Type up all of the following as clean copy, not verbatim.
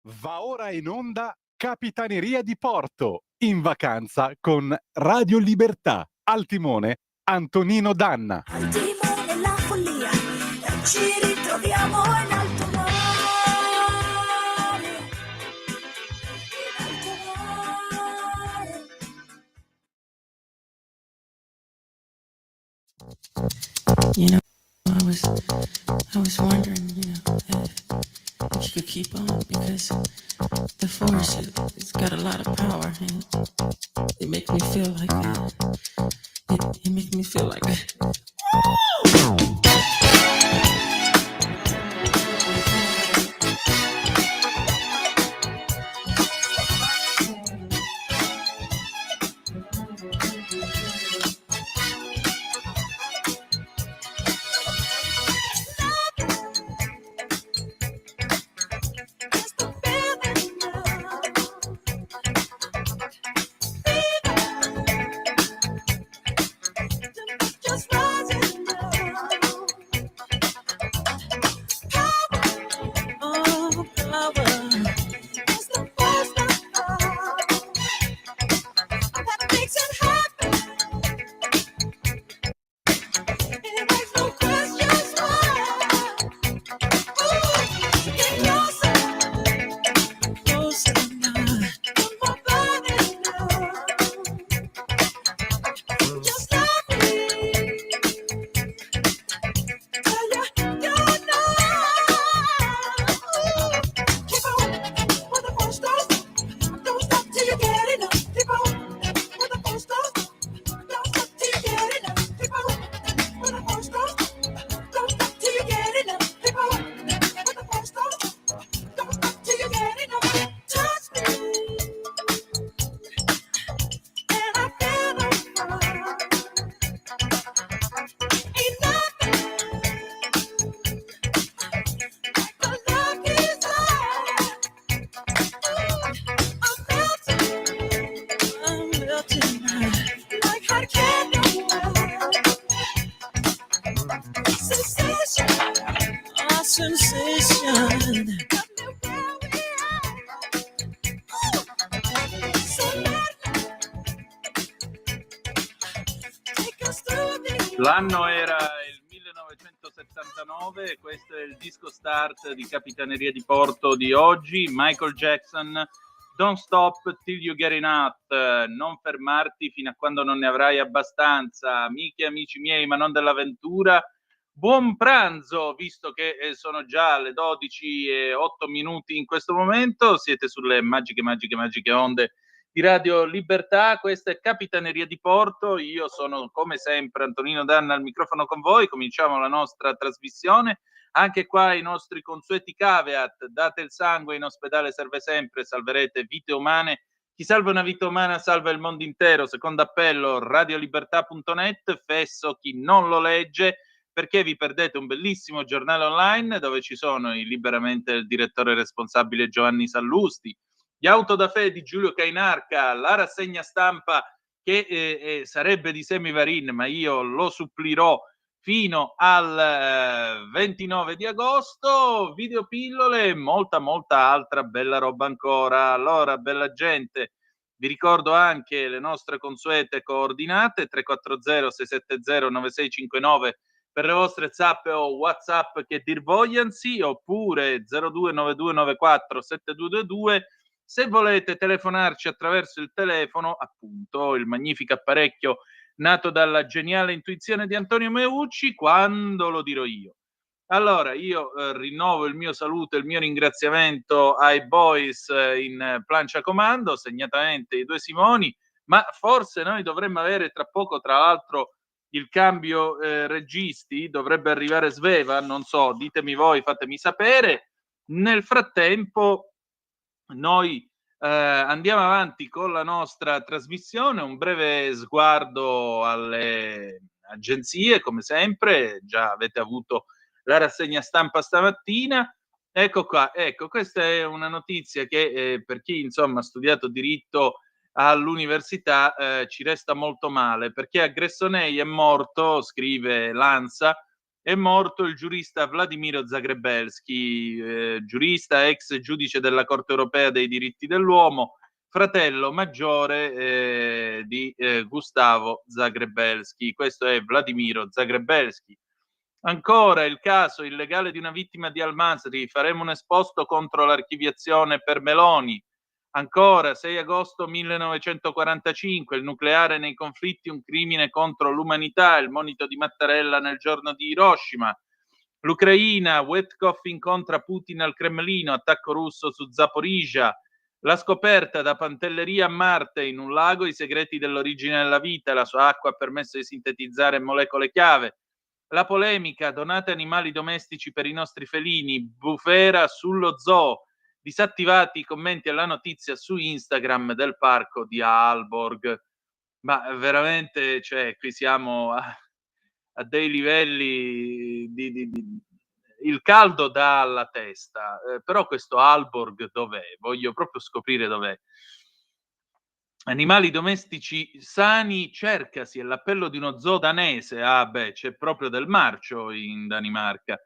Va ora in onda Capitaneria di Porto, in vacanza con Radio Libertà. Al timone Antonino Danna. Al timone la follia, ci ritroviamo in alto mare. In alto mare. You know, I was wondering, if you could keep on, because the force, it's got a lot of power, and it makes me feel like it makes me feel like Just rising now. oh, power. It's the force that makes it happen. It makes no questions why. Ooh, get closer, Closer now. put my body now. Just let me tell you, you know. Keep on with the force don't stop till you get enough. Keep on with the force don't stop till you get enough. Keep on with the force don't stop till you get enough. Keep on with the force don't stop till you get enough. Touch me and I feel like ain't nothing like the love desire. I'm melting like hot candle. Sensation, A sensation. got me where we are. So take us through the L'anno era il 1979, questo è il disco start di Capitaneria di Porto di oggi. Michael Jackson, Don't Stop Till You Get Enough, non fermarti fino a quando non ne avrai abbastanza. Amiche e amici miei, ma non dell'avventura, buon pranzo, visto che sono già le 12:08 in questo momento. Siete sulle magiche onde di Radio Libertà. Questa è Capitaneria di Porto. Io sono come sempre Antonino Danna al microfono con voi. Cominciamo la nostra trasmissione. Anche qua i nostri consueti caveat: date il sangue, in ospedale serve sempre, salverete vite umane. Chi salva una vita umana salva il mondo intero. Secondo appello, radiolibertà.net. Fesso chi non lo legge, perché vi perdete un bellissimo giornale online dove ci sono liberamente il direttore responsabile Giovanni Sallusti, gli auto da fè di Giulio Cainarca, la rassegna stampa che sarebbe di Semivarin, ma io lo supplirò fino al 29 di agosto, videopillole e molta altra bella roba ancora. Allora, bella gente, vi ricordo anche le nostre consuete coordinate: 340 670 9659 per le vostre zappe o WhatsApp che dir vogliansi, oppure 029294 7222 se volete telefonarci attraverso il telefono, appunto, il magnifico apparecchio nato dalla geniale intuizione di Antonio Meucci, quando lo dirò io. Allora, io rinnovo il mio saluto e il mio ringraziamento ai boys in plancia comando, segnatamente i due Simoni, ma forse noi dovremmo avere tra poco, tra l'altro, il cambio registi, dovrebbe arrivare Sveva, non so, ditemi voi, fatemi sapere. Nel frattempo noi andiamo avanti con la nostra trasmissione, un breve sguardo alle agenzie, come sempre, già avete avuto la rassegna stampa stamattina. Ecco qua, ecco, questa è una notizia che per chi insomma ha studiato diritto all'università ci resta molto male, perché a Gressonei è morto, scrive l'ANSA, è morto il giurista Vladimiro Zagrebelsky, giurista, ex giudice della Corte europea dei diritti dell'uomo, fratello maggiore di Gustavo Zagrebelsky. Questo è Vladimiro Zagrebelsky. Ancora il caso illegale di una vittima di Al-Masri, faremo un esposto contro l'archiviazione per Meloni. Ancora 6 agosto 1945, il nucleare nei conflitti un crimine contro l'umanità, il monito di Mattarella nel giorno di Hiroshima. L'Ucraina, Wetkov incontra Putin al Cremlino, attacco russo su Zaporizhia. La scoperta da Pantelleria a Marte in un lago, i segreti dell'origine della vita, la sua acqua ha permesso di sintetizzare molecole chiave. La polemica, donate animali domestici per i nostri felini, bufera sullo zoo, disattivati i commenti alla notizia su Instagram del parco di Aalborg. Ma veramente, cioè, qui siamo a dei livelli il caldo dà alla testa, però questo Aalborg dov'è? Voglio proprio scoprire dov'è. Animali domestici sani, cercasi, è l'appello di uno zoo danese. Ah beh, c'è proprio del marcio in Danimarca,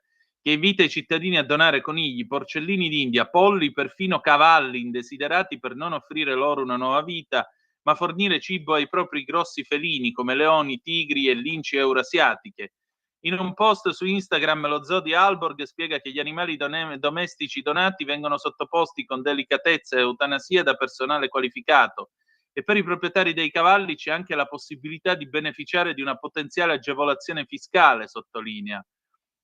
che invita i cittadini a donare conigli, porcellini d'India, polli, perfino cavalli indesiderati per non offrire loro una nuova vita, ma fornire cibo ai propri grossi felini come leoni, tigri e linci eurasiatiche. In un post su Instagram lo zoo di Aalborg spiega che gli animali domestici donati vengono sottoposti con delicatezza e eutanasia da personale qualificato, e per i proprietari dei cavalli c'è anche la possibilità di beneficiare di una potenziale agevolazione fiscale, sottolinea.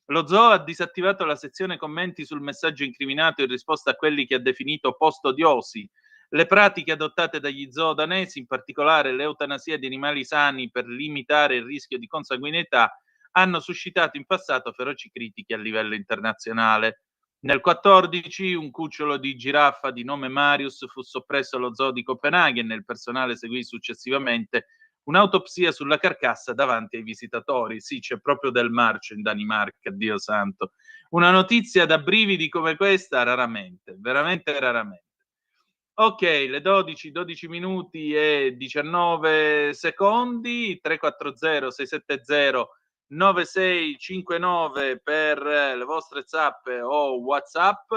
Lo zoo ha disattivato la sezione commenti sul messaggio incriminato in risposta a quelli che ha definito post-odiosi. Le pratiche adottate dagli zoo danesi, in particolare l'eutanasia di animali sani per limitare il rischio di consanguinità, hanno suscitato in passato feroci critiche a livello internazionale. Nel 14 un cucciolo di giraffa di nome Marius fu soppresso allo zoo di Copenaghen e il personale seguì successivamente un'autopsia sulla carcassa davanti ai visitatori. Sì, c'è proprio del marcio in Danimarca, Dio santo. Una notizia da brividi come questa raramente, veramente raramente. Ok, le 12 minuti e 19 secondi, 340 670 9659 per le vostre zappe o WhatsApp,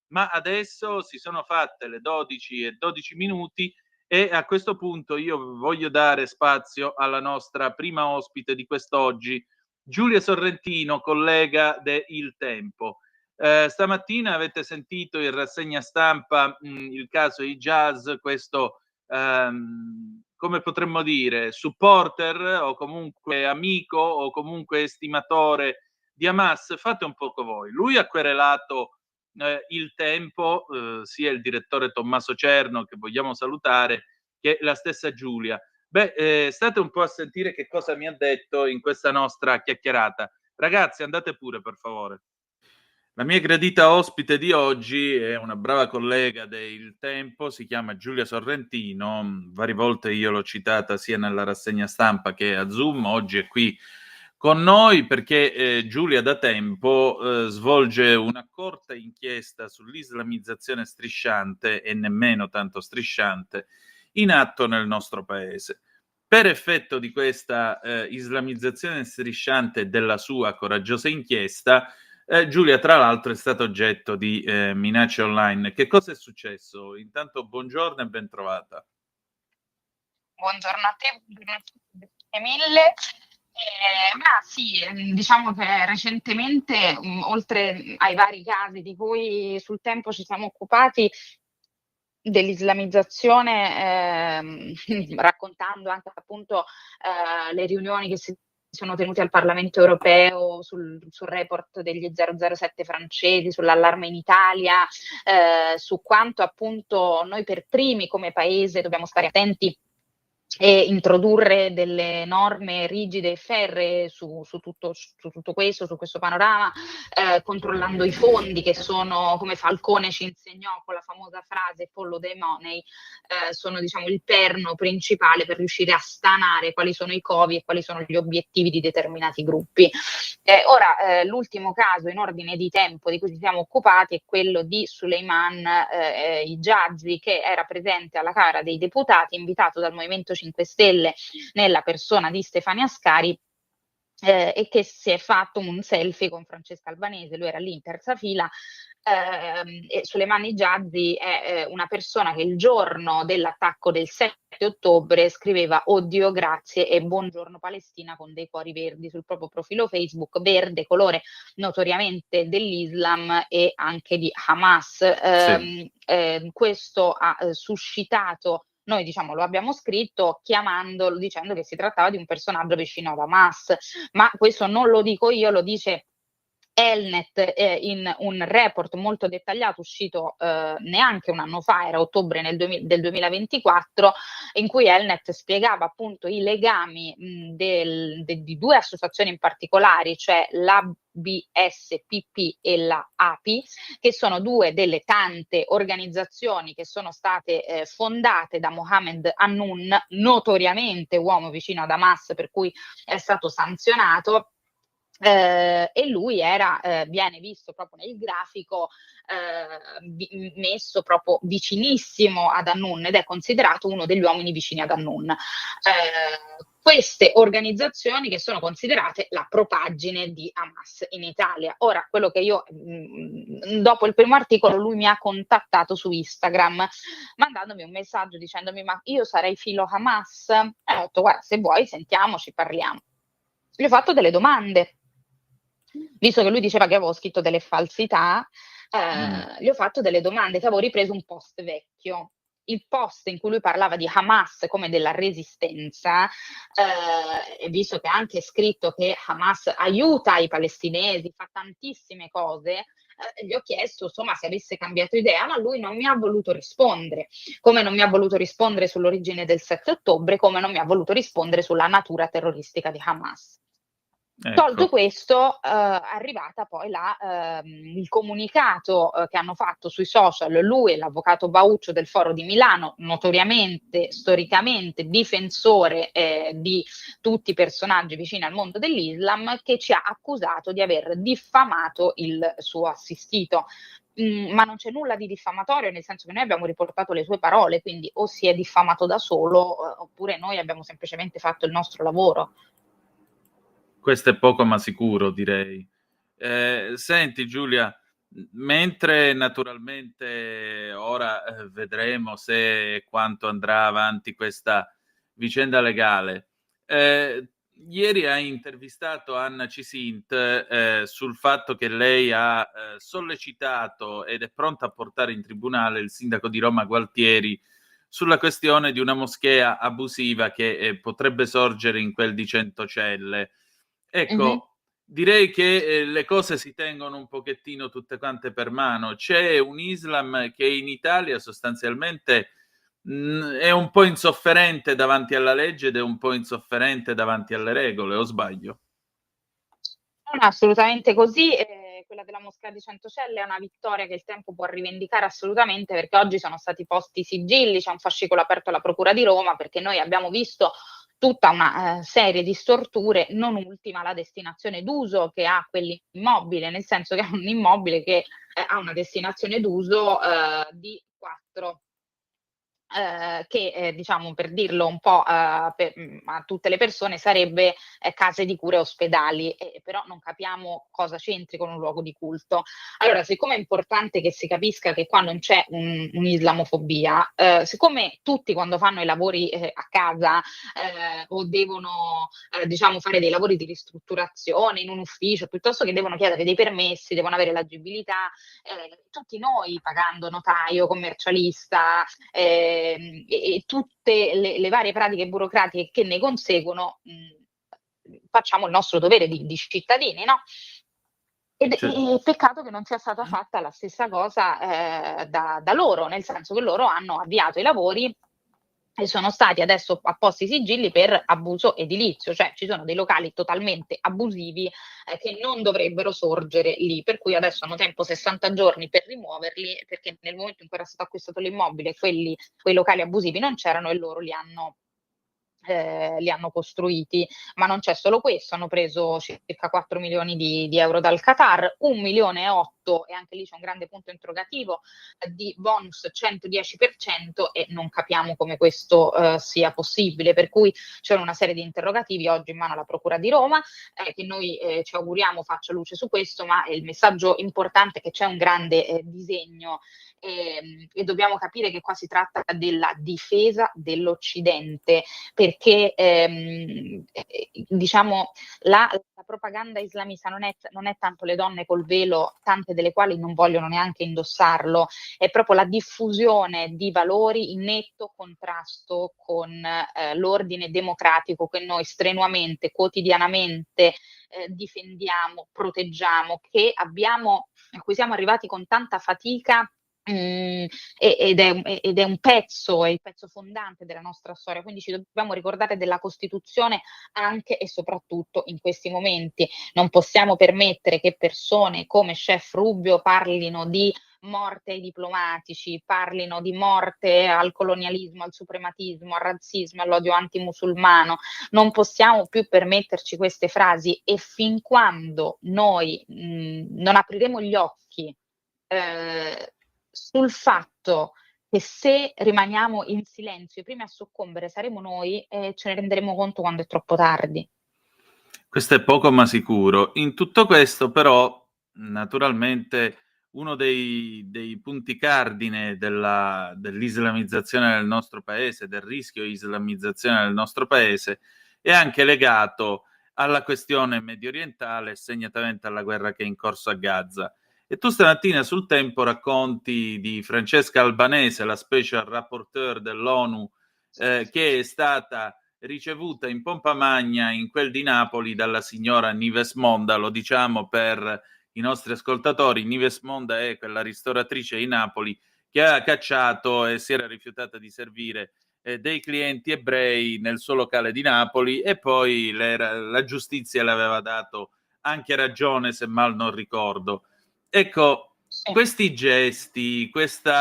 ma adesso si sono fatte le 12 e 12 minuti e a questo punto io voglio dare spazio alla nostra prima ospite di quest'oggi, Giulia Sorrentino, collega de Il Tempo. Stamattina avete sentito in rassegna stampa il caso Hijaz, questo come potremmo dire supporter o comunque amico o comunque estimatore di Hamas. Fate un poco voi. Lui ha querelato Il Tempo, sia il direttore Tommaso Cerno, che vogliamo salutare, che la stessa Giulia. Beh, state un po' a sentire che cosa mi ha detto in questa nostra chiacchierata. Ragazzi, andate pure, per favore. La mia gradita ospite di oggi è una brava collega del Tempo, si chiama Giulia Sorrentino. Varie volte io l'ho citata sia nella rassegna stampa che a Zoom. Oggi è qui con noi perché Giulia da tempo svolge una corta inchiesta sull'islamizzazione strisciante, e nemmeno tanto strisciante, in atto nel nostro paese. Per effetto di questa islamizzazione strisciante della sua coraggiosa inchiesta, Giulia, tra l'altro, è stata oggetto di minacce online. Che cosa è successo? Intanto, buongiorno e ben trovata. Buongiorno a te, grazie mille. Ma sì, diciamo che recentemente, oltre ai vari casi di cui sul Tempo ci siamo occupati, dell'islamizzazione, raccontando anche appunto le riunioni che si sono tenute al Parlamento europeo sul report degli 007 francesi, sull'allarme in Italia, su quanto appunto noi per primi come paese dobbiamo stare attenti e introdurre delle norme rigide e ferree su tutto questo, su questo panorama, controllando i fondi che sono, come Falcone ci insegnò con la famosa frase follow the money, sono diciamo il perno principale per riuscire a stanare quali sono i covi e quali sono gli obiettivi di determinati gruppi. Ora, l'ultimo caso in ordine di tempo di cui ci siamo occupati è quello di Suleiman Hijazi, che era presente alla Camera dei Deputati, invitato dal Movimento 5 Stelle nella persona di Stefania Ascari, e che si è fatto un selfie con Francesca Albanese, lui era lì in terza fila. E Soleimani Giazzi è una persona che il giorno dell'attacco del 7 ottobre scriveva "Oddio, grazie e buongiorno Palestina" con dei cuori verdi sul proprio profilo Facebook, verde, colore notoriamente dell'Islam e anche di Hamas. Questo ha suscitato, noi diciamo lo abbiamo scritto chiamandolo, dicendo che si trattava di un personaggio vicino ad Hamas, ma questo non lo dico io, lo dice Elnet in un report molto dettagliato uscito neanche un anno fa, era ottobre del 2024, in cui Elnet spiegava appunto i legami di due associazioni in particolari, cioè l'ABSPP e la API, che sono due delle tante organizzazioni che sono state fondate da Mohammed Hannoun, notoriamente uomo vicino ad Hamas, per cui è stato sanzionato. E lui viene visto proprio nel grafico messo proprio vicinissimo ad Hannoun ed è considerato uno degli uomini vicini ad Hannoun. Queste organizzazioni che sono considerate la propaggine di Hamas in Italia. Ora, quello che io, dopo il primo articolo, lui mi ha contattato su Instagram mandandomi un messaggio dicendomi: "Ma io sarei filo Hamas?" E ho detto: "Guarda, se vuoi sentiamoci, parliamo." Gli ho fatto delle domande. Visto che lui diceva che avevo scritto delle falsità, gli ho fatto delle domande, che avevo ripreso un post vecchio. Il post in cui lui parlava di Hamas come della resistenza, e visto che ha anche scritto che Hamas aiuta i palestinesi, fa tantissime cose, gli ho chiesto insomma se avesse cambiato idea, ma lui non mi ha voluto rispondere, come non mi ha voluto rispondere sull'origine del 7 ottobre, come non mi ha voluto rispondere sulla natura terroristica di Hamas. Tolto questo, è arrivata poi il comunicato che hanno fatto sui social lui e l'avvocato Bauccio del Foro di Milano, notoriamente, storicamente difensore di tutti i personaggi vicini al mondo dell'Islam, che ci ha accusato di aver diffamato il suo assistito. Ma non c'è nulla di diffamatorio, nel senso che noi abbiamo riportato le sue parole, quindi o si è diffamato da solo oppure noi abbiamo semplicemente fatto il nostro lavoro. Questo è poco ma sicuro, direi. Senti Giulia, mentre naturalmente ora vedremo se e quanto andrà avanti questa vicenda legale, ieri hai intervistato Anna Cisint sul fatto che lei ha sollecitato ed è pronta a portare in tribunale il sindaco di Roma Gualtieri sulla questione di una moschea abusiva che potrebbe sorgere in quel di Centocelle. Ecco, direi che le cose si tengono un pochettino tutte quante per mano. C'è un Islam che in Italia sostanzialmente è un po' insofferente davanti alla legge ed è un po' insofferente davanti alle regole, o sbaglio? Non è assolutamente così. Quella della Moschea di Centocelle è una vittoria che il tempo può rivendicare assolutamente, perché oggi sono stati posti i sigilli, c'è un fascicolo aperto alla Procura di Roma, perché noi abbiamo visto tutta una serie di storture, non ultima la destinazione d'uso che ha quell'immobile, nel senso che è un immobile che ha una destinazione d'uso di 4 che diciamo, per dirlo un po' a tutte le persone, sarebbe case di cure e ospedali, però non capiamo cosa c'entri con un luogo di culto. Allora, siccome è importante che si capisca che qua non c'è un'islamofobia, siccome tutti quando fanno i lavori a casa o devono diciamo fare dei lavori di ristrutturazione in un ufficio, piuttosto che devono chiedere dei permessi, devono avere l'agibilità, tutti noi pagando notaio, commercialista, e tutte le varie pratiche burocratiche che ne conseguono, facciamo il nostro dovere di cittadini, no? Certo. Peccato che non sia stata fatta la stessa cosa da loro, nel senso che loro hanno avviato i lavori e sono stati adesso apposti i sigilli per abuso edilizio, cioè ci sono dei locali totalmente abusivi che non dovrebbero sorgere lì, per cui adesso hanno tempo 60 giorni per rimuoverli, perché nel momento in cui era stato acquistato l'immobile quei locali abusivi non c'erano e loro li hanno costruiti. Ma non c'è solo questo, hanno preso circa 4 milioni di euro dal Qatar, 1,8 milioni prodotto, e anche lì c'è un grande punto interrogativo, di bonus 110%, e non capiamo come questo sia possibile, per cui c'è una serie di interrogativi oggi in mano alla Procura di Roma, che noi ci auguriamo faccia luce su questo, ma il messaggio importante è che c'è un grande disegno, e dobbiamo capire che qua si tratta della difesa dell'Occidente, perché diciamo la propaganda islamista non è tanto le donne col velo, tante delle quali non vogliono neanche indossarlo, è proprio la diffusione di valori in netto contrasto con l'ordine democratico che noi strenuamente, quotidianamente difendiamo, proteggiamo, a cui siamo arrivati con tanta fatica. Ed è un pezzo, è il pezzo fondante della nostra storia, quindi ci dobbiamo ricordare della Costituzione anche e soprattutto in questi momenti. Non possiamo permettere che persone come Chef Rubio parlino di morte ai diplomatici, parlino di morte al colonialismo, al suprematismo, al razzismo, all'odio antimusulmano. Non possiamo più permetterci queste frasi, e fin quando noi non apriremo gli occhi sul fatto che se rimaniamo in silenzio i primi a soccombere saremo noi, ce ne renderemo conto quando è troppo tardi. Questo è poco ma sicuro. In tutto questo però, naturalmente, uno dei punti cardine dell'islamizzazione del nostro paese, del rischio islamizzazione del nostro paese, è anche legato alla questione mediorientale e segnatamente alla guerra che è in corso a Gaza. E tu stamattina sul Tempo racconti di Francesca Albanese, la special rapporteur dell'ONU, che è stata ricevuta in pompa magna in quel di Napoli dalla signora Nives Monda. Lo diciamo per i nostri ascoltatori: Nives Monda è quella ristoratrice di Napoli che ha cacciato e si era rifiutata di servire dei clienti ebrei nel suo locale di Napoli, e poi la giustizia le aveva dato anche ragione, se mal non ricordo. Ecco, Sì. questi gesti, questo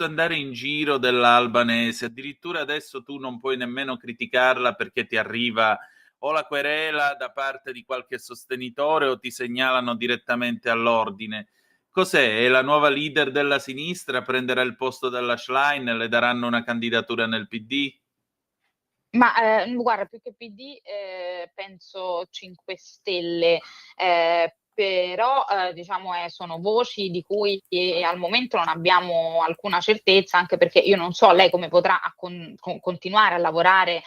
andare in giro dell'Albanese, addirittura adesso tu non puoi nemmeno criticarla perché ti arriva o la querela da parte di qualche sostenitore o ti segnalano direttamente all'ordine. Cos'è? È la nuova leader della sinistra? Prenderà il posto della Schlein? Le daranno una candidatura nel PD? Ma guarda, più che PD, penso 5 Stelle, però diciamo sono voci di cui al momento non abbiamo alcuna certezza, anche perché io non so lei come potrà continuare a lavorare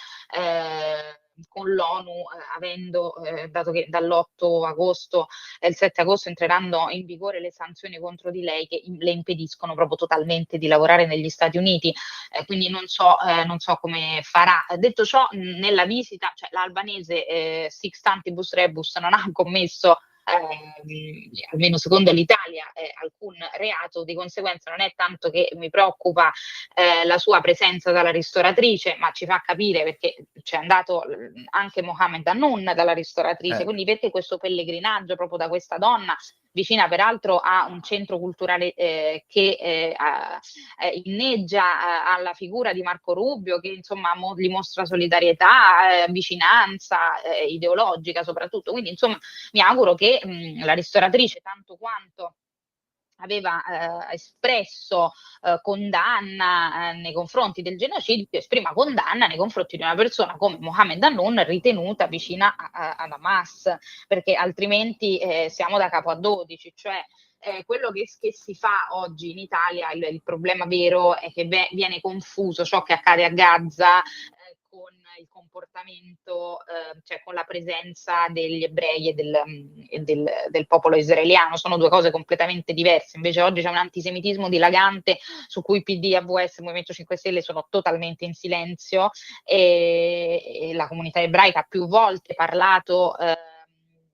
con l'ONU, avendo, dato che dall'8 agosto e il 7 agosto entreranno in vigore le sanzioni contro di lei che le impediscono proprio totalmente di lavorare negli Stati Uniti. Quindi non so come farà. Detto ciò, nella visita, cioè, l'albanese Sixtantibus Rebus non ha commesso, almeno secondo l'Italia, alcun reato, di conseguenza non è tanto che mi preoccupa la sua presenza dalla ristoratrice, ma ci fa capire perché c'è andato anche Mohamed Hannoun dalla ristoratrice, quindi perché questo pellegrinaggio proprio da questa donna, vicina peraltro a un centro culturale che inneggia alla figura di Marco Rubio, che insomma gli mostra solidarietà, vicinanza ideologica soprattutto. Quindi insomma mi auguro che la ristoratrice, tanto quanto aveva espresso condanna nei confronti del genocidio, esprima condanna nei confronti di una persona come Mohamed Hannoun, ritenuta vicina ad Hamas, perché altrimenti siamo da capo a 12, cioè quello che si fa oggi in Italia, il problema vero è che viene confuso ciò che accade a Gaza con il comportamento, cioè con la presenza degli ebrei e del popolo israeliano. Sono due cose completamente diverse. Invece oggi c'è un antisemitismo dilagante su cui PD, AVS, Movimento 5 Stelle sono totalmente in silenzio, e la comunità ebraica ha più volte parlato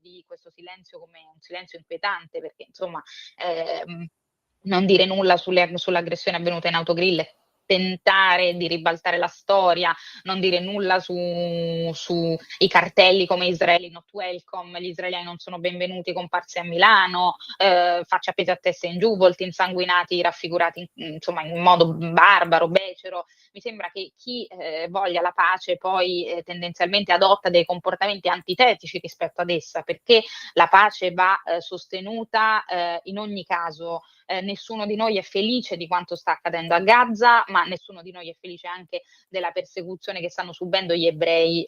di questo silenzio come un silenzio inquietante, perché insomma non dire nulla sull'aggressione avvenuta in autogrill tentare di ribaltare la storia, non dire nulla sui cartelli come Israeli not welcome, gli israeliani non sono benvenuti comparsi a Milano, faccia pesi a testa in giù, volti insanguinati raffigurati insomma in modo barbaro, becero. Mi sembra che chi voglia la pace poi tendenzialmente adotta dei comportamenti antitetici rispetto ad essa, perché la pace va sostenuta in ogni caso. Nessuno di noi è felice di quanto sta accadendo a Gaza, ma nessuno di noi è felice anche della persecuzione che stanno subendo gli ebrei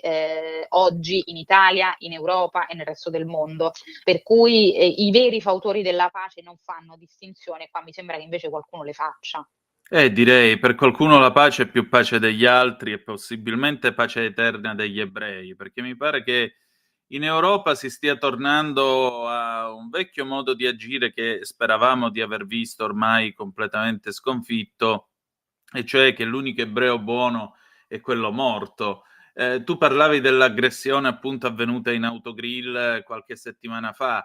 oggi in Italia, in Europa e nel resto del mondo. Per cui i veri fautori della pace non fanno distinzione, qua mi sembra che invece qualcuno le faccia. Direi per qualcuno la pace è più pace degli altri e possibilmente pace eterna degli ebrei, perché mi pare che in Europa si stia tornando a un vecchio modo di agire che speravamo di aver visto ormai completamente sconfitto, e cioè che l'unico ebreo buono è quello morto. Tu parlavi dell'aggressione appunto avvenuta in autogrill qualche settimana fa.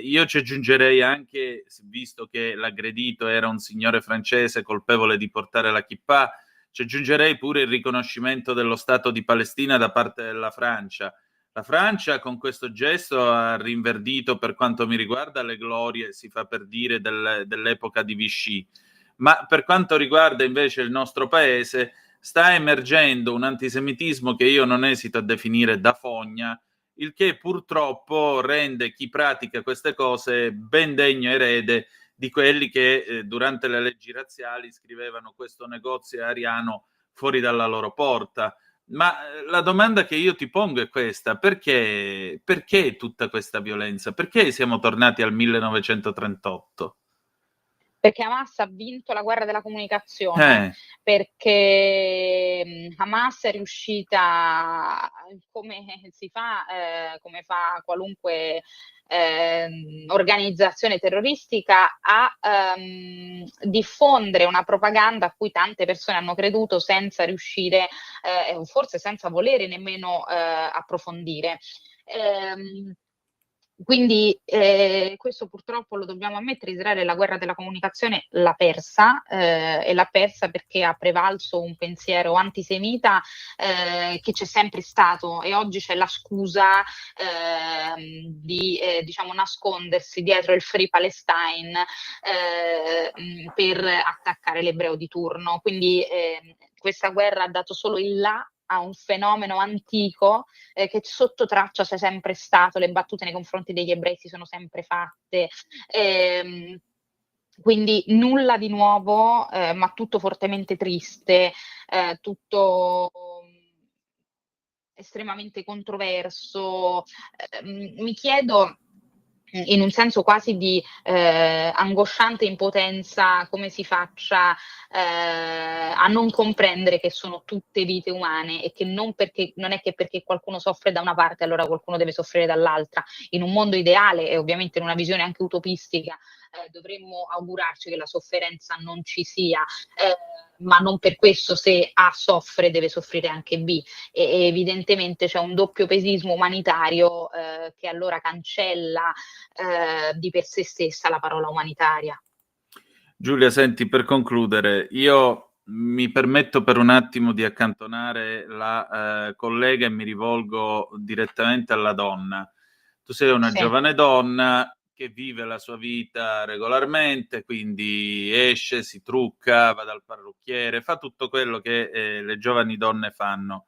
Io ci aggiungerei anche, visto che l'aggredito era un signore francese colpevole di portare la kippah, ci aggiungerei pure il riconoscimento dello Stato di Palestina da parte della Francia. La Francia con questo gesto ha rinverdito, per quanto mi riguarda, le glorie, si fa per dire, dell'epoca di Vichy. Ma per quanto riguarda invece il nostro paese, sta emergendo un antisemitismo che io non esito a definire da fogna, il che purtroppo rende chi pratica queste cose ben degno erede di quelli che durante le leggi razziali scrivevano questo negozio è ariano fuori dalla loro porta. Ma la domanda che io ti pongo è questa: perché tutta questa violenza? Perché siamo tornati al 1938? Perché Hamas ha vinto la guerra della comunicazione, Eh, perché Hamas è riuscita, come si fa, come fa qualunque organizzazione terroristica, a diffondere una propaganda a cui tante persone hanno creduto senza riuscire, forse senza volere nemmeno approfondire. Quindi questo purtroppo lo dobbiamo ammettere, Israele la guerra della comunicazione l'ha persa, e l'ha persa perché ha prevalso un pensiero antisemita che c'è sempre stato, e oggi c'è la scusa di diciamo nascondersi dietro il Free Palestine per attaccare l'ebreo di turno. Quindi questa guerra ha dato solo il là a un fenomeno antico che sotto traccia c'è sempre stato, le battute nei confronti degli ebrei si sono sempre fatte. Quindi nulla di nuovo, ma tutto fortemente triste, tutto estremamente controverso. Mi chiedo, in un senso quasi di angosciante impotenza, come si faccia a non comprendere che sono tutte vite umane e che non è che perché qualcuno soffre da una parte allora qualcuno deve soffrire dall'altra. In un mondo ideale e ovviamente in una visione anche utopistica dovremmo augurarci che la sofferenza non ci sia, ma non per questo se A soffre deve soffrire anche B. E evidentemente c'è un doppio pesismo umanitario che allora cancella di per sé stessa la parola umanitaria. Giulia, senti, per concludere, io mi permetto per un attimo di accantonare la collega e mi rivolgo direttamente alla donna. Tu sei una Sì. giovane donna che vive la sua vita regolarmente, quindi esce, si trucca, va dal parrucchiere, fa tutto quello che le giovani donne fanno.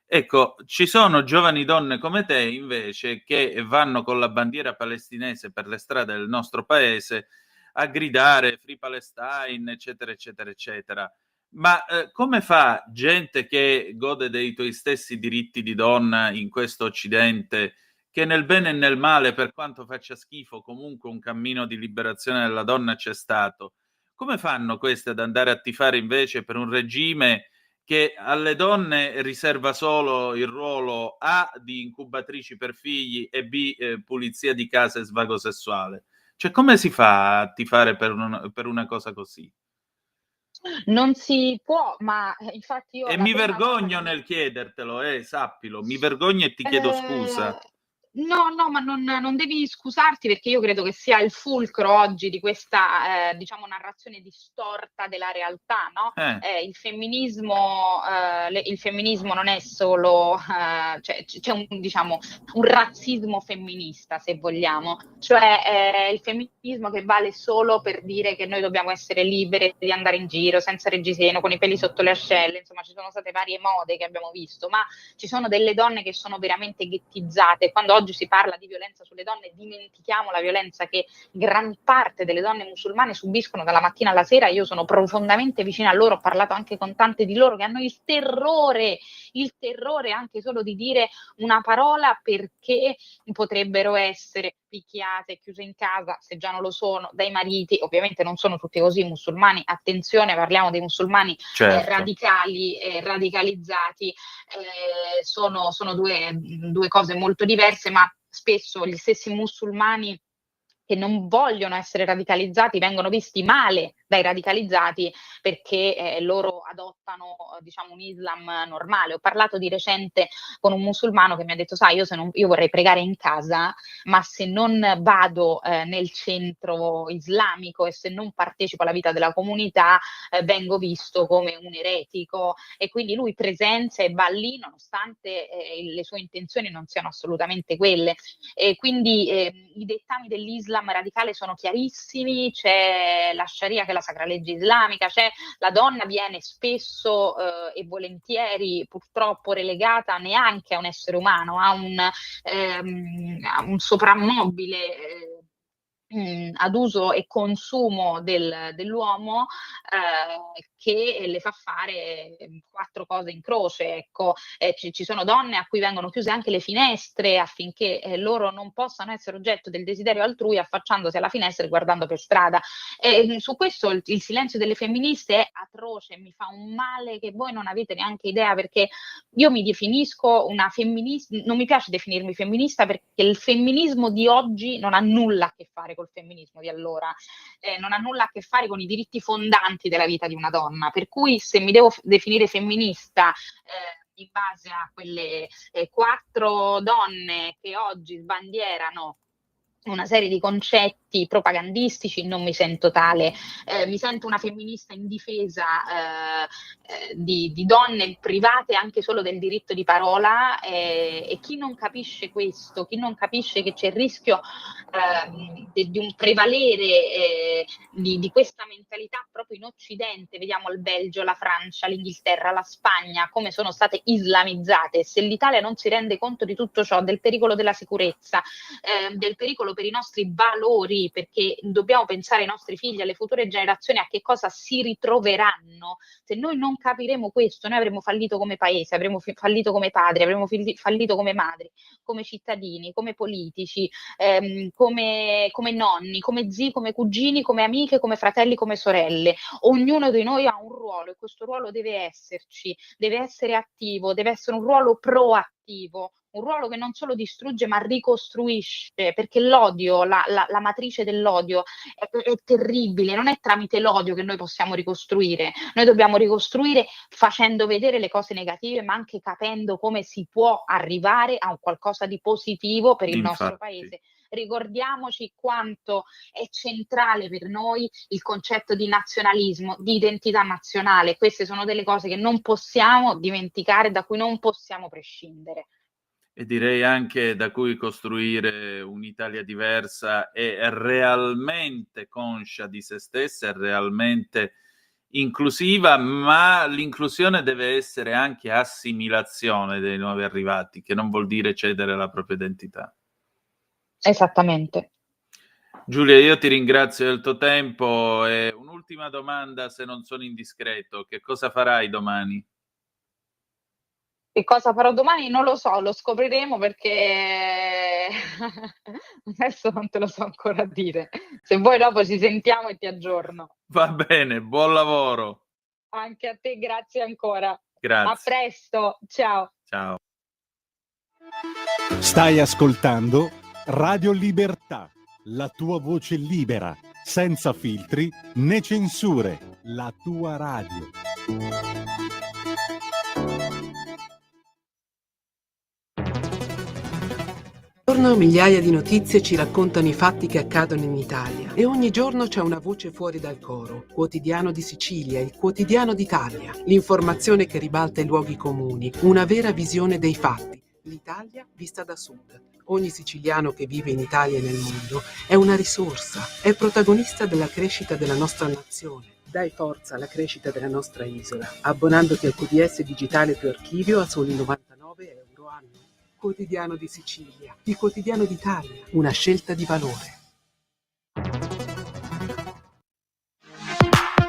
Ecco, ci sono giovani donne come te invece che vanno con la bandiera palestinese per le strade del nostro paese a gridare Free Palestine, eccetera, eccetera, eccetera. Ma come fa gente che gode dei tuoi stessi diritti di donna in questo Occidente, che nel bene e nel male, per quanto faccia schifo, comunque un cammino di liberazione della donna c'è stato, come fanno queste ad andare a tifare invece per un regime che alle donne riserva solo il ruolo A di incubatrici per figli e B pulizia di casa e svago sessuale? Cioè, come si fa a tifare per una cosa così? Non si può, ma infatti io E la mi prima cosa che vergogno nel chiedertelo, sappilo, mi vergogno e ti chiedo Eh, scusa. No, ma non devi scusarti, perché io credo che sia il fulcro oggi di questa, diciamo, narrazione distorta della realtà, no? Il femminismo non è solo, cioè, c'è diciamo, un razzismo femminista, se vogliamo, cioè il femminismo che vale solo per dire che noi dobbiamo essere libere di andare in giro senza reggiseno, con i peli sotto le ascelle, insomma ci sono state varie mode che abbiamo visto, ma ci sono delle donne che sono veramente ghettizzate. Quando oggi si parla di violenza sulle donne, dimentichiamo la violenza che gran parte delle donne musulmane subiscono dalla mattina alla sera. Io sono profondamente vicina a loro, ho parlato anche con tante di loro che hanno il terrore anche solo di dire una parola, perché potrebbero essere picchiate, chiuse in casa, se già non lo sono, dai mariti. Ovviamente non sono tutti così musulmani, attenzione, parliamo dei musulmani radicali, radicalizzati, sono due cose molto diverse, ma spesso gli stessi musulmani che non vogliono essere radicalizzati vengono visti male dai radicalizzati, perché loro adottano, diciamo, un Islam normale. Ho parlato di recente con un musulmano che mi ha detto: sai, io vorrei pregare in casa, ma se non vado nel centro islamico e se non partecipo alla vita della comunità, vengo visto come un eretico. E quindi lui presenza e va lì nonostante le sue intenzioni non siano assolutamente quelle. E quindi i dettami dell'Islam radicale sono chiarissimi. C'è la Sharia, che è la sacra legge islamica, la donna viene spesso e volentieri purtroppo relegata neanche a un essere umano, a un soprammobile ad uso e consumo dell'uomo, che le fa fare 4 cose in croce. Ecco, ci sono donne a cui vengono chiuse anche le finestre affinché loro non possano essere oggetto del desiderio altrui, affacciandosi alla finestra e guardando per strada. Su questo il silenzio delle femministe è atroce, mi fa un male che voi non avete neanche idea, perché io mi definisco una femminista. Non mi piace definirmi femminista, perché il femminismo di oggi non ha nulla a che fare col femminismo di allora, non ha nulla a che fare con i diritti fondanti della vita di una donna. Per cui se mi devo definire femminista in base a quelle 4 donne che oggi sbandierano una serie di concetti propagandistici, non mi sento tale. Mi sento una femminista in difesa di donne private anche solo del diritto di parola, e chi non capisce questo, chi non capisce che c'è il rischio di un prevalere di questa mentalità proprio in Occidente. Vediamo il Belgio, la Francia, l'Inghilterra, la Spagna come sono state islamizzate. Se l'Italia non si rende conto di tutto ciò, del pericolo della sicurezza, del pericolo per i nostri valori, perché dobbiamo pensare ai nostri figli, alle future generazioni, a che cosa si ritroveranno. Se noi non capiremo questo, noi avremo fallito come paese, avremo fallito come padri, avremo fallito come madri, come cittadini, come politici, come nonni, come zii, come cugini, come amiche, come fratelli, come sorelle. Ognuno di noi ha un ruolo, e questo ruolo deve esserci, deve essere attivo, deve essere un ruolo proattivo, un ruolo che non solo distrugge ma ricostruisce, perché l'odio, la matrice dell'odio è terribile. Non è tramite l'odio che noi possiamo ricostruire. Noi dobbiamo ricostruire facendo vedere le cose negative, ma anche capendo come si può arrivare a un qualcosa di positivo per il nostro paese. Ricordiamoci quanto è centrale per noi il concetto di nazionalismo, di identità nazionale. Queste sono delle cose che non possiamo dimenticare, da cui non possiamo prescindere. E direi anche da cui costruire un'Italia diversa e realmente conscia di se stessa e realmente inclusiva, ma l'inclusione deve essere anche assimilazione dei nuovi arrivati, che non vuol dire cedere la propria identità. Esattamente. Giulia, io ti ringrazio del tuo tempo e un'ultima domanda, se non sono indiscreto: che cosa farai domani? Che cosa farò domani? Non lo so, lo scopriremo, perché adesso non te lo so ancora dire. Se vuoi dopo ci sentiamo e ti aggiorno. Va bene, buon lavoro. Anche a te, grazie ancora. Grazie. A presto, ciao. Ciao. Stai ascoltando Radio Libertà, la tua voce libera, senza filtri né censure, la tua radio. giorno migliaia di notizie ci raccontano i fatti che accadono in Italia e ogni giorno c'è una voce fuori dal coro. Quotidiano di Sicilia, il quotidiano d'Italia. L'informazione che ribalta i luoghi comuni, una vera visione dei fatti. L'Italia vista da sud. Ogni siciliano che vive in Italia e nel mondo è una risorsa, è protagonista della crescita della nostra nazione. Dai forza alla crescita della nostra isola, abbonandoti al QDS digitale più archivio a soli 99 euro anno. Quotidiano di Sicilia, il quotidiano d'Italia, una scelta di valore.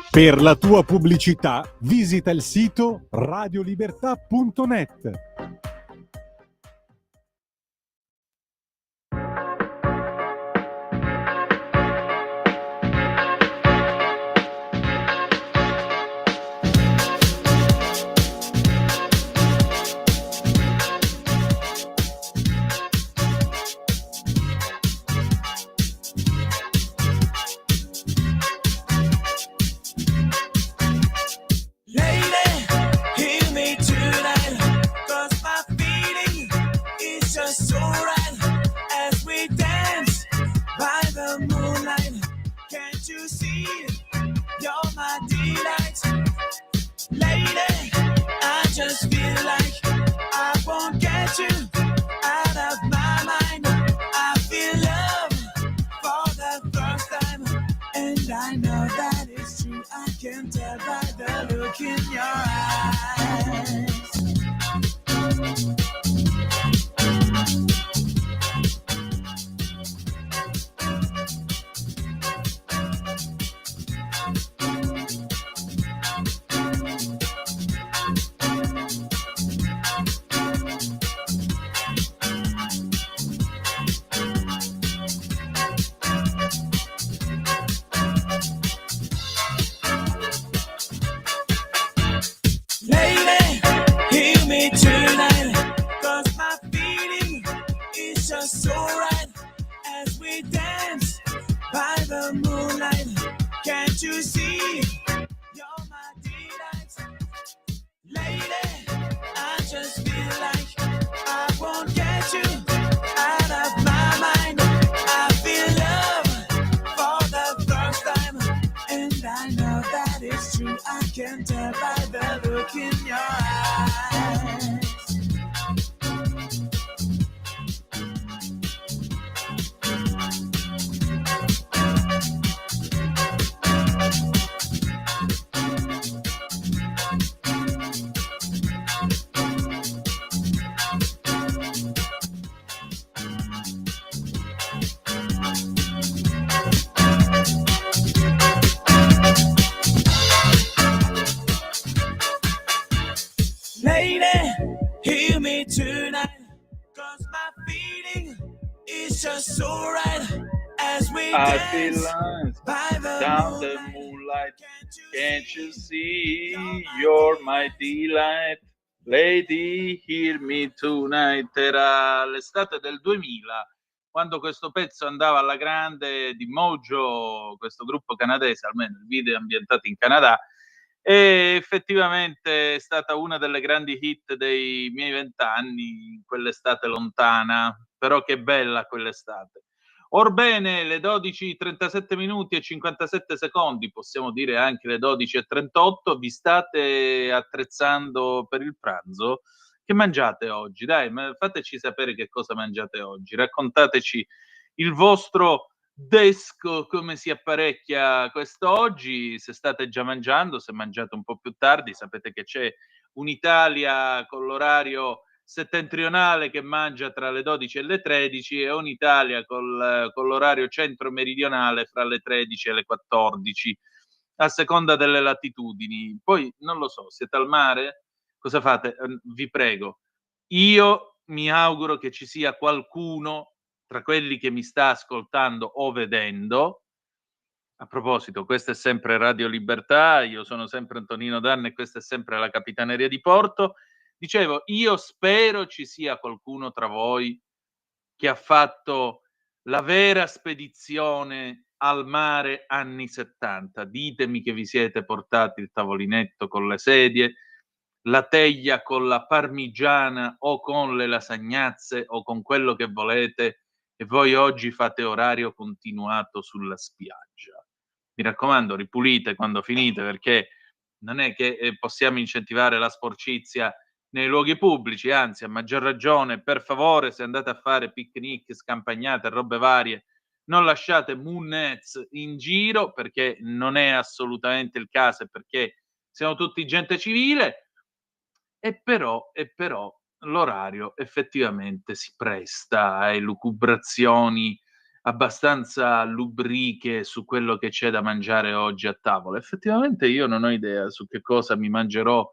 Per la tua pubblicità visita il sito radiolibertà.net. Lady, hear me tonight, 'cause my feeling is just so right as we dance by the moonlight. Can't you see? You're my delight. Lady, I just feel like I won't get you out of my mind. I feel love for the first time, and I know that it's true. I can tell by the look in your eyes. Lady, hear me tonight, 'cause my feeling is just so right as we dance by the moonlight. Can't you see? You're my delight. Lady, I just feel like I won't get you out of my mind. I feel love for the first time, and I know that it's true. I can tell by the look in your eyes. Lady, hear me tonight, 'cause my feeling is just so right as we I dance feel like by the down the moonlight. Can't you see? You're my delight. Lady, hear me tonight. Era l'estate del 2000, quando questo pezzo andava alla grande di Mojo, questo gruppo canadese, almeno il video è ambientato in Canada, e effettivamente è stata una delle grandi hit dei miei 20 anni, in quell'estate lontana, però che bella quell'estate. Orbene, le 12:37 minuti e 57 secondi, possiamo dire anche le 12:38, vi state attrezzando per il pranzo? Che mangiate oggi? Dai, fateci sapere che cosa mangiate oggi, raccontateci il vostro desco, come si apparecchia quest'oggi, se state già mangiando, se mangiate un po' più tardi, sapete che c'è un'Italia con l'orario settentrionale che mangia tra le 12 e le 13 e un'Italia con l'orario centro-meridionale fra le 13 e le 14, a seconda delle latitudini. Poi non lo so, siete al mare? Cosa fate? Vi prego. Io mi auguro che ci sia qualcuno tra quelli che mi sta ascoltando o vedendo. A proposito, questa è sempre Radio Libertà, io sono sempre Antonino Danna e questa è sempre la Capitaneria di Porto. Dicevo, io spero ci sia qualcuno tra voi che ha fatto la vera spedizione al mare anni 70. Ditemi che vi siete portati il tavolinetto con le sedie, la teglia con la parmigiana o con le lasagnazze o con quello che volete e voi oggi fate orario continuato sulla spiaggia. Mi raccomando, ripulite quando finite, perché non è che possiamo incentivare la sporcizia nei luoghi pubblici, anzi, a maggior ragione, per favore, se andate a fare picnic, scampagnate, robe varie, non lasciate munnez in giro, perché non è assolutamente il caso, perché siamo tutti gente civile. E però l'orario effettivamente si presta a elucubrazioni abbastanza lubriche su quello che c'è da mangiare oggi a tavola. Effettivamente io non ho idea su che cosa mi mangerò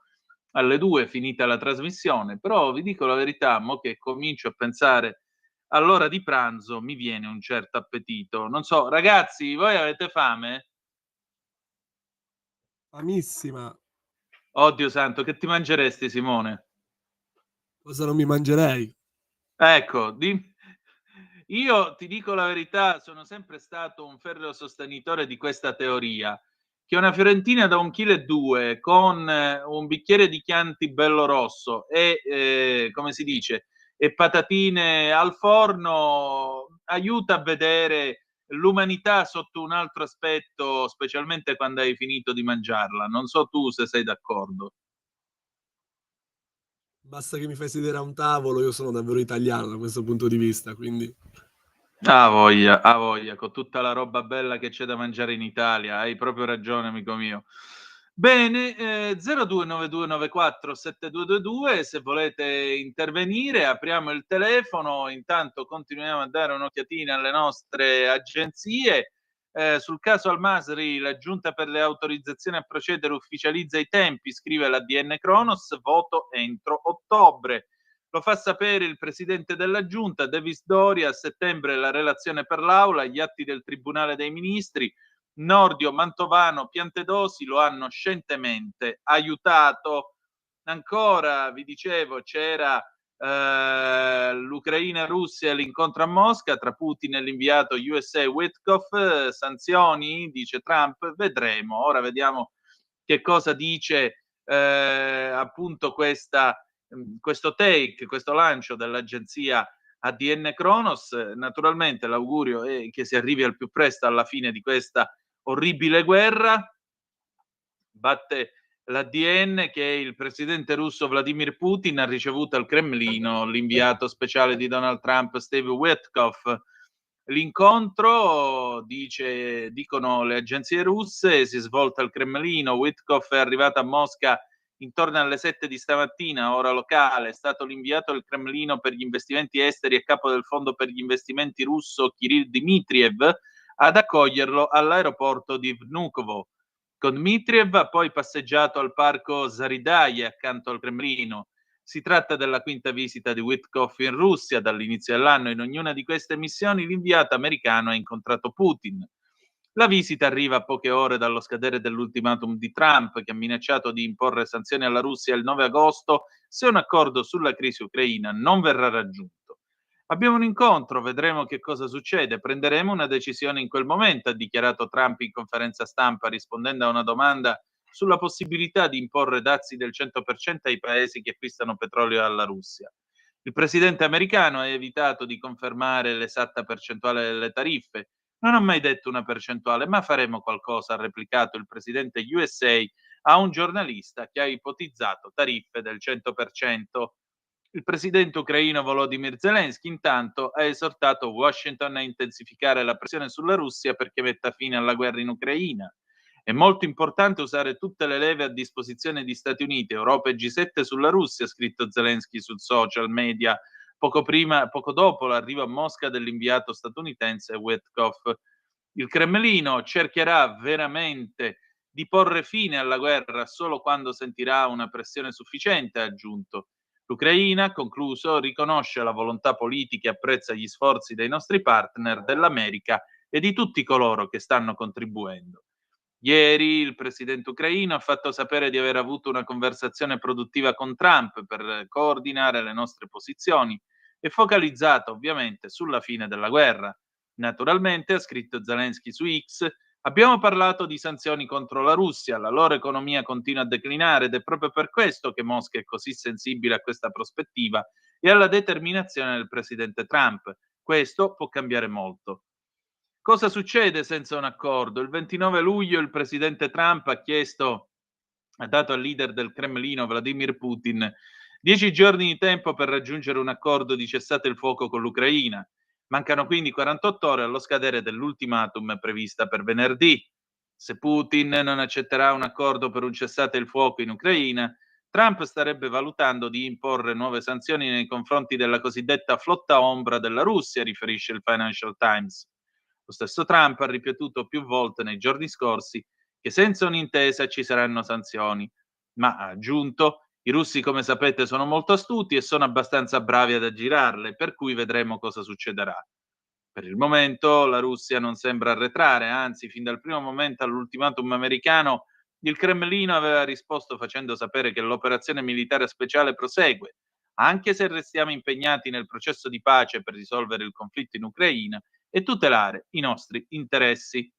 alle 2 finita la trasmissione, però vi dico la verità, mo che comincio a pensare all'ora di pranzo mi viene un certo appetito. Non so, ragazzi, voi avete fame? Famissima. Oddio santo, che ti mangeresti, Simone? Cosa non mi mangerei? Ecco, io ti dico la verità, sono sempre stato un ferreo sostenitore di questa teoria, che una fiorentina da 1,2 kg con un bicchiere di Chianti bello rosso e, come si dice, e patatine al forno aiuta a vedere l'umanità sotto un altro aspetto, specialmente quando hai finito di mangiarla. Non so tu se sei d'accordo. Basta che mi fai sedere a un tavolo, io sono davvero italiano da questo punto di vista, quindi Ha voglia, con tutta la roba bella che c'è da mangiare in Italia, hai proprio ragione, amico mio. Bene, 0292947222, se volete intervenire, apriamo il telefono, intanto continuiamo a dare un'occhiatina alle nostre agenzie. Sul caso Al-Masri, la Giunta per le autorizzazioni a procedere ufficializza i tempi, scrive l'ADN Cronos, voto entro ottobre. Lo fa sapere il presidente della Giunta, Davis Doria, a settembre la relazione per l'Aula, gli atti del Tribunale dei Ministri. Nordio, Mantovano, Piantedosi lo hanno scientemente aiutato. Ancora, vi dicevo, c'era l'Ucraina-Russia, l'incontro a Mosca tra Putin e l'inviato USA Witkoff, sanzioni, dice Trump, vedremo. Ora vediamo che cosa dice appunto questo take, questo lancio dell'agenzia ADN Cronos. Naturalmente l'augurio è che si arrivi al più presto alla fine di questa orribile guerra. Batte l'ADN che il presidente russo Vladimir Putin ha ricevuto al Cremlino l'inviato speciale di Donald Trump Steve Witkoff. L'incontro, dicono le agenzie russe, si è svolto al Cremlino. Witkoff è arrivato a Mosca intorno alle 7 di stamattina, ora locale. È stato l'inviato al Cremlino per gli investimenti esteri e capo del fondo per gli investimenti russo Kirill Dmitriev ad accoglierlo all'aeroporto di Vnukovo. Con Dmitriev ha poi passeggiato al parco Zaridaje accanto al Cremlino. Si tratta della quinta visita di Witkoff in Russia dall'inizio dell'anno. In ognuna di queste missioni l'inviato americano ha incontrato Putin. La visita arriva a poche ore dallo scadere dell'ultimatum di Trump, che ha minacciato di imporre sanzioni alla Russia il 9 agosto se un accordo sulla crisi ucraina non verrà raggiunto. Abbiamo un incontro, vedremo che cosa succede, prenderemo una decisione in quel momento, ha dichiarato Trump in conferenza stampa rispondendo a una domanda sulla possibilità di imporre dazi del 100% ai paesi che acquistano petrolio dalla Russia. Il presidente americano ha evitato di confermare l'esatta percentuale delle tariffe. Non ha mai detto una percentuale, ma faremo qualcosa, ha replicato il presidente USA a un giornalista che ha ipotizzato tariffe del 100%. Il presidente ucraino Volodymyr Zelensky intanto ha esortato Washington a intensificare la pressione sulla Russia perché metta fine alla guerra in Ucraina. È molto importante usare tutte le leve a disposizione di Stati Uniti, Europa e G7 sulla Russia, ha scritto Zelensky sul social media poco dopo l'arrivo a Mosca dell'inviato statunitense Witkoff. Il Cremlino cercherà veramente di porre fine alla guerra solo quando sentirà una pressione sufficiente, ha aggiunto. L'Ucraina, concluso, riconosce la volontà politica e apprezza gli sforzi dei nostri partner, dell'America e di tutti coloro che stanno contribuendo. Ieri il presidente ucraino ha fatto sapere di aver avuto una conversazione produttiva con Trump per coordinare le nostre posizioni e focalizzata ovviamente sulla fine della guerra. Naturalmente, ha scritto Zelensky su X, Abbiamo parlato di sanzioni contro la Russia, la loro economia continua a declinare ed è proprio per questo che Mosca è così sensibile a questa prospettiva e alla determinazione del presidente Trump. Questo può cambiare molto. Cosa succede senza un accordo? Il 29 luglio il presidente Trump ha dato al leader del Cremlino, Vladimir Putin, 10 giorni di tempo per raggiungere un accordo di cessate il fuoco con l'Ucraina. Mancano quindi 48 ore allo scadere dell'ultimatum prevista per venerdì. Se Putin non accetterà un accordo per un cessate il fuoco in Ucraina, Trump starebbe valutando di imporre nuove sanzioni nei confronti della cosiddetta flotta ombra della Russia, riferisce il Financial Times. Lo stesso Trump ha ripetuto più volte nei giorni scorsi che senza un'intesa ci saranno sanzioni, ma ha aggiunto: i russi, come sapete, sono molto astuti e sono abbastanza bravi ad aggirarle, per cui vedremo cosa succederà. Per il momento la Russia non sembra arretrare, anzi, fin dal primo momento all'ultimatum americano, il Cremlino aveva risposto facendo sapere che l'operazione militare speciale prosegue, anche se restiamo impegnati nel processo di pace per risolvere il conflitto in Ucraina e tutelare i nostri interessi.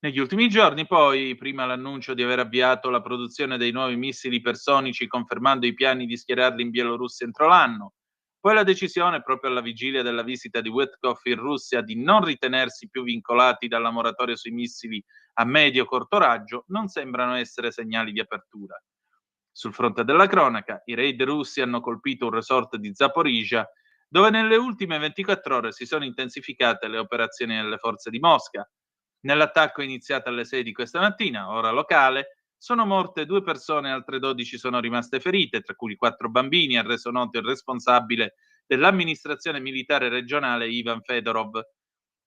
Negli ultimi giorni, poi, prima l'annuncio di aver avviato la produzione dei nuovi missili ipersonici, confermando i piani di schierarli in Bielorussia entro l'anno, poi la decisione, proprio alla vigilia della visita di Witkoff in Russia, di non ritenersi più vincolati dalla moratoria sui missili a medio-corto raggio, non sembrano essere segnali di apertura. Sul fronte della cronaca, i raid russi hanno colpito un resort di Zaporizhia, dove nelle ultime 24 ore si sono intensificate le operazioni delle forze di Mosca. Nell'attacco iniziato alle 6 di questa mattina, ora locale, sono morte 2 persone e altre 12 sono rimaste ferite, tra cui 4 bambini, ha reso noto il responsabile dell'amministrazione militare regionale Ivan Fedorov.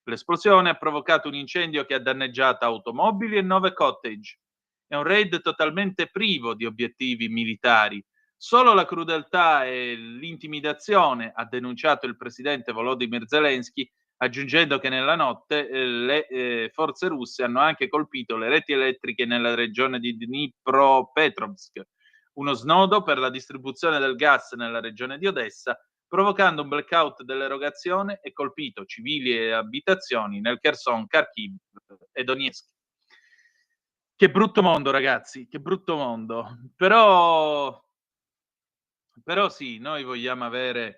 L'esplosione ha provocato un incendio che ha danneggiato automobili e 9 cottage. È un raid totalmente privo di obiettivi militari. Solo la crudeltà e l'intimidazione, ha denunciato il presidente Volodymyr Zelensky, aggiungendo che nella notte le forze russe hanno anche colpito le reti elettriche nella regione di Dnipropetrovsk, uno snodo per la distribuzione del gas nella regione di Odessa, provocando un blackout dell'erogazione e colpito civili e abitazioni nel Kherson, Kharkiv e Donetsk. Che brutto mondo, ragazzi, che brutto mondo. Però sì, noi vogliamo avere...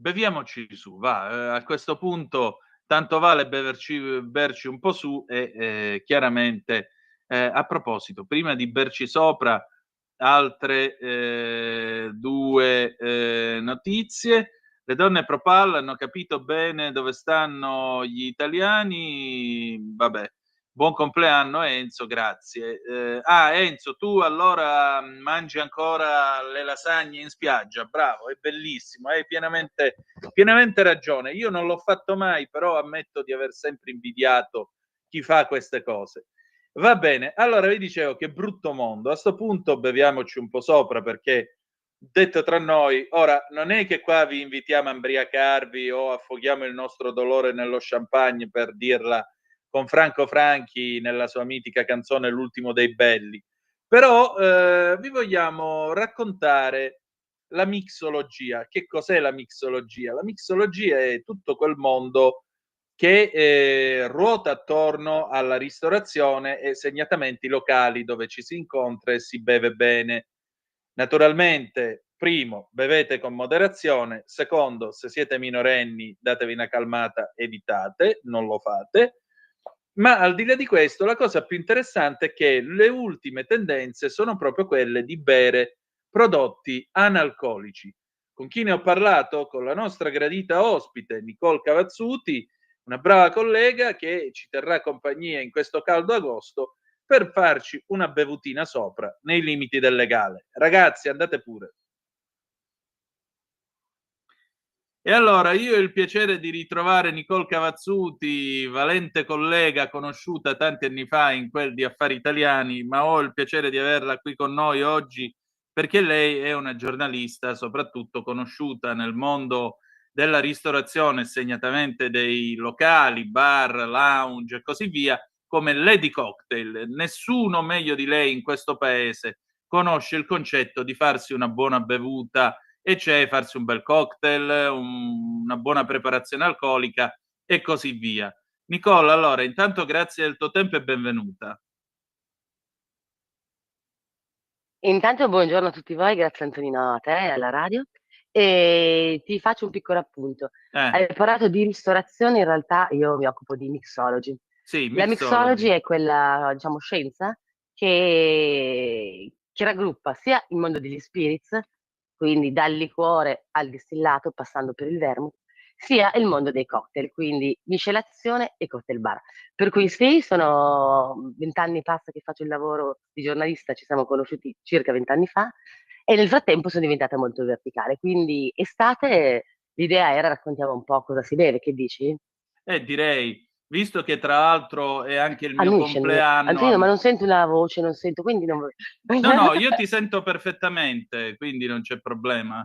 Beviamoci su, va. A questo punto tanto vale berci un po' su e chiaramente, a proposito, prima di berci sopra, altre 2 notizie. Le donne pro-PAL hanno capito bene dove stanno gli italiani. Vabbè, buon compleanno Enzo, grazie. Enzo, tu allora mangi ancora le lasagne in spiaggia? Bravo, è bellissimo, hai pienamente ragione. Io non l'ho fatto mai, però ammetto di aver sempre invidiato chi fa queste cose. Va bene, allora vi dicevo che brutto mondo. A sto punto beviamoci un po' sopra, perché, detto tra noi, ora non è che qua vi invitiamo a imbriacarvi o affoghiamo il nostro dolore nello champagne, per dirla con Franco Franchi nella sua mitica canzone L'ultimo dei belli. Però vi vogliamo raccontare la mixologia. Che cos'è la mixologia? La mixologia è tutto quel mondo che ruota attorno alla ristorazione e segnatamente i locali dove ci si incontra e si beve bene. Naturalmente, primo, bevete con moderazione. Secondo, se siete minorenni, datevi una calmata, evitate, non lo fate. Ma al di là di questo, la cosa più interessante è che le ultime tendenze sono proprio quelle di bere prodotti analcolici. Con chi ne ho parlato? Con la nostra gradita ospite, Nicole Cavazzuti, una brava collega che ci terrà compagnia in questo caldo agosto per farci una bevutina sopra, nei limiti del legale. Ragazzi, andate pure. E allora io ho il piacere di ritrovare Nicole Cavazzuti, valente collega conosciuta tanti anni fa in quel di Affari Italiani, ma ho il piacere di averla qui con noi oggi perché lei è una giornalista soprattutto conosciuta nel mondo della ristorazione, segnatamente dei locali, bar, lounge e così via, come Lady Cocktail. Nessuno meglio di lei in questo paese conosce il concetto di farsi una buona bevuta, e cioè farsi un bel cocktail, una buona preparazione alcolica e così via. Nicole, allora, intanto grazie del tuo tempo e benvenuta. Intanto buongiorno a tutti voi, grazie Antonino a te e alla radio. E ti faccio un piccolo appunto. Hai parlato di ristorazione, in realtà io mi occupo di mixology. Sì, La mixology. mixology è quella, diciamo, scienza che raggruppa sia il mondo degli spirits, quindi dal liquore al distillato, passando per il vermouth, sia il mondo dei cocktail, quindi miscelazione e cocktail bar. Per cui sì, sono 20 anni passa che faccio il lavoro di giornalista, ci siamo conosciuti circa 20 anni fa, e nel frattempo sono diventata molto verticale. Quindi estate l'idea era raccontiamo un po' cosa si beve, che dici? Direi, visto che tra l'altro è anche il mio Annuisce, Antonino, ma compleanno. non sento una voce, non sento, quindi non... No, io ti sento perfettamente, quindi non c'è problema.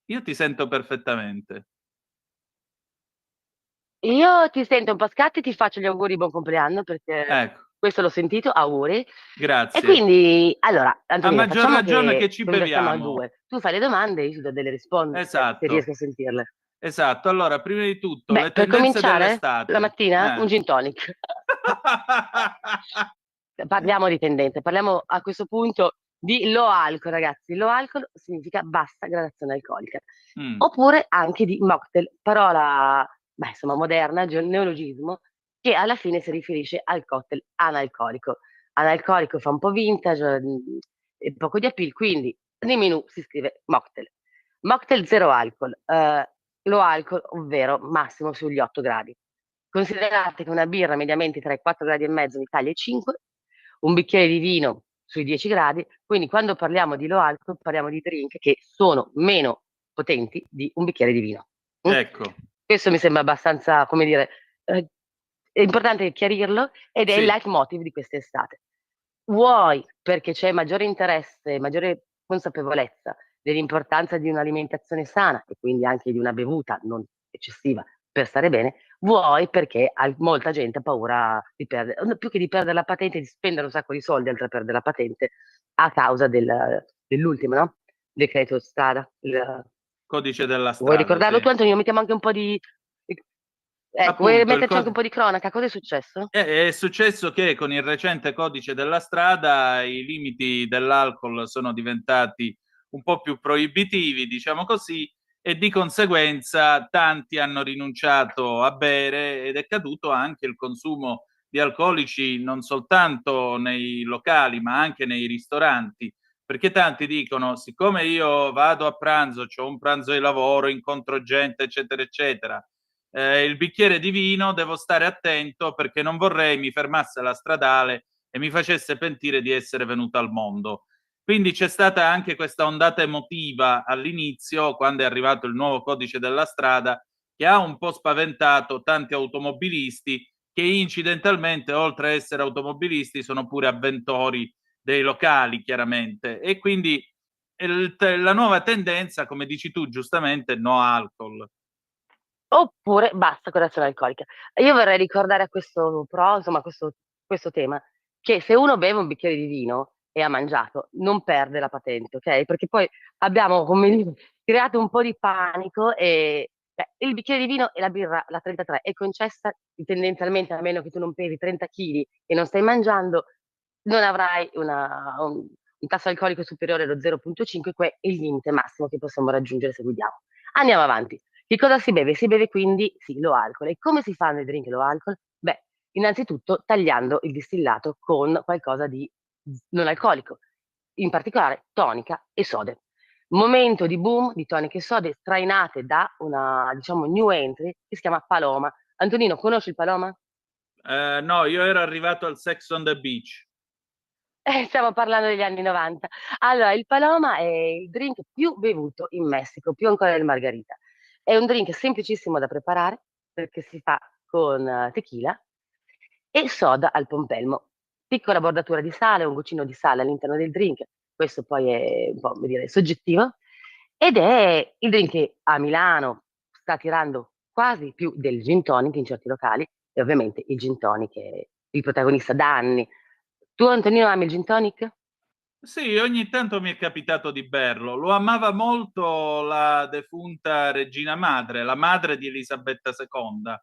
Io ti sento perfettamente. Io ti sento un po' scatti, ti faccio gli auguri di buon compleanno perché Ecco, questo l'ho sentito, auguri. E grazie. quindi, allora, A Antonino, maggior facciamo ragione che ci conversiamo a beviamo. due. Tu fai le domande e io ti do delle risposte, se Esatto, riesco a sentirle. esatto. Allora, prima di tutto, Beh, le per tendenze cominciare, la dell'estate. mattina un gin tonic. Parliamo di tendenze, parliamo a questo punto di low alcol, ragazzi. Low alcol significa bassa gradazione alcolica. Mm, Oppure anche di mocktail, parola, beh, insomma, moderna, neologismo, che alla fine si riferisce al cocktail analcolico. Analcolico fa un po' vintage, e poco di appeal, quindi nel menu si scrive mocktail. Mocktail zero alcol, low alcol, ovvero massimo sugli 8 gradi. Considerate che una birra mediamente tra i 4 gradi e mezzo in Italia è 5, un bicchiere di vino sui 10 gradi, quindi quando parliamo di low alcol parliamo di drink che sono meno potenti di un bicchiere di vino. ecco, Questo mi sembra abbastanza, come dire, è importante chiarirlo ed è il sì, leitmotiv di quest'estate. Vuoi perché c'è maggiore interesse, maggiore consapevolezza dell'importanza di un'alimentazione sana e quindi anche di una bevuta non eccessiva per stare bene, vuoi perché molta gente ha paura di perdere, no, più che di perdere la patente, di spendere un sacco di soldi oltre a perdere la patente a causa dell'ultimo, no? Decreto strada. codice della Vuoi strada, ricordarlo sì. tu, Antonio? Mettiamo anche un po' di... Ecco, vuoi Appunto, metterci anche un po' di cronaca? Cosa è successo? è successo che con il recente codice della strada i limiti dell'alcol sono diventati un po' più proibitivi, diciamo così, e di conseguenza tanti hanno rinunciato a bere ed è caduto anche il consumo di alcolici non soltanto nei locali ma anche nei ristoranti, perché tanti dicono siccome io vado a pranzo, ho un pranzo di lavoro, incontro gente eccetera eccetera, il bicchiere di vino devo stare attento perché non vorrei mi fermasse la stradale e mi facesse pentire di essere venuto al mondo. Quindi c'è stata anche questa ondata emotiva all'inizio, quando è arrivato il nuovo codice della strada, che ha un po' spaventato tanti automobilisti che incidentalmente, oltre a essere automobilisti, sono pure avventori dei locali, chiaramente. E quindi la nuova tendenza, come dici tu giustamente, no alcol. Oppure basta colazione alcolica. Io vorrei ricordare a questo insomma, questo tema, che se uno beve un bicchiere di vino e ha mangiato, non perde la patente, ok? Perché poi abbiamo, come dire, creato un po' di panico e il bicchiere di vino e la birra, la 33, è concessa tendenzialmente, a meno che tu non pesi 30 kg e non stai mangiando, non avrai un tasso alcolico superiore allo 0,5, che è il limite massimo che possiamo raggiungere se guidiamo. Andiamo avanti. Che cosa si beve? Si beve quindi, sì, low alcol. E come si fanno i drink low alcol? Beh, innanzitutto tagliando il distillato con qualcosa di non alcolico, in particolare tonica e sode. Momento di boom di toniche e sode trainate da una, diciamo, new entry che si chiama Paloma. Antonino, conosci il Paloma? No, io ero arrivato al Sex on the Beach. Stiamo parlando degli anni 90. Allora, il Paloma è il drink più bevuto in Messico, più ancora del Margarita. È un drink semplicissimo da preparare perché si fa con tequila e soda al pompelmo. Piccola bordatura di sale, un goccino di sale all'interno del drink. Questo poi è un po', come dire, soggettivo. Ed è il drink che a Milano sta tirando quasi più del gin tonic in certi locali. E ovviamente il gin tonic è il protagonista da anni. Tu, Antonino, ami il gin tonic? Sì, ogni tanto mi è capitato di berlo. Lo amava molto la defunta regina madre, la madre di Elisabetta II.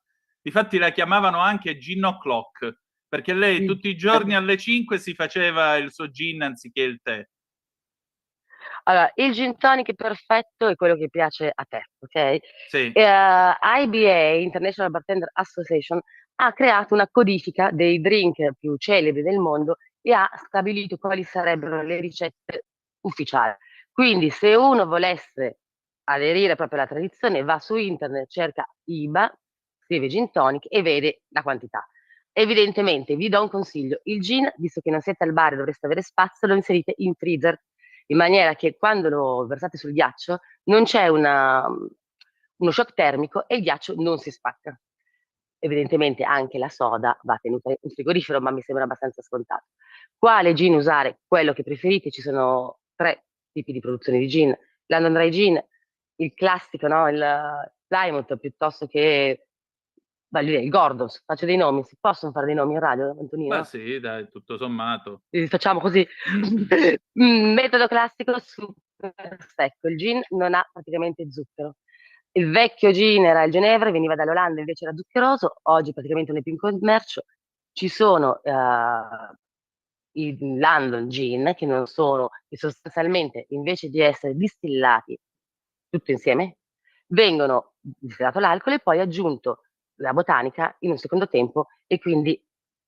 Difatti la chiamavano anche Gin O'Clock, perché lei Sì. tutti i giorni alle 5 si faceva il suo gin anziché il tè. Allora, il gin tonic perfetto è quello che piace a te, ok? Sì, IBA, International Bartender Association, ha creato una codifica dei drink più celebri del mondo e ha stabilito quali sarebbero le ricette ufficiali. Quindi, se uno volesse aderire proprio alla tradizione, va su internet, cerca IBA, scrive gin tonic e vede la quantità. Evidentemente, vi do un consiglio: il gin, visto che non siete al bar e dovreste avere spazio, lo inserite in freezer, in maniera che quando lo versate sul ghiaccio non c'è uno shock termico e il ghiaccio non si spacca. Evidentemente anche la soda va tenuta in frigorifero, ma mi sembra abbastanza scontato. Quale gin usare? Quello che preferite, ci sono 3 tipi di produzione di gin: London Dry Gin, il classico, no? Il Plymouth, piuttosto che voglio dire, il Gordons. Faccio dei nomi, si possono fare dei nomi in radio, ma Antonino? sì, dai, tutto sommato. Facciamo così. Metodo classico super secco. Il gin non ha praticamente zucchero. Il vecchio gin era il Ginevra, veniva dall'Olanda, invece era zuccheroso. Oggi praticamente non è più in commercio. Ci sono i London Gin, che non sono, che sostanzialmente invece di essere distillati tutto insieme, vengono distillato l'alcol e poi aggiunto la botanica in un secondo tempo, e quindi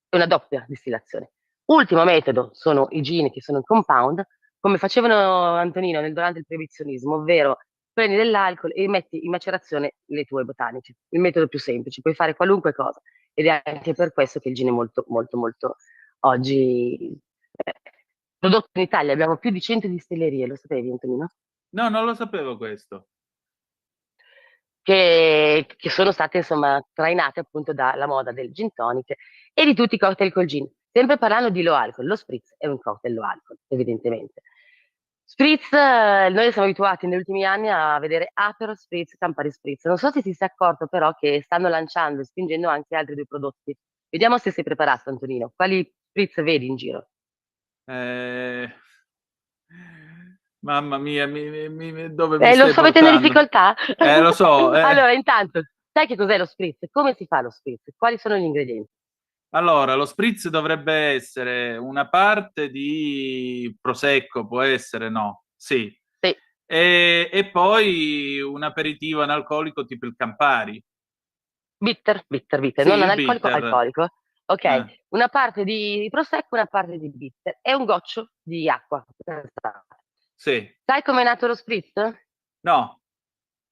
è una doppia distillazione. Ultimo metodo sono i gin che sono in compound, come facevano, Antonino, durante il proibizionismo, ovvero prendi dell'alcol e metti in macerazione le tue botaniche. Il metodo più semplice, puoi fare qualunque cosa, ed è anche per questo che il gin è molto, molto, molto oggi prodotto in Italia. Abbiamo più di 100 distillerie, lo sapevi, Antonino? No, non lo sapevo questo. Che sono state insomma trainate appunto dalla moda del gin tonic e di tutti i cocktail col gin. Sempre parlando di low alcol, lo spritz è un cocktail low alcol, evidentemente. Spritz, noi siamo abituati negli ultimi anni a vedere Aperol Spritz, Campari Spritz. Non so se ti sei accorto però che stanno lanciando e spingendo anche altri 2 prodotti. Vediamo se sei preparato, Antonino. Quali spritz vedi in giro? Eh, Mamma mia, dove mi Lo stai so, mettendo in portando? difficoltà. Lo so. Allora, intanto, sai che cos'è lo spritz? Come si fa lo spritz? Quali sono gli ingredienti? Allora, lo spritz dovrebbe essere una parte di prosecco, può essere, no? Sì. Sì. E poi un aperitivo analcolico tipo il Campari. Bitter, Sì, non il analcolico, bitter. alcolico. Ok, una parte di prosecco, una parte di bitter e un goccio di acqua. Sì. Sai com'è nato lo spritz? No,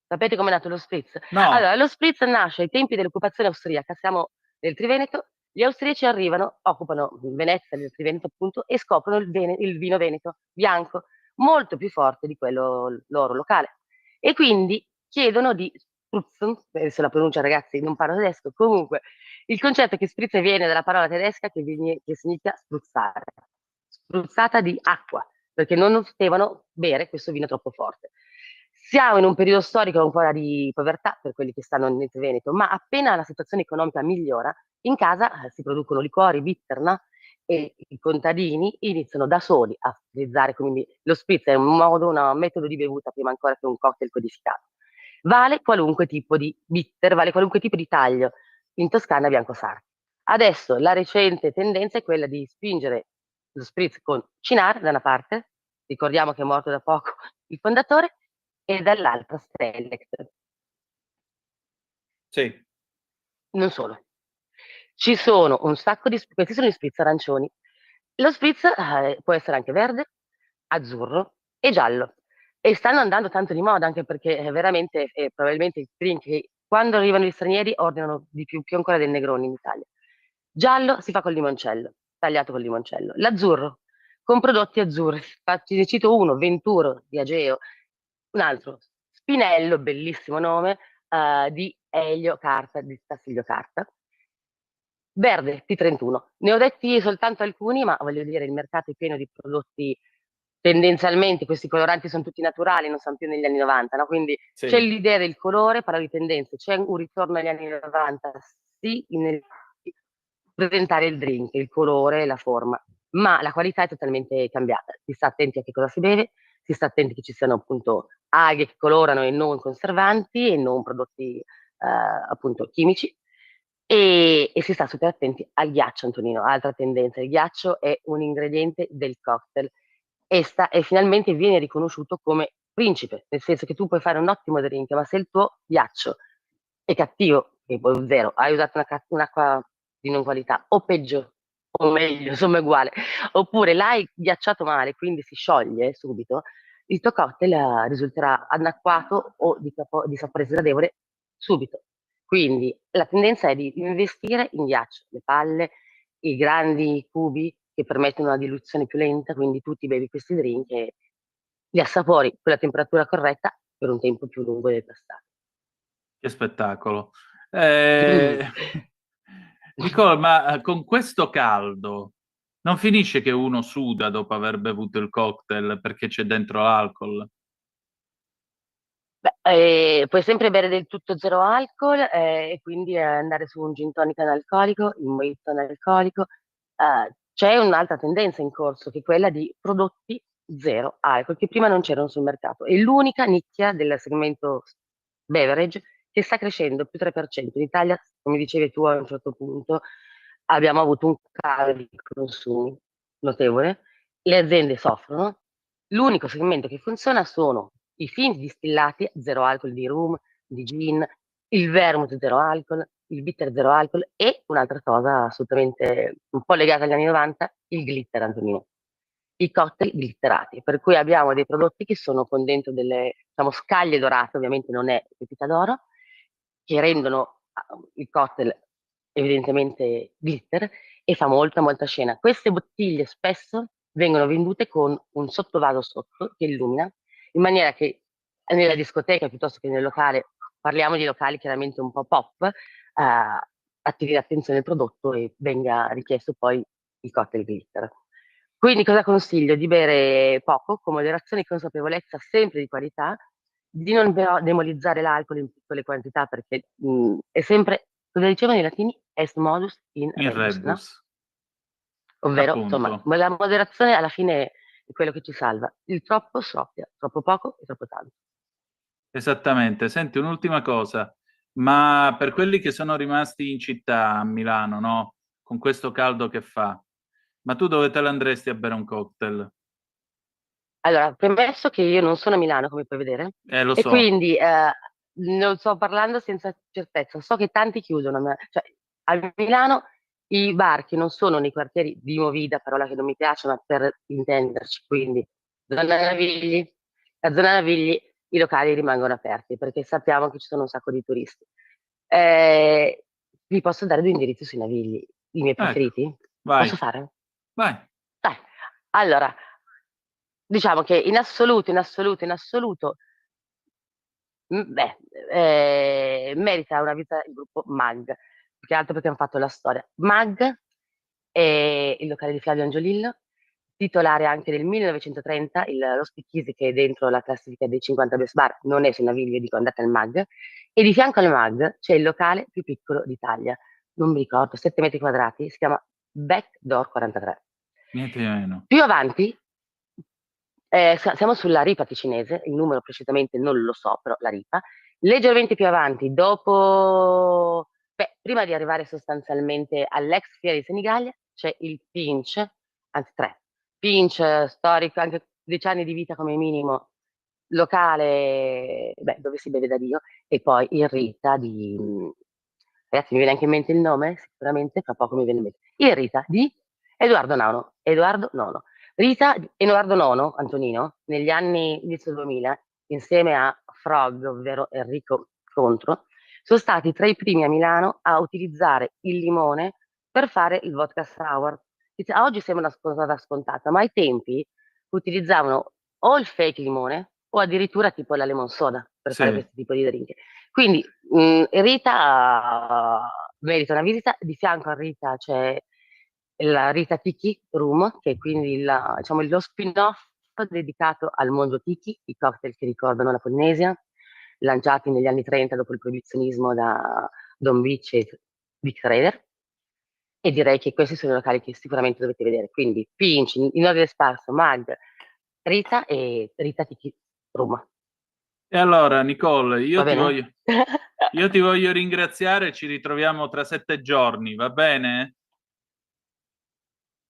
Sapete com'è nato lo spritz? no. Allora, lo spritz nasce ai tempi dell'occupazione austriaca, siamo nel Triveneto, gli austriaci arrivano, occupano Venezia, nel Triveneto appunto, e scoprono il vino veneto, bianco, molto più forte di quello loro locale. E quindi chiedono di sprutzen, se la pronuncia ragazzi non parlo tedesco, comunque il concetto è che spritz viene dalla parola tedesca che significa spruzzare, spruzzata di acqua, perché non potevano bere questo vino troppo forte. Siamo in un periodo storico ancora di povertà per quelli che stanno nel Veneto, ma appena la situazione economica migliora, in casa si producono liquori, bitter, no? E i contadini iniziano da soli a utilizzare, quindi lo spritz è un modo, un metodo di bevuta prima ancora che un cocktail codificato. Vale qualunque tipo di bitter, vale qualunque tipo di taglio. In Toscana Bianco Sarti. Adesso la recente tendenza è quella di spingere lo spritz con Cynar da una parte, ricordiamo che è morto da poco il fondatore, e dall'altra Select. Sì. Non solo. Ci sono un sacco di questi sono gli spritz arancioni. Lo spritz può essere anche verde, azzurro e giallo. E stanno andando tanto di moda, anche perché veramente è probabilmente il drink che quando arrivano gli stranieri ordinano di più ancora del Negroni in Italia. Giallo si fa col limoncello, tagliato col limoncello. L'azzurro con prodotti azzurri. Infatti ne cito uno, Venturo di Ageo, un altro Spinello, bellissimo nome, di Elio Carta, di Tassilio Carta. Verde T31. Ne ho detti soltanto alcuni, ma voglio dire, il mercato è pieno di prodotti, tendenzialmente questi coloranti sono tutti naturali, non sono più negli anni 90, no? Quindi Sì. c'è l'idea del colore, parla di tendenze, c'è un ritorno agli anni 90, sì, nel presentare il drink, il colore, la forma, ma la qualità è totalmente cambiata. Si sta attenti a che cosa si beve, si sta attenti che ci siano appunto alghe che colorano e non conservanti e non prodotti appunto chimici. E si sta super attenti al ghiaccio, Antonino. Altra tendenza, il ghiaccio è un ingrediente del cocktail e finalmente viene riconosciuto come principe, nel senso che tu puoi fare un ottimo drink, ma se il tuo ghiaccio è cattivo, che poi zero, hai usato un'acqua di non qualità, o peggio, o meglio, insomma è uguale, oppure l'hai ghiacciato male, quindi si scioglie subito, il tuo cocktail risulterà anacquato o di sapore sgradevole subito. Quindi la tendenza è di investire in ghiaccio, le palle, i grandi cubi che permettono una diluizione più lenta, quindi tu ti bevi questi drink e li assapori con la temperatura corretta per un tempo più lungo del passato. Che spettacolo. Mm. Nicole, ma con questo caldo non finisce che uno suda dopo aver bevuto il cocktail perché c'è dentro l'alcol? Beh, puoi sempre bere del tutto zero alcol e quindi andare su un gin tonic analcolico, un mojito analcolico. C'è un'altra tendenza in corso che è quella di prodotti zero alcol che prima non c'erano sul mercato. È l'unica nicchia del segmento beverage che sta crescendo più 3%. In Italia, come dicevi tu a un certo punto, abbiamo avuto un calo di consumi notevole, le aziende soffrono. L'unico segmento che funziona sono i finti distillati zero alcol di rum, di gin, il vermouth zero alcol, il bitter zero alcol e un'altra cosa assolutamente un po' legata agli anni 90, il glitter, Antonino. I cocktail glitterati, per cui abbiamo dei prodotti che sono con dentro delle, diciamo, scaglie dorate, ovviamente non è pepita d'oro, che rendono il cocktail evidentemente glitter e fa molta molta scena. Queste bottiglie spesso vengono vendute con un sottovaso sotto che illumina, in maniera che nella discoteca piuttosto che nel locale, parliamo di locali chiaramente un po' pop, attiri l'attenzione del prodotto e venga richiesto poi il cocktail glitter. Quindi cosa consiglio? Di bere poco, con moderazione e consapevolezza, sempre di qualità, di non però demonizzare l'alcol in piccole quantità perché è sempre, cosa dicevano i latini? Est modus in In rebus, no? rebus, Ovvero, insomma, appunto. la moderazione alla fine è quello che ci salva. Il troppo stroppia, troppo poco e troppo tanto. Esattamente. Senti, un'ultima cosa, ma per quelli che sono rimasti in città a Milano, no? Con questo caldo che fa, ma tu dove te l'andresti a bere un cocktail? Allora, premesso che io non sono a Milano, come puoi vedere, Lo e so. quindi non sto parlando senza certezza, so che tanti chiudono, cioè a Milano i bar che non sono nei quartieri di Movida, parola che non mi piace, ma per intenderci, quindi zona Navigli, la zona Navigli i locali rimangono aperti perché sappiamo che ci sono un sacco di turisti. Vi posso dare due indirizzi sui Navigli, i miei Ecco, preferiti? vai, Posso fare? vai. Dai, allora, diciamo che in assoluto, merita una visita il gruppo MAG, più che altro perché hanno fatto la storia. MAG è il locale di Flavio Angiolillo, titolare anche del 1930, lo speakeasy che è dentro la classifica dei 50 best bar, non è su Naviglio, dico andate al MAG, e di fianco al MAG c'è il locale più piccolo d'Italia, non mi ricordo, 7 metri quadrati, si chiama Backdoor 43. Niente di meno. Più avanti, siamo sulla Ripa ticinese, il numero precisamente non lo so, però la Ripa. Leggermente più avanti, prima di arrivare sostanzialmente all'ex Fiera di Senigallia, c'è il Pinch, anzi tre. Pinch, storico, anche 10 anni di vita come minimo, locale, dove si beve da Dio, e poi il Rita di... Ragazzi, mi viene anche in mente il nome, sicuramente, fra poco mi viene in mente. Il Rita di Edoardo Nono. Edoardo Nono. Rita e Edoardo Nono, Antonino, negli anni inizio 2000, insieme a Frog, ovvero Enrico Contro, sono stati tra i primi a Milano a utilizzare il limone per fare il vodka sour. Oggi sembra una cosa scontata, ma ai tempi utilizzavano o il fake limone o addirittura tipo la lemon soda per fare Sì. questo tipo di drink. Quindi Rita merita una visita, di fianco a Rita c'è la Rita Tiki Room, che è quindi diciamo, lo spin-off dedicato al mondo Tiki, i cocktail che ricordano la Polinesia, lanciati negli anni 30 dopo il proibizionismo da Don Beach e Vic Rader. E direi che questi sono i locali che sicuramente dovete vedere. Quindi Pinch, in ordine sparso, Mag, Rita e Rita Tiki Room. E allora, Nicole, Va io ti bene? voglio... Io ti voglio ringraziare, ci ritroviamo tra 7 giorni, va bene?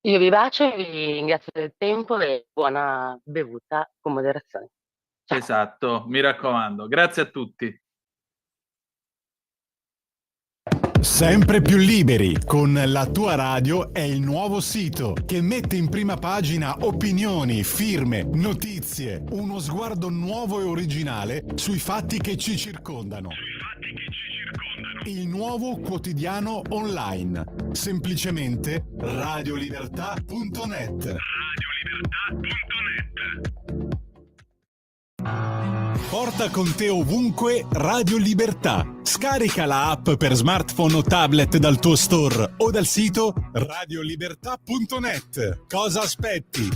Io vi bacio, vi ringrazio del tempo e buona bevuta con moderazione. Ciao. Esatto, mi raccomando. Grazie a tutti. Sempre più liberi con La tua radio è il nuovo sito che mette in prima pagina opinioni, firme, notizie, uno sguardo nuovo e originale sui fatti che ci circondano. Il nuovo quotidiano online. Semplicemente radiolibertà.net. Porta con te ovunque Radio Libertà. Scarica la app per smartphone o tablet dal tuo store o dal sito radiolibertà.net. Cosa aspetti?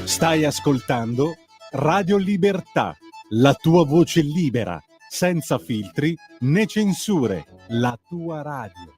Stai ascoltando Radio Libertà, la tua voce libera, senza filtri né censure, la tua radio.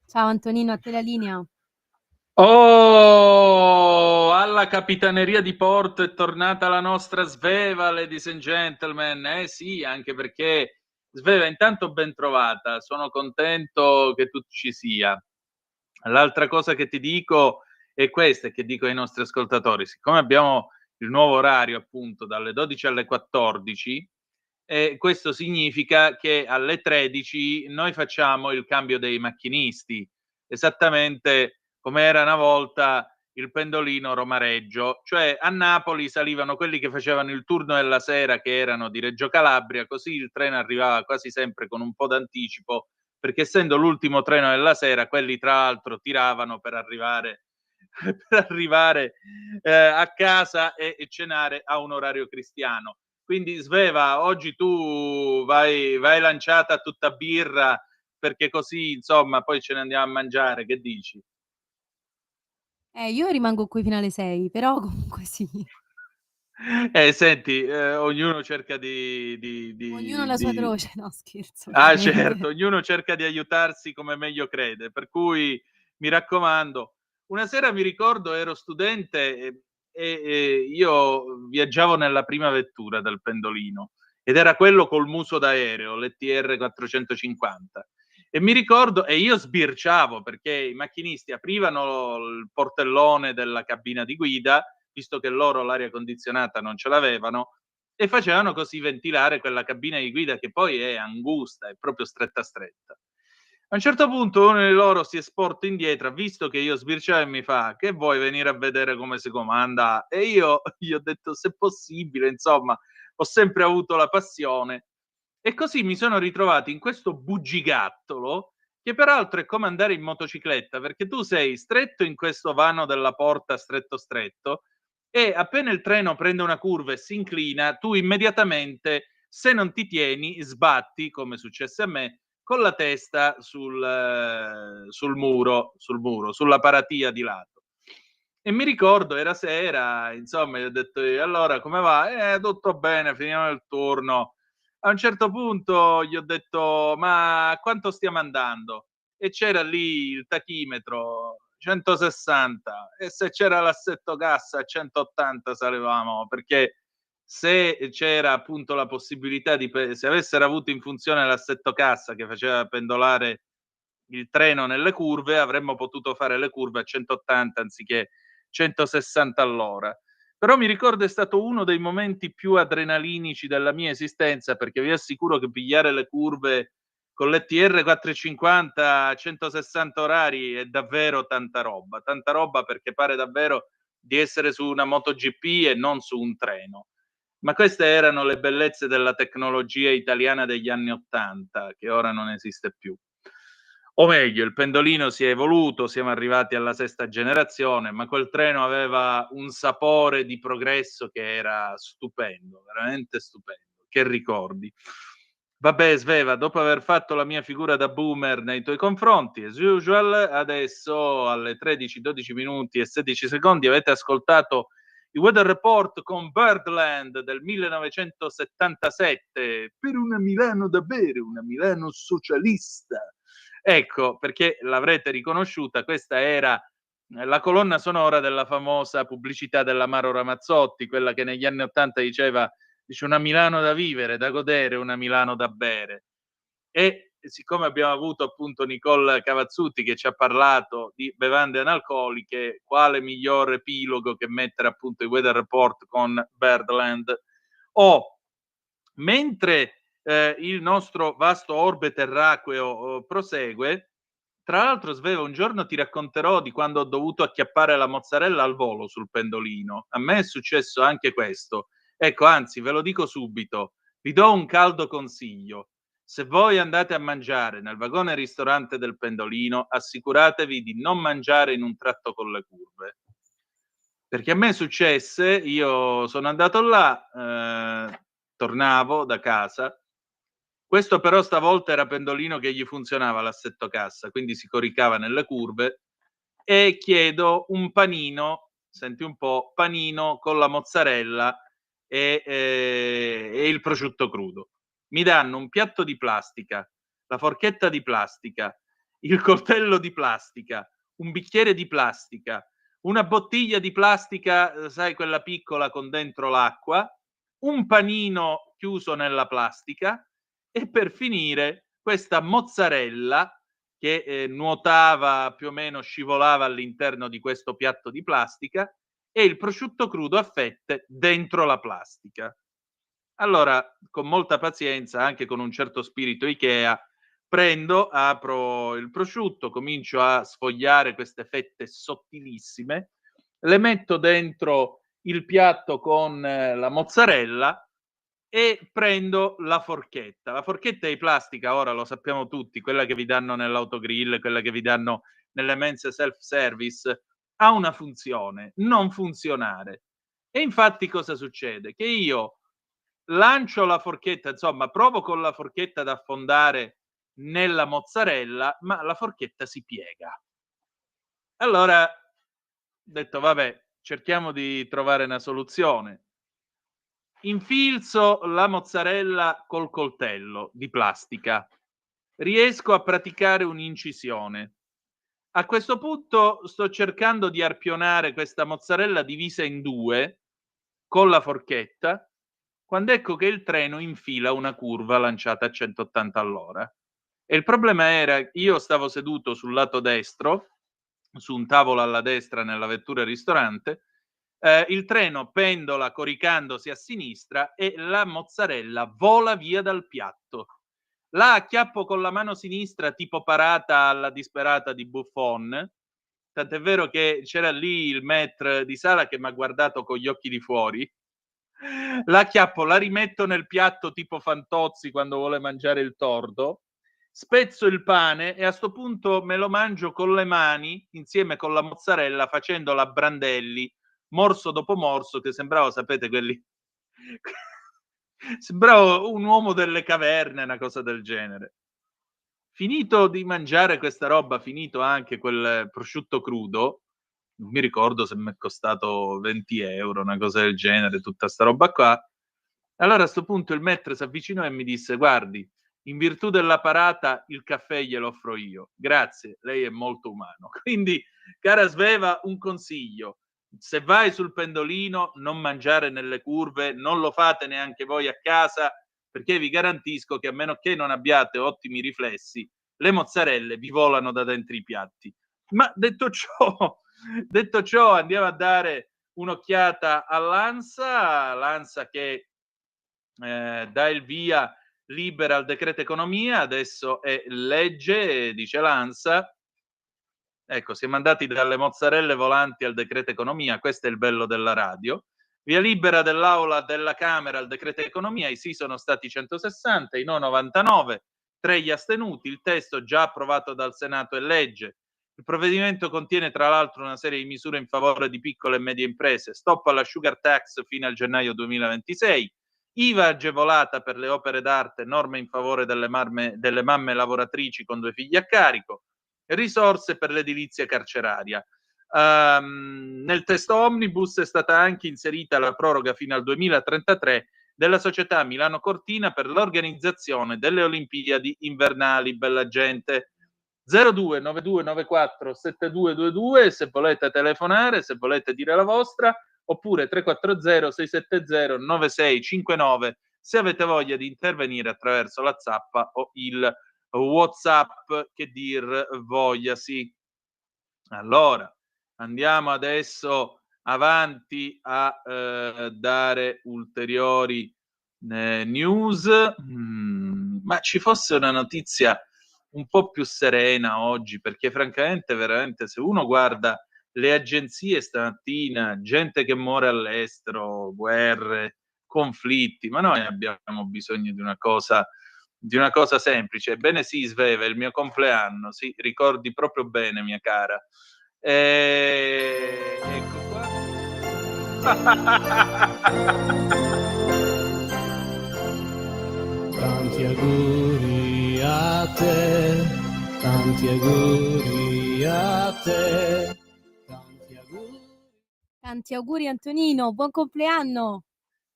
Ciao Antonino, a te la linea. Oh, alla Capitaneria di Porto è tornata la nostra Sveva, ladies and gentlemen. Eh sì, anche perché Sveva, intanto ben trovata, sono contento che tu ci sia. L'altra cosa che ti dico è questa, e che dico ai nostri ascoltatori: siccome abbiamo il nuovo orario appunto dalle 12 alle 14, questo significa che alle 13 noi facciamo il cambio dei macchinisti, esattamente come era una volta il pendolino Roma-Reggio, cioè a Napoli salivano quelli che facevano il turno della sera, che erano di Reggio Calabria, così il treno arrivava quasi sempre con un po' d'anticipo, perché essendo l'ultimo treno della sera, quelli tra l'altro tiravano per arrivare per arrivare a casa e cenare a un orario cristiano. Quindi Sveva, oggi tu vai lanciata a tutta birra, perché così insomma poi ce ne andiamo a mangiare, che dici? Io rimango qui fino alle 6, però comunque sì. Senti, ognuno cerca Ognuno la sua croce, no scherzo Ah certo, ovviamente. ognuno cerca di aiutarsi come meglio crede, per cui mi raccomando. Una sera mi ricordo ero studente e io viaggiavo nella prima vettura del pendolino ed era quello col muso d'aereo, l'ETR 450. E mi ricordo, e io sbirciavo perché i macchinisti aprivano il portellone della cabina di guida, visto che loro l'aria condizionata non ce l'avevano, e facevano così ventilare quella cabina di guida che poi è angusta, è proprio stretta stretta. A un certo punto uno di loro si è sporto indietro, ha visto che io sbirciavo e mi fa: che vuoi venire a vedere come si comanda? E io gli ho detto se possibile, insomma, ho sempre avuto la passione. E così mi sono ritrovato in questo bugigattolo, che peraltro è come andare in motocicletta, perché tu sei stretto in questo vano della porta stretto stretto, e appena il treno prende una curva e si inclina, tu immediatamente, se non ti tieni, sbatti, come successe a me, con la testa sul muro, sulla paratia di lato. E mi ricordo, era sera, insomma, gli ho detto: allora come va? Tutto bene, finiamo il turno. A un certo punto gli ho detto: ma quanto stiamo andando? E c'era lì il tachimetro 160, e se c'era l'assetto cassa a 180 salivamo, perché se c'era appunto la possibilità se avessero avuto in funzione l'assetto cassa che faceva pendolare il treno nelle curve, avremmo potuto fare le curve a 180 anziché 160 all'ora. Però mi ricordo è stato uno dei momenti più adrenalinici della mia esistenza, perché vi assicuro che pigliare le curve con l'ETR 450 a 160 orari è davvero tanta roba, perché pare davvero di essere su una MotoGP e non su un treno. Ma queste erano le bellezze della tecnologia italiana degli anni '80, che ora non esiste più. O meglio, il pendolino si è evoluto, siamo arrivati alla sesta generazione, ma quel treno aveva un sapore di progresso che era stupendo, veramente stupendo. Che ricordi. Vabbè, Sveva, dopo aver fatto la mia figura da boomer nei tuoi confronti, as usual, adesso alle 13, 12 minuti e 16 secondi avete ascoltato il Weather Report con Birdland del 1977, per una Milano da bere, una Milano socialista. Ecco, perché l'avrete riconosciuta, questa era la colonna sonora della famosa pubblicità dell'Amaro Ramazzotti, quella che negli anni '80 dice una Milano da vivere, da godere, una Milano da bere. E siccome abbiamo avuto appunto Nicole Cavazzutti che ci ha parlato di bevande analcoliche, quale migliore epilogo che mettere appunto il Weather Report con Birdland? Mentre il nostro vasto orbe terracqueo prosegue, tra l'altro Sveva, un giorno ti racconterò di quando ho dovuto acchiappare la mozzarella al volo sul pendolino. A me è successo anche questo. Ecco, anzi, ve lo dico subito, vi do un caldo consiglio. Se voi andate a mangiare nel vagone ristorante del pendolino, assicuratevi di non mangiare in un tratto con le curve. Perché a me successe, io sono andato là, tornavo da casa, questo però stavolta era pendolino che gli funzionava l'assetto cassa, quindi si coricava nelle curve, e chiedo un panino, senti un po', panino con la mozzarella e il prosciutto crudo. Mi danno un piatto di plastica, la forchetta di plastica, il coltello di plastica, un bicchiere di plastica, una bottiglia di plastica, sai, quella piccola con dentro l'acqua, un panino chiuso nella plastica e per finire questa mozzarella che nuotava più o meno, scivolava all'interno di questo piatto di plastica e il prosciutto crudo a fette dentro la plastica. Allora, con molta pazienza, anche con un certo spirito Ikea, apro il prosciutto, comincio a sfogliare queste fette sottilissime, le metto dentro il piatto con la mozzarella e prendo la forchetta. La forchetta è di plastica, ora lo sappiamo tutti, quella che vi danno nell'autogrill, quella che vi danno nelle mense self-service, ha una funzione, non funzionare. E infatti cosa succede? Che io lancio la forchetta, insomma, provo con la forchetta ad affondare nella mozzarella, ma la forchetta si piega. Allora ho detto, vabbè, cerchiamo di trovare una soluzione. Infilzo la mozzarella col coltello di plastica. Riesco a praticare un'incisione. A questo punto sto cercando di arpionare questa mozzarella divisa in due con la forchetta, quando ecco che il treno infila una curva lanciata a 180 all'ora. E il problema era, io stavo seduto sul lato destro, su un tavolo alla destra nella vettura ristorante, il treno pendola coricandosi a sinistra e la mozzarella vola via dal piatto. La acchiappo con la mano sinistra tipo parata alla disperata di Buffon, tant'è vero che c'era lì il maître di sala che mi ha guardato con gli occhi di fuori. La acchiappo, la rimetto nel piatto tipo Fantozzi quando vuole mangiare il tordo, spezzo il pane e a sto punto me lo mangio con le mani insieme con la mozzarella facendola a brandelli, morso dopo morso, che sembrava, sapete, quelli sembrava un uomo delle caverne, una cosa del genere. Finito di mangiare questa roba, finito anche quel prosciutto crudo, non mi ricordo se mi è costato 20 euro, una cosa del genere, tutta sta roba qua. Allora a sto punto il maître si avvicinò e mi disse, guardi, in virtù della parata il caffè glielo offro io. Grazie, lei è molto umano. Quindi, cara Sveva, un consiglio. Se vai sul pendolino, non mangiare nelle curve, non lo fate neanche voi a casa, perché vi garantisco che a meno che non abbiate ottimi riflessi, le mozzarelle vi volano da dentro i piatti. Ma detto ciò, andiamo a dare un'occhiata all'ANSA, l'ANSA che dà il via libera al decreto economia, adesso è legge, dice l'ANSA. Ecco, siamo andati dalle mozzarelle volanti al decreto economia, questo è il bello della radio. Via libera dell'aula della Camera al decreto economia, i sì sono stati 160, i no 99, 3 gli astenuti, il testo già approvato dal Senato è legge. Il provvedimento contiene tra l'altro una serie di misure in favore di piccole e medie imprese, stop alla sugar tax fino al gennaio 2026, IVA agevolata per le opere d'arte, norme in favore delle mamme lavoratrici con 2 figli a carico, risorse per l'edilizia carceraria. Nel testo omnibus è stata anche inserita la proroga fino al 2033 della società Milano Cortina per l'organizzazione delle Olimpiadi invernali. Bella gente. 02 9294 7222 se volete telefonare, se volete dire la vostra, oppure 340 670 9659 se avete voglia di intervenire attraverso la zappa o il WhatsApp, che dir vogliasi. Allora, andiamo adesso avanti a dare ulteriori news. Ma ci fosse una notizia un po' più serena oggi, perché francamente, veramente, se uno guarda le agenzie stamattina, gente che muore all'estero, guerre, conflitti, ma noi abbiamo bisogno di una cosa semplice. Ebbene sì, Sveva, è il mio compleanno, sì, ricordi proprio bene, mia cara. Ecco qua. Tanti auguri a te, tanti auguri a te, tanti auguri. Tanti auguri Antonino, buon compleanno!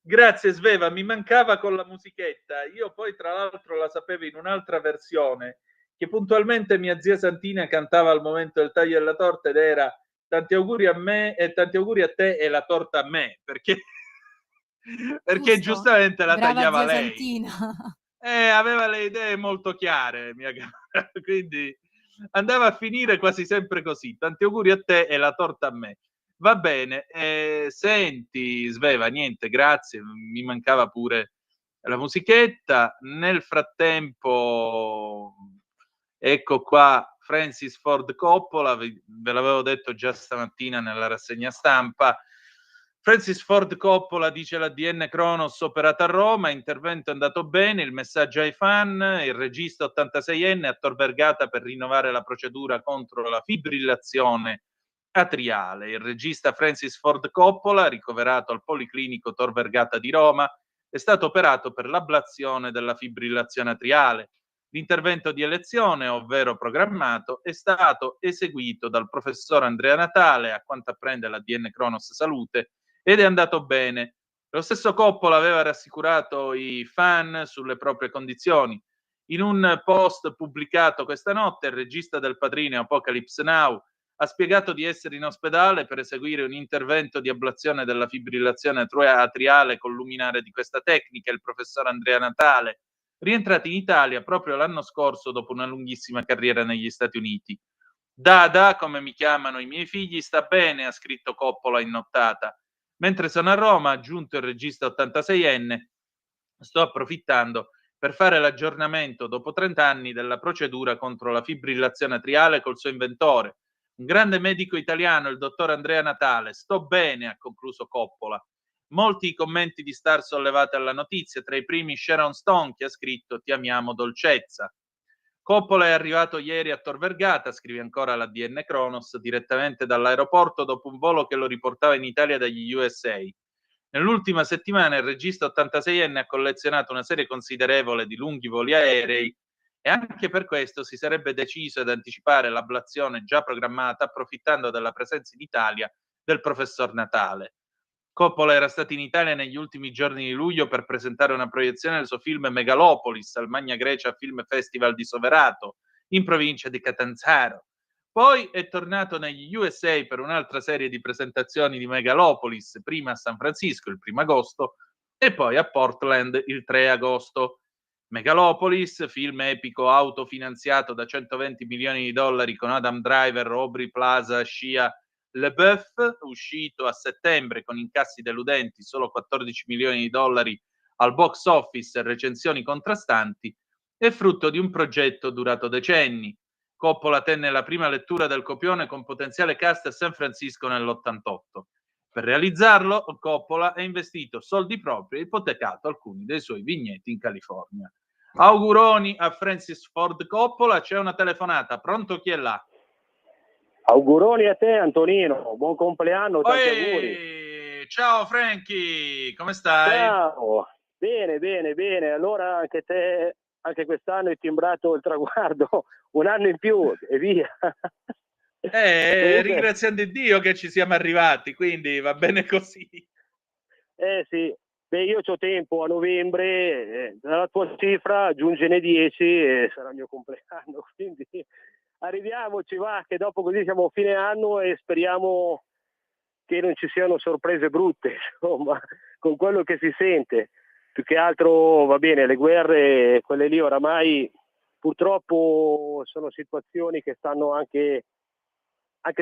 Grazie Sveva, mi mancava con la musichetta. Io poi tra l'altro la sapevo in un'altra versione che puntualmente mia zia Santina cantava al momento del taglio della torta ed era tanti auguri a me e tanti auguri a te e la torta a me, perché Giusto. giustamente la Brava tagliava zia lei. Santina. Aveva le idee molto chiare, mia cara, quindi andava a finire quasi sempre così. Tanti auguri a te e la torta a me. Va bene, senti Sveva, niente, grazie, mi mancava pure la musichetta. Nel frattempo, ecco qua Francis Ford Coppola, ve l'avevo detto già stamattina nella rassegna stampa. Francis Ford Coppola, dice l'ADN Kronos, operata a Roma, intervento è andato bene, il messaggio ai fan, il regista 86enne a Tor Vergata per rinnovare la procedura contro la fibrillazione atriale. Il regista Francis Ford Coppola, ricoverato al Policlinico Tor Vergata di Roma, è stato operato per l'ablazione della fibrillazione atriale. L'intervento di elezione, ovvero programmato, è stato eseguito dal professor Andrea Natale, a quanto apprende l'ADN Kronos Salute, ed è andato bene. Lo stesso Coppola aveva rassicurato i fan sulle proprie condizioni. In un post pubblicato questa notte, il regista del Padrino Apocalypse Now ha spiegato di essere in ospedale per eseguire un intervento di ablazione della fibrillazione atriale con luminare di questa tecnica, il professor Andrea Natale, rientrato in Italia proprio l'anno scorso dopo una lunghissima carriera negli Stati Uniti. Dada, come mi chiamano i miei figli, sta bene, ha scritto Coppola in nottata. Mentre sono a Roma, ha aggiunto il regista 86enne, sto approfittando per fare l'aggiornamento dopo 30 anni della procedura contro la fibrillazione atriale col suo inventore, un grande medico italiano, il dottor Andrea Natale. Sto bene, ha concluso Coppola. Molti i commenti di star sollevate alla notizia, tra i primi Sharon Stone, che ha scritto "Ti amiamo dolcezza". Coppola è arrivato ieri a Tor Vergata, scrive ancora l'ADN Kronos, direttamente dall'aeroporto dopo un volo che lo riportava in Italia dagli USA. Nell'ultima settimana il regista 86enne ha collezionato una serie considerevole di lunghi voli aerei e anche per questo si sarebbe deciso ad anticipare l'ablazione già programmata, approfittando della presenza in Italia del professor Natale. Coppola era stato in Italia negli ultimi giorni di luglio per presentare una proiezione del suo film Megalopolis al Magna Grecia Film Festival di Soverato, in provincia di Catanzaro. Poi è tornato negli USA per un'altra serie di presentazioni di Megalopolis, prima a San Francisco il 1 agosto e poi a Portland il 3 agosto. Megalopolis, film epico autofinanziato da 120 milioni di dollari con Adam Driver, Aubrey Plaza, Shia LaBeouf, uscito a settembre con incassi deludenti, solo 14 milioni di dollari al box office e recensioni contrastanti, è frutto di un progetto durato decenni. Coppola tenne la prima lettura del copione con potenziale cast a San Francisco nell'88. Per realizzarlo, Coppola ha investito soldi propri e ipotecato alcuni dei suoi vigneti in California. Auguroni a Francis Ford Coppola, c'è una telefonata, pronto, chi è là? Auguroni a te Antonino, buon compleanno, tanti auguri. Ciao Franky, come stai? Ciao, bene, bene, bene. Allora anche te, anche quest'anno hai timbrato il traguardo, un anno in più e via. Ringraziando Dio che ci siamo arrivati, quindi va bene così. Sì, beh, io c'ho tempo a novembre, dalla tua cifra aggiungene 10 e sarà il mio compleanno, quindi arriviamoci, va, che dopo così siamo a fine anno e speriamo che non ci siano sorprese brutte, insomma, con quello che si sente. Più che altro, va bene, le guerre, quelle lì oramai purtroppo sono situazioni che stanno anche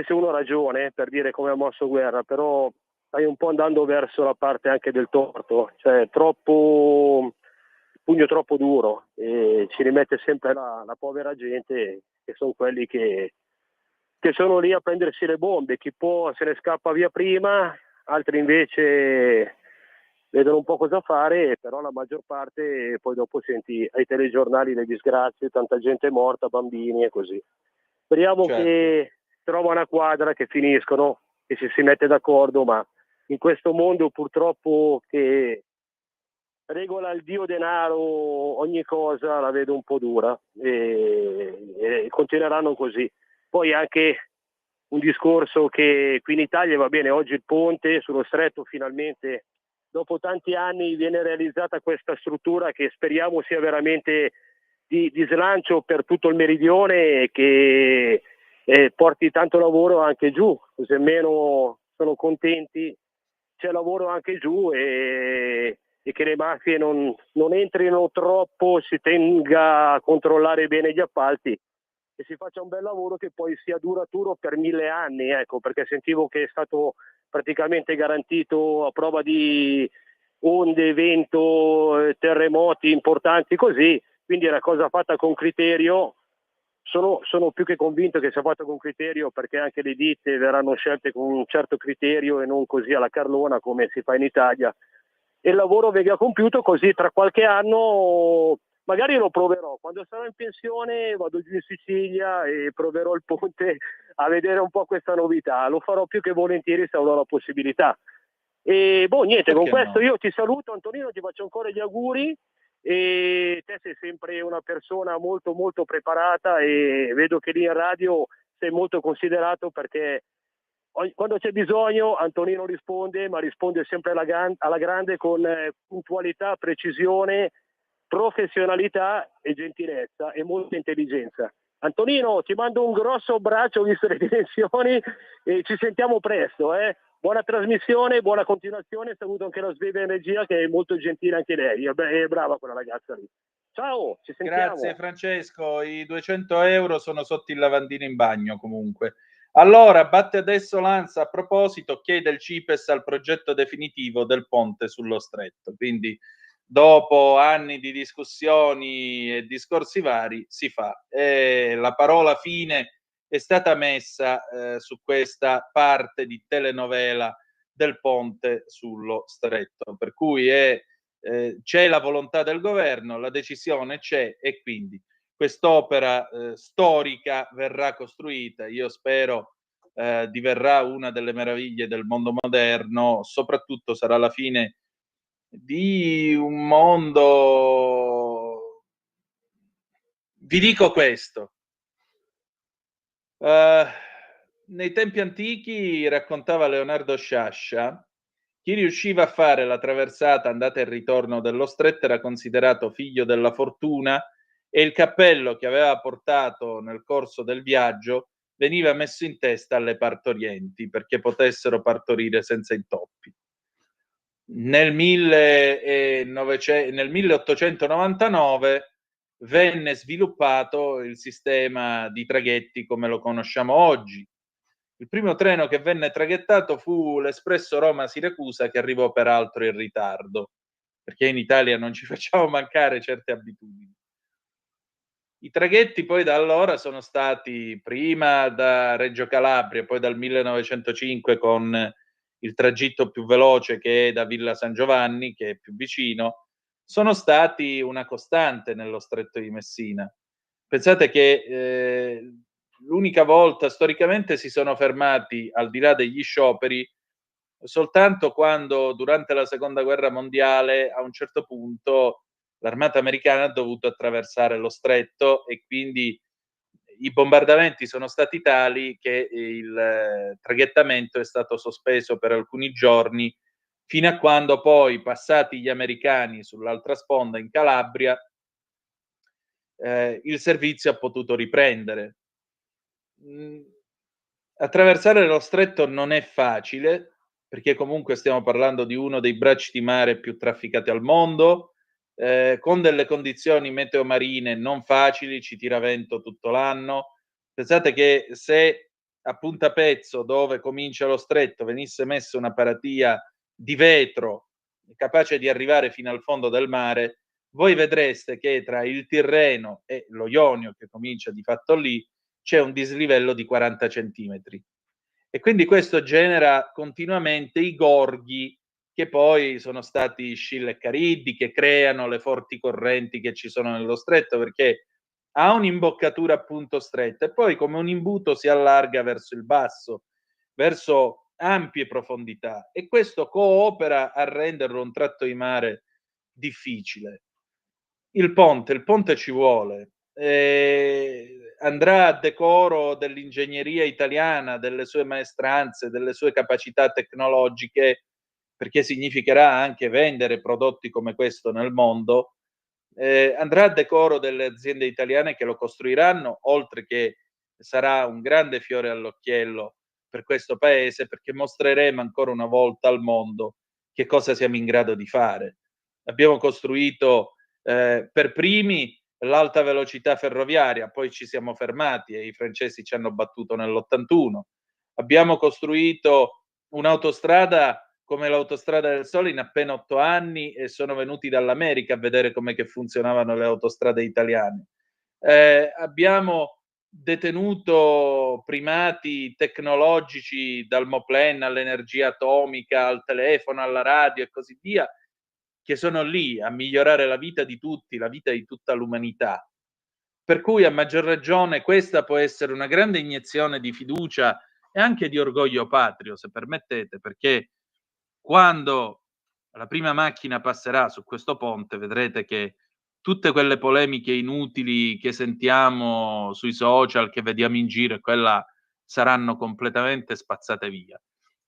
se uno ha ragione per dire come ha mosso guerra, però stai un po' andando verso la parte anche del torto, cioè troppo pugno troppo duro e ci rimette sempre la povera gente, che sono quelli che sono lì a prendersi le bombe. Chi può se ne scappa via prima, altri invece vedono un po' cosa fare, però la maggior parte poi dopo senti ai telegiornali le disgrazie, tanta gente morta, bambini e così. Speriamo che trova una quadra, che finiscono, che si mette d'accordo, ma in questo mondo purtroppo che regola il dio denaro ogni cosa la vedo un po' dura e continueranno così. Poi anche un discorso che qui in Italia va bene, oggi il ponte sullo stretto finalmente dopo tanti anni viene realizzata questa struttura che speriamo sia veramente di slancio per tutto il meridione, che porti tanto lavoro anche giù, così almeno sono contenti, c'è lavoro anche giù, e che le mafie non entrino troppo, si tenga a controllare bene gli appalti e si faccia un bel lavoro che poi sia duraturo per 1000 anni, ecco, perché sentivo che è stato praticamente garantito a prova di onde, vento, terremoti importanti così, quindi è una cosa fatta con criterio. Sono più che convinto che sia fatta con criterio, perché anche le ditte verranno scelte con un certo criterio e non così alla carlona come si fa in Italia, e il lavoro venga compiuto così. Tra qualche anno magari lo proverò, quando sarò in pensione vado giù in Sicilia e proverò il ponte a vedere un po' questa novità, lo farò più che volentieri se avrò la possibilità. E niente, con Perché questo no? io ti saluto, Antonino, ti faccio ancora gli auguri, e te sei sempre una persona molto molto preparata, e vedo che lì in radio sei molto considerato, perché quando c'è bisogno Antonino risponde, ma risponde sempre alla grande, con puntualità, precisione, professionalità e gentilezza e molta intelligenza. Antonino, ti mando un grosso abbraccio, visto le dimensioni, e ci sentiamo presto. Buona trasmissione, buona continuazione. Saluto anche la Sveglia Energia, che è molto gentile anche lei, è brava quella ragazza lì. Ciao, ci sentiamo. Grazie Francesco, i 200 euro sono sotto il lavandino in bagno comunque. Allora, batte adesso Lanza, a proposito, chiede il CIPES al progetto definitivo del ponte sullo stretto, quindi dopo anni di discussioni e discorsi vari si fa. E la parola fine è stata messa su questa parte di telenovela del ponte sullo stretto, per cui c'è la volontà del governo, la decisione c'è, e quindi quest'opera storica verrà costruita. Io spero diverrà una delle meraviglie del mondo moderno, soprattutto sarà la fine di un mondo. Vi dico questo. Nei tempi antichi, raccontava Leonardo Sciascia, chi riusciva a fare la traversata andata e ritorno dello stretto era considerato figlio della fortuna, e il cappello che aveva portato nel corso del viaggio veniva messo in testa alle partorienti perché potessero partorire senza intoppi. Nel 1899 venne sviluppato il sistema di traghetti come lo conosciamo oggi. Il primo treno che venne traghettato fu l'Espresso Roma-Siracusa, che arrivò peraltro in ritardo, perché in Italia non ci facciamo mancare certe abitudini. I traghetti poi da allora sono stati, prima da Reggio Calabria, poi dal 1905 con il tragitto più veloce che è da Villa San Giovanni, che è più vicino, sono stati una costante nello Stretto di Messina. Pensate che l'unica volta storicamente si sono fermati, al di là degli scioperi, soltanto quando durante la Seconda Guerra Mondiale a un certo punto l'armata americana ha dovuto attraversare lo stretto, e quindi i bombardamenti sono stati tali che il traghettamento è stato sospeso per alcuni giorni, fino a quando poi, passati gli americani sull'altra sponda in Calabria, il servizio ha potuto riprendere. Attraversare lo stretto non è facile, perché comunque stiamo parlando di uno dei bracci di mare più trafficati al mondo, con delle condizioni meteo marine non facili, ci tira vento tutto l'anno. Pensate che se a Punta Pezzo, dove comincia lo stretto, venisse messa una paratia di vetro capace di arrivare fino al fondo del mare, voi vedreste che tra il Tirreno e lo Ionio, che comincia di fatto lì, c'è un dislivello di 40 centimetri. E quindi questo genera continuamente i gorghi, che poi sono stati Scilla e Cariddi, che creano le forti correnti che ci sono nello stretto, perché ha un'imboccatura appunto stretta e poi come un imbuto si allarga verso il basso, verso ampie profondità, e questo coopera a renderlo un tratto di mare difficile. Il ponte ci vuole, andrà a decoro dell'ingegneria italiana, delle sue maestranze, delle sue capacità tecnologiche, perché significherà anche vendere prodotti come questo nel mondo, andrà a decoro delle aziende italiane che lo costruiranno, oltre che sarà un grande fiore all'occhiello per questo paese, perché mostreremo ancora una volta al mondo che cosa siamo in grado di fare. Abbiamo costruito per primi l'alta velocità ferroviaria, poi ci siamo fermati e i francesi ci hanno battuto nell'81. Abbiamo costruito un'autostrada come l'Autostrada del Sole in appena 8 anni e sono venuti dall'America a vedere come che funzionavano le autostrade italiane. Abbiamo detenuto primati tecnologici dal Moplen all'energia atomica, al telefono, alla radio e così via, che sono lì a migliorare la vita di tutti, la vita di tutta l'umanità. Per cui a maggior ragione questa può essere una grande iniezione di fiducia e anche di orgoglio patrio, se permettete, perché quando la prima macchina passerà su questo ponte vedrete che tutte quelle polemiche inutili che sentiamo sui social, che vediamo in giro e quella saranno completamente spazzate via.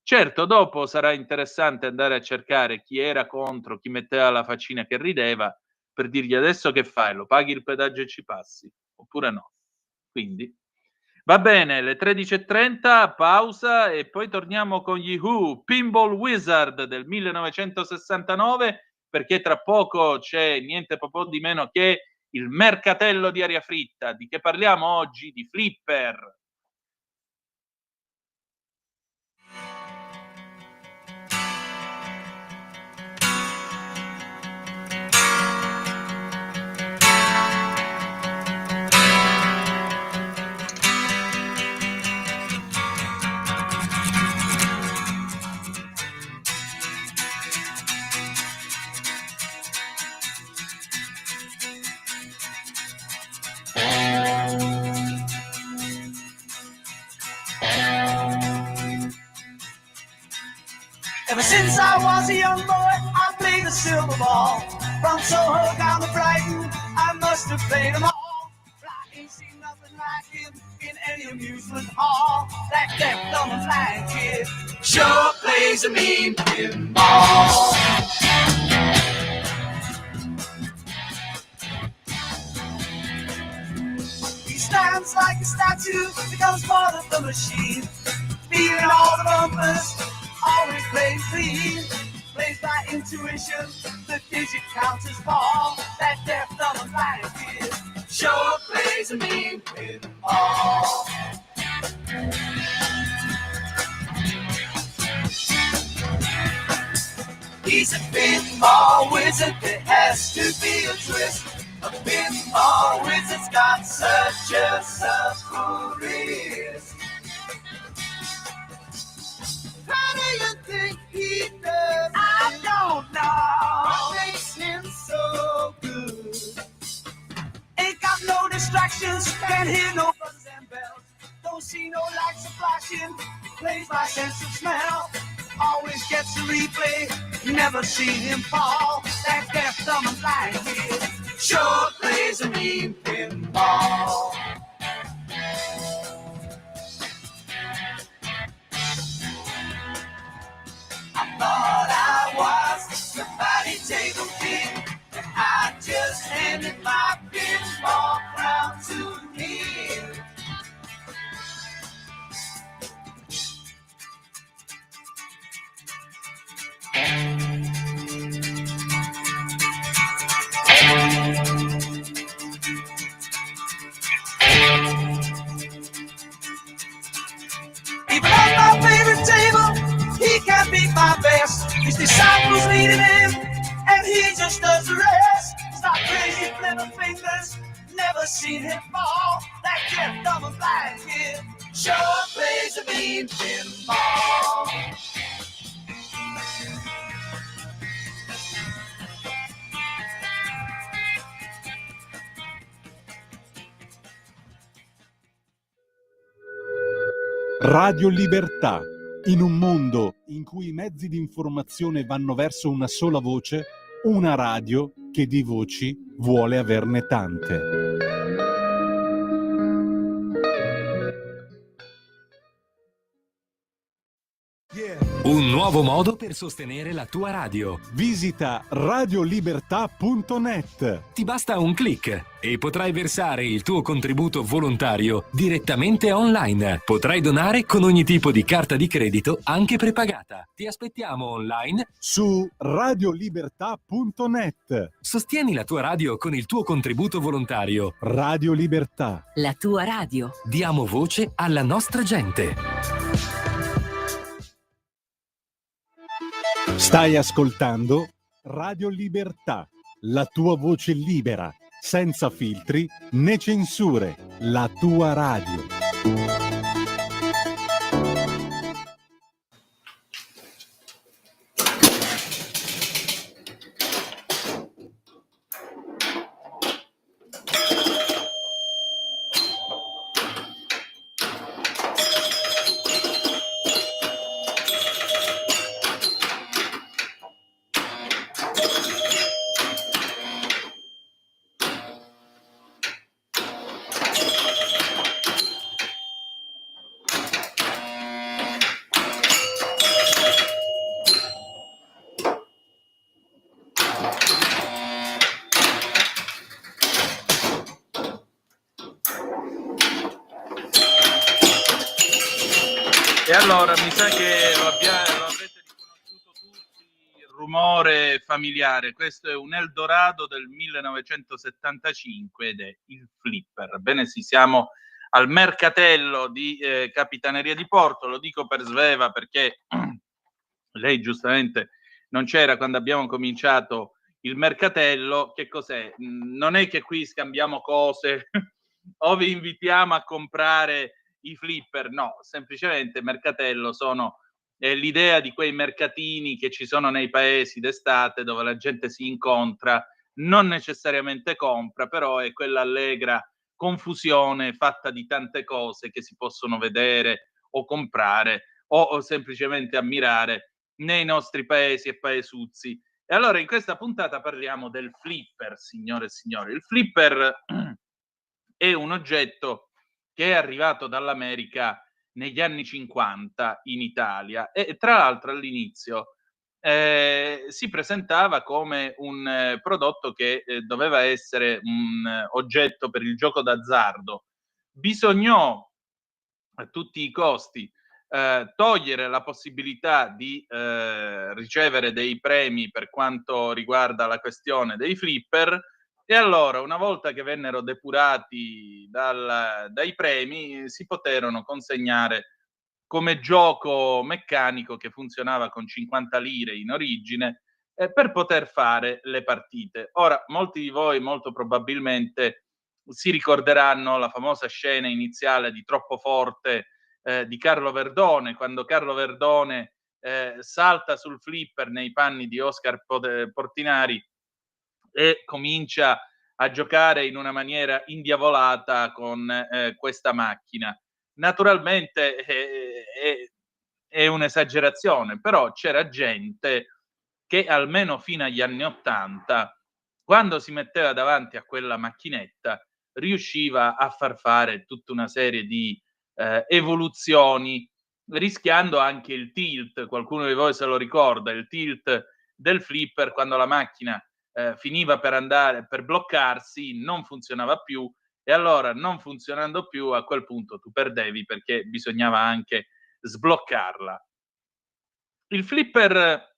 Certo, dopo sarà interessante andare a cercare chi era contro, chi metteva la faccina che rideva, per dirgli adesso che fai? Lo paghi il pedaggio e ci passi? Oppure no? Quindi va bene, le 13:30, pausa e poi torniamo con gli Who, Pinball Wizard del 1969, perché tra poco c'è niente po' di meno che il mercatello di aria fritta. Di che parliamo oggi? Di Flipper. Ever since I was a young boy, I played the silver ball. From Soho down to Brighton, I must have played them all. But I ain't seen nothing like him in any amusement hall. That deaf, dumb, and blind kid sure plays a mean pinball. He stands like a statue, becomes part of the machine, feeling all the bumpers, always plays clean, plays by intuition, the digit counters fall. That deaf, dumb, and blind kid sure plays a mean pinball. He's a pinball wizard, there has to be a twist. A pinball wizard's got such a supple wrist. How do you think he does? I don't know. What makes him so good? Ain't got no distractions, can't hear no buzzes and bells. Don't see no lights flashing, plays by sense of smell. Always gets a replay, never seen him fall. That deaf, dumb, and blind kid sure plays a mean pinball. I thought I was somebody table king, and I just handed my pinball crown to him. Even on my favorite table, he can't beat my best. His disciples needed him, and he just does the rest. Stop crazy, flipper fingers, never seen him fall. That deaf, dumb, and blind kid sure plays a mean pinball. Radio Libertà. In un mondo in cui i mezzi di informazione vanno verso una sola voce, una radio che di voci vuole averne tante. Un nuovo modo per sostenere la tua radio. Visita radiolibertà.net. Ti basta un click e potrai versare il tuo contributo volontario direttamente online. Potrai donare con ogni tipo di carta di credito, anche prepagata. Ti aspettiamo online su radiolibertà.net. Sostieni la tua radio con il tuo contributo volontario. Radio Libertà. La tua radio. Diamo voce alla nostra gente. Stai ascoltando Radio Libertà, la tua voce libera, senza filtri né censure, la tua radio. E allora mi sa che lo avrete riconosciuto tutti, il rumore familiare. Questo è un Eldorado del 1975 ed è il Flipper. Bene, sì, siamo al mercatello di Capitaneria di Porto. Lo dico per Sveva perché lei giustamente non c'era quando abbiamo cominciato il mercatello. Che cos'è? Non è che qui scambiamo cose o vi invitiamo a comprare i flipper, no, semplicemente mercatello sono l'idea di quei mercatini che ci sono nei paesi d'estate dove la gente si incontra, non necessariamente compra, però è quella allegra confusione fatta di tante cose che si possono vedere o comprare o semplicemente ammirare nei nostri paesi e paesuzzi. E allora in questa puntata parliamo del flipper, signore e signori. Il flipper è un oggetto che è arrivato dall'America negli anni 50 in Italia e tra l'altro all'inizio si presentava come un prodotto che doveva essere un oggetto per il gioco d'azzardo. Bisognò a tutti i costi togliere la possibilità di ricevere dei premi per quanto riguarda la questione dei flipper. E allora, una volta che vennero depurati dai premi, si poterono consegnare come gioco meccanico che funzionava con 50 lire in origine per poter fare le partite. Ora, molti di voi molto probabilmente si ricorderanno la famosa scena iniziale di Troppo Forte di Carlo Verdone, quando Carlo Verdone salta sul flipper nei panni di Oscar Portinari e comincia a giocare in una maniera indiavolata con questa macchina. Naturalmente è un'esagerazione, però c'era gente che almeno fino agli anni '80, quando si metteva davanti a quella macchinetta, riusciva a far fare tutta una serie di evoluzioni, rischiando anche il tilt. Qualcuno di voi se lo ricorda, il tilt del flipper, quando la macchina finiva per bloccarsi, non funzionava più, e allora non funzionando più a quel punto tu perdevi perché bisognava anche sbloccarla. Il flipper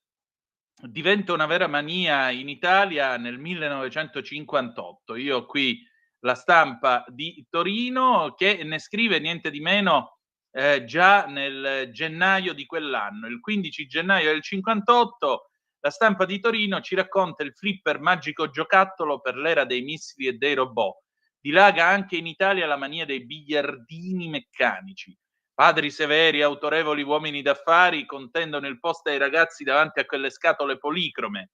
diventa una vera mania in Italia nel 1958. Io ho qui la Stampa di Torino che ne scrive niente di meno già nel gennaio di quell'anno, il 15 gennaio del 58. La Stampa di Torino ci racconta il flipper magico giocattolo per l'era dei missili e dei robot. Dilaga anche in Italia la mania dei biliardini meccanici. Padri severi, autorevoli uomini d'affari contendono il posto ai ragazzi davanti a quelle scatole policrome.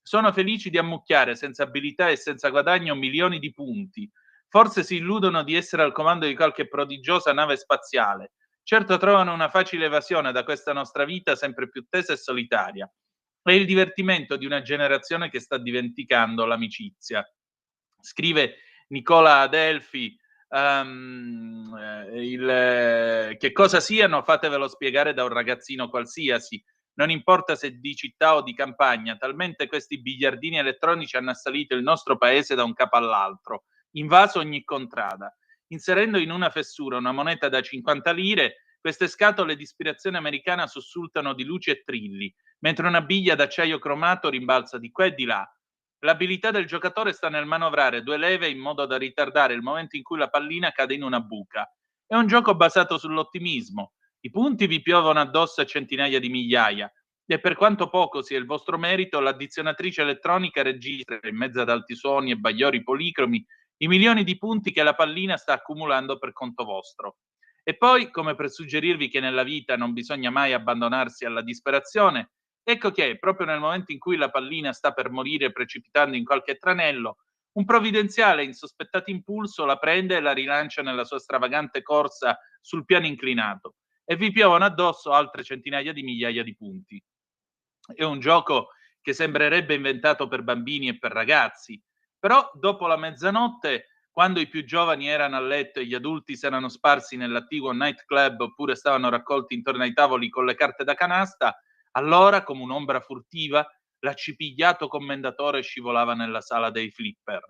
Sono felici di ammucchiare senza abilità e senza guadagno milioni di punti. Forse si illudono di essere al comando di qualche prodigiosa nave spaziale. Certo trovano una facile evasione da questa nostra vita sempre più tesa e solitaria. È il divertimento di una generazione che sta dimenticando l'amicizia. Scrive Nicola Adelfi Che cosa siano, fatevelo spiegare da un ragazzino qualsiasi. Non importa se di città o di campagna, talmente questi biliardini elettronici hanno assalito il nostro paese da un capo all'altro, invaso ogni contrada. Inserendo in una fessura una moneta da 50 lire, queste scatole di ispirazione americana sussultano di luci e trilli, mentre una biglia d'acciaio cromato rimbalza di qua e di là. L'abilità del giocatore sta nel manovrare due leve in modo da ritardare il momento in cui la pallina cade in una buca. È un gioco basato sull'ottimismo. I punti vi piovono addosso a centinaia di migliaia e per quanto poco sia il vostro merito, l'addizionatrice elettronica registra, in mezzo ad alti suoni e bagliori policromi, i milioni di punti che la pallina sta accumulando per conto vostro. E poi, come per suggerirvi che nella vita non bisogna mai abbandonarsi alla disperazione, ecco che, proprio nel momento in cui la pallina sta per morire precipitando in qualche tranello, un provvidenziale e insospettato impulso la prende e la rilancia nella sua stravagante corsa sul piano inclinato e vi piovono addosso altre centinaia di migliaia di punti. È un gioco che sembrerebbe inventato per bambini e per ragazzi, però dopo la mezzanotte, quando i più giovani erano a letto e gli adulti si erano sparsi nell'attiguo nightclub oppure stavano raccolti intorno ai tavoli con le carte da canasta, allora, come un'ombra furtiva, l'accipigliato commendatore scivolava nella sala dei flipper.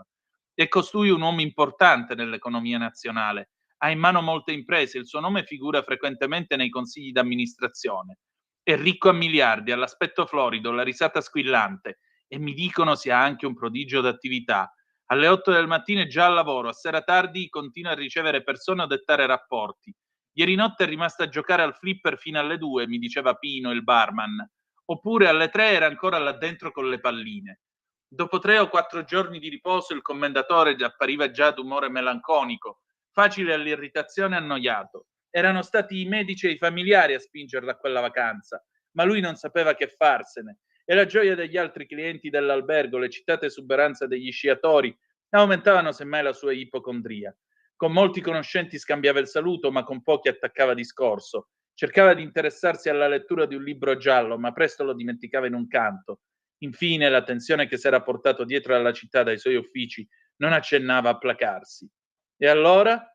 È costui un uomo importante nell'economia nazionale. Ha in mano molte imprese, il suo nome figura frequentemente nei consigli d'amministrazione. È ricco a miliardi, ha l'aspetto florido, la risata squillante e mi dicono sia anche un prodigio d'attività. Alle 8 del mattino è già al lavoro, a sera tardi continua a ricevere persone o dettare rapporti. Ieri notte è rimasta a giocare al flipper fino alle 2, mi diceva Pino, il barman. Oppure alle 3 era ancora là dentro con le palline. Dopo 3 o 4 giorni di riposo il commendatore appariva già d'umore melanconico, facile all'irritazione e annoiato. Erano stati i medici e i familiari a spingerlo a quella vacanza, ma lui non sapeva che farsene. E la gioia degli altri clienti dell'albergo, le citate esuberanze degli sciatori, aumentavano semmai la sua ipocondria. Con molti conoscenti scambiava il saluto, ma con pochi attaccava discorso. Cercava di interessarsi alla lettura di un libro giallo, ma presto lo dimenticava in un canto. Infine, la tensione che s'era portato dietro alla città dai suoi uffici non accennava a placarsi. E allora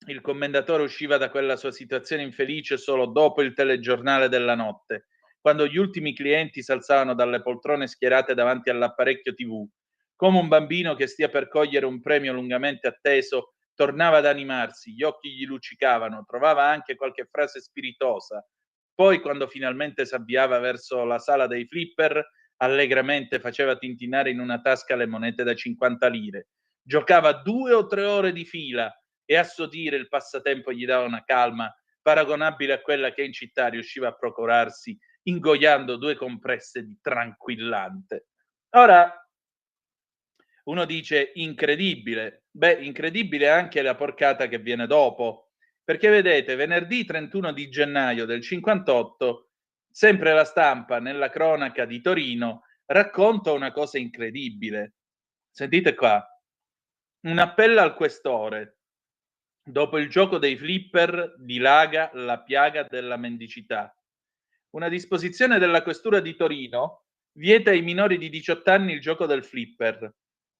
il commendatore usciva da quella sua situazione infelice solo dopo il telegiornale della notte, quando gli ultimi clienti s'alzavano dalle poltrone schierate davanti all'apparecchio TV. Come un bambino che stia per cogliere un premio lungamente atteso, tornava ad animarsi, gli occhi gli luccicavano, trovava anche qualche frase spiritosa. Poi, quando finalmente s'avviava verso la sala dei flipper, allegramente faceva tintinare in una tasca le monete da 50 lire. Giocava 2 o 3 ore di fila e a suo dire il passatempo gli dava una calma paragonabile a quella che in città riusciva a procurarsi ingoiando 2 compresse di tranquillante. Ora, uno dice incredibile. Beh, incredibile anche la porcata che viene dopo, perché vedete, venerdì 31 di gennaio del 58, sempre La Stampa, nella cronaca di Torino, racconta una cosa incredibile. Sentite qua. Un appello al questore. Dopo il gioco dei flipper dilaga la piaga della mendicità. Una disposizione della questura di Torino vieta ai minori di 18 anni il gioco del flipper.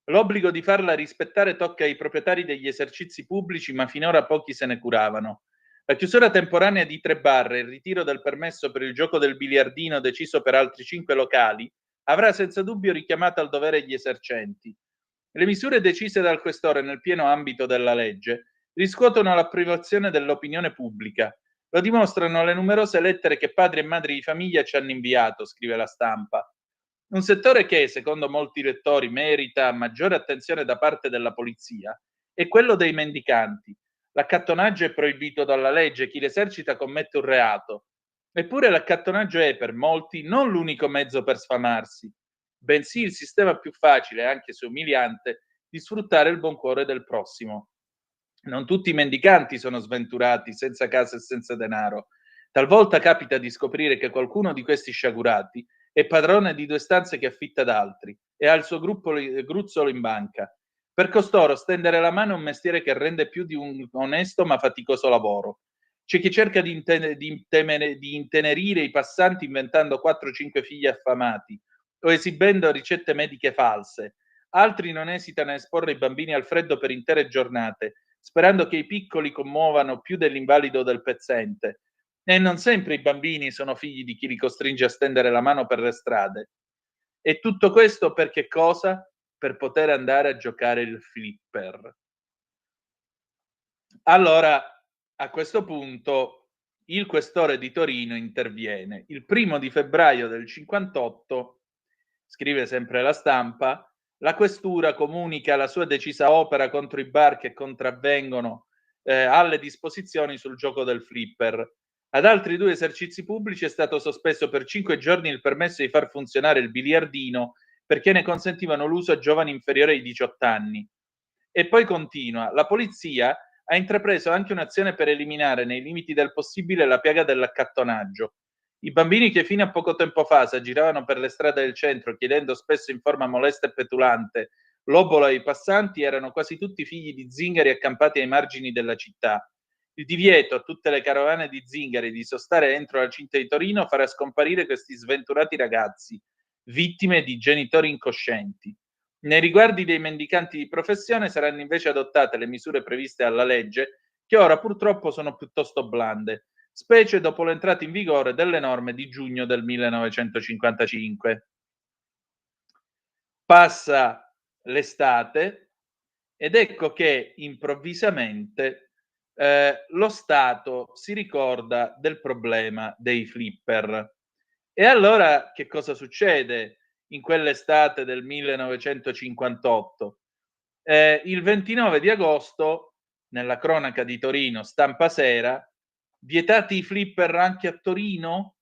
L'obbligo di farla rispettare tocca ai proprietari degli esercizi pubblici, ma finora pochi se ne curavano. La chiusura temporanea di 3 bar e il ritiro del permesso per il gioco del biliardino deciso per altri 5 locali avrà senza dubbio richiamato al dovere gli esercenti. Le misure decise dal questore nel pieno ambito della legge riscuotono l'approvazione dell'opinione pubblica. Lo dimostrano le numerose lettere che padri e madri di famiglia ci hanno inviato, scrive La Stampa. Un settore che, secondo molti lettori, merita maggiore attenzione da parte della polizia è quello dei mendicanti. L'accattonaggio è proibito dalla legge, chi l'esercita commette un reato. Eppure l'accattonaggio è, per molti, non l'unico mezzo per sfamarsi, bensì il sistema più facile, anche se umiliante, di sfruttare il buon cuore del prossimo. Non tutti i mendicanti sono sventurati, senza casa e senza denaro. Talvolta capita di scoprire che qualcuno di questi sciagurati è padrone di 2 stanze che affitta ad altri e ha il suo gruzzolo in banca. Per costoro stendere la mano è un mestiere che rende più di un onesto ma faticoso lavoro. C'è chi cerca di intenerire i passanti inventando 4-5 figli affamati o esibendo ricette mediche false. Altri non esitano a esporre i bambini al freddo per intere giornate, sperando che i piccoli commuovano più dell'invalido o del pezzente. E non sempre i bambini sono figli di chi li costringe a stendere la mano per le strade. E tutto questo per che cosa? Per poter andare a giocare il flipper. Allora, a questo punto, il questore di Torino interviene. Il 1° febbraio del 58, scrive sempre La Stampa, la questura comunica la sua decisa opera contro i bar che contravvengono alle disposizioni sul gioco del flipper. Ad altri 2 esercizi pubblici è stato sospeso per 5 giorni il permesso di far funzionare il biliardino perché ne consentivano l'uso a giovani inferiori ai 18 anni. E poi continua, la polizia ha intrapreso anche un'azione per eliminare nei limiti del possibile la piaga dell'accattonaggio. I bambini che fino a poco tempo fa si aggiravano per le strade del centro chiedendo spesso in forma molesta e petulante l'obolo ai passanti erano quasi tutti figli di zingari accampati ai margini della città. Il divieto a tutte le carovane di zingari di sostare entro la cinta di Torino farà scomparire questi sventurati ragazzi, vittime di genitori incoscienti. Nei riguardi dei mendicanti di professione saranno invece adottate le misure previste dalla legge, che ora purtroppo sono piuttosto blande, specie dopo l'entrata in vigore delle norme di giugno del 1955. Passa l'estate ed ecco che improvvisamente lo Stato si ricorda del problema dei flipper. E allora che cosa succede in quell'estate del 1958? Il 29 di agosto, nella cronaca di Torino, Stampa Sera, vietati i flipper anche a Torino?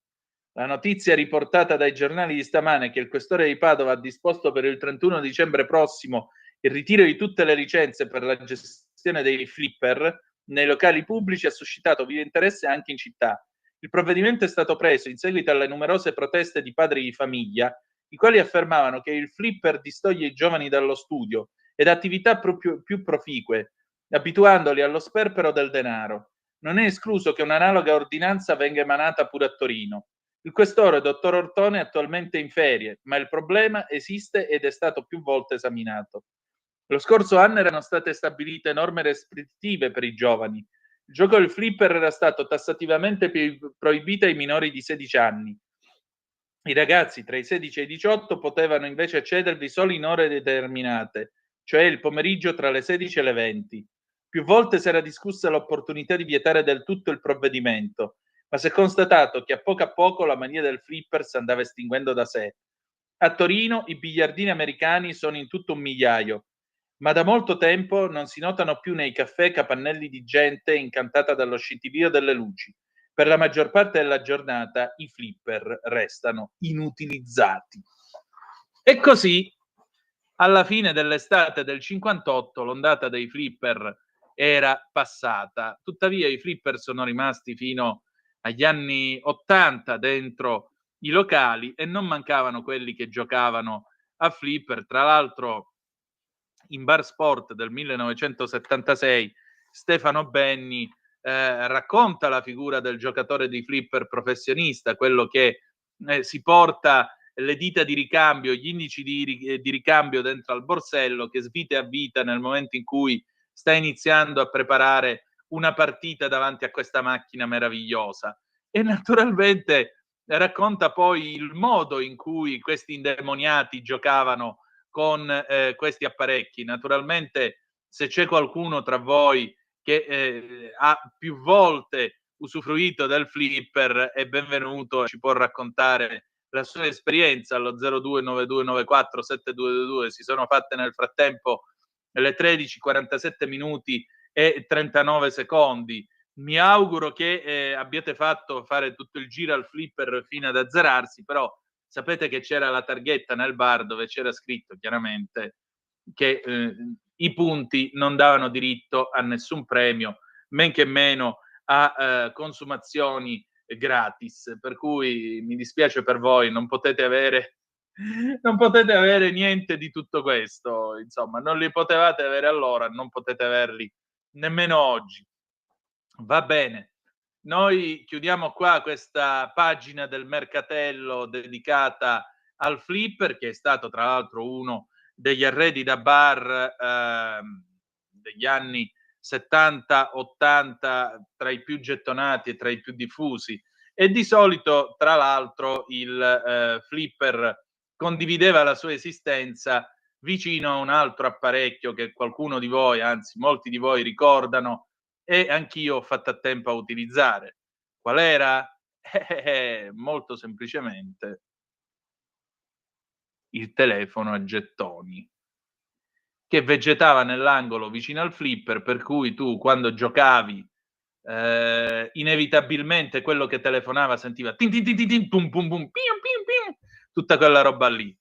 La notizia riportata dai giornali di stamane che il questore di Padova ha disposto per il 31 dicembre prossimo il ritiro di tutte le licenze per la gestione dei flipper nei locali pubblici ha suscitato vivo interesse anche in città. Il provvedimento è stato preso in seguito alle numerose proteste di padri di famiglia, i quali affermavano che il flipper distoglie i giovani dallo studio ed attività più proficue, abituandoli allo sperpero del denaro. Non è escluso che un'analoga ordinanza venga emanata pure a Torino. Il questore, dottor Ortone, è attualmente in ferie, ma il problema esiste ed è stato più volte esaminato. Lo scorso anno erano state stabilite norme restrittive per i giovani. Il gioco del flipper era stato tassativamente proibito ai minori di 16 anni. I ragazzi tra i 16 e i 18 potevano invece accedervi solo in ore determinate, cioè il pomeriggio tra le 16 e le 20. Più volte si era discussa l'opportunità di vietare del tutto il provvedimento, ma si è constatato che a poco la mania del flipper si andava estinguendo da sé. A Torino i biliardini americani sono in tutto 1 migliaio, ma da molto tempo non si notano più nei caffè capannelli di gente incantata dallo scintillio delle luci. Per la maggior parte della giornata i flipper restano inutilizzati. E così, alla fine dell'estate del 58, l'ondata dei flipper era passata. Tuttavia i flipper sono rimasti fino agli anni 80 dentro i locali e non mancavano quelli che giocavano a flipper. Tra l'altro in Bar Sport del 1976 Stefano Benni racconta la figura del giocatore di flipper professionista, quello che si porta le dita di ricambio, gli indici di ricambio dentro al borsello, che svita a vita nel momento in cui sta iniziando a preparare una partita davanti a questa macchina meravigliosa. E naturalmente racconta poi il modo in cui questi indemoniati giocavano con questi apparecchi. Naturalmente, se c'è qualcuno tra voi che ha più volte usufruito del flipper, è benvenuto, ci può raccontare la sua esperienza allo 0292947222. Si sono fatte nel frattempo le 13:47 minuti e 39 secondi. Mi auguro che abbiate fatto fare tutto il giro al flipper fino ad azzerarsi, però sapete che c'era la targhetta nel bar dove c'era scritto chiaramente che i punti non davano diritto a nessun premio, men che meno a consumazioni gratis, per cui mi dispiace per voi, non potete avere niente di tutto questo, insomma, non li potevate avere allora, non potete averli nemmeno oggi. Va bene, noi chiudiamo qua questa pagina del Mercatello dedicata al flipper, che è stato tra l'altro uno degli arredi da bar degli anni 70, 80 tra i più gettonati e tra i più diffusi, e di solito, tra l'altro, il flipper condivideva la sua esistenza vicino a un altro apparecchio che qualcuno di voi, anzi molti di voi, ricordano e anch'io ho fatto a tempo a utilizzare. Qual era? Molto semplicemente il telefono a gettoni, che vegetava nell'angolo vicino al flipper, per cui tu quando giocavi inevitabilmente quello che telefonava sentiva tin tin tin tin tin, pum pum pum, pium pium pium, tutta quella roba lì.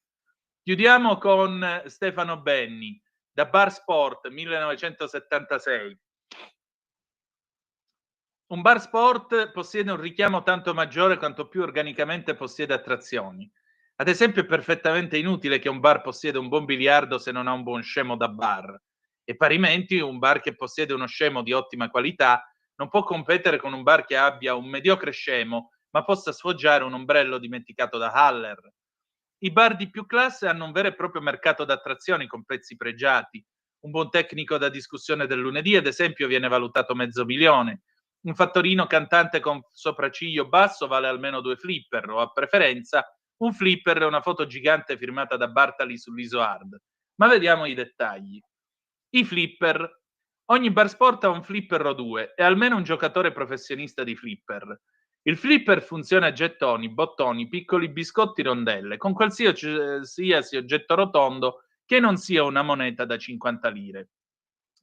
Chiudiamo con Stefano Benni, da Bar Sport 1976. Un bar sport possiede un richiamo tanto maggiore quanto più organicamente possiede attrazioni. Ad esempio, è perfettamente inutile che un bar possieda un buon biliardo se non ha un buon scemo da bar. E parimenti, un bar che possiede uno scemo di ottima qualità non può competere con un bar che abbia un mediocre scemo, ma possa sfoggiare un ombrello dimenticato da Haller. I bar di più classe hanno un vero e proprio mercato d'attrazioni con prezzi pregiati. Un buon tecnico da discussione del lunedì, ad esempio, viene valutato $500,000. Un fattorino cantante con sopracciglio basso vale almeno 2 flipper, o a preferenza un flipper e una foto gigante firmata da Bartali sull'ISO hard. Ma vediamo i dettagli. I flipper. Ogni bar sport ha un flipper o 2 e almeno un giocatore professionista di flipper. Il flipper funziona a gettoni, bottoni, piccoli biscotti, rondelle, con qualsiasi oggetto rotondo che non sia una moneta da 50 lire.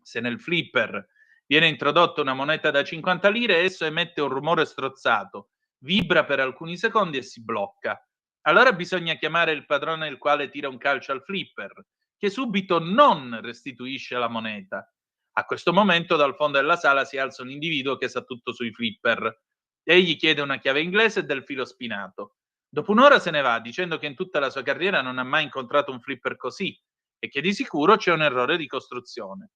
Se nel flipper viene introdotta una moneta da 50 lire, esso emette un rumore strozzato, vibra per alcuni secondi e si blocca. Allora bisogna chiamare il padrone, il quale tira un calcio al flipper, che subito non restituisce la moneta. A questo momento dal fondo della sala si alza un individuo che sa tutto sui flipper. Egli chiede una chiave inglese e del filo spinato. Dopo un'ora se ne va, dicendo che in tutta la sua carriera non ha mai incontrato un flipper così e che di sicuro c'è un errore di costruzione.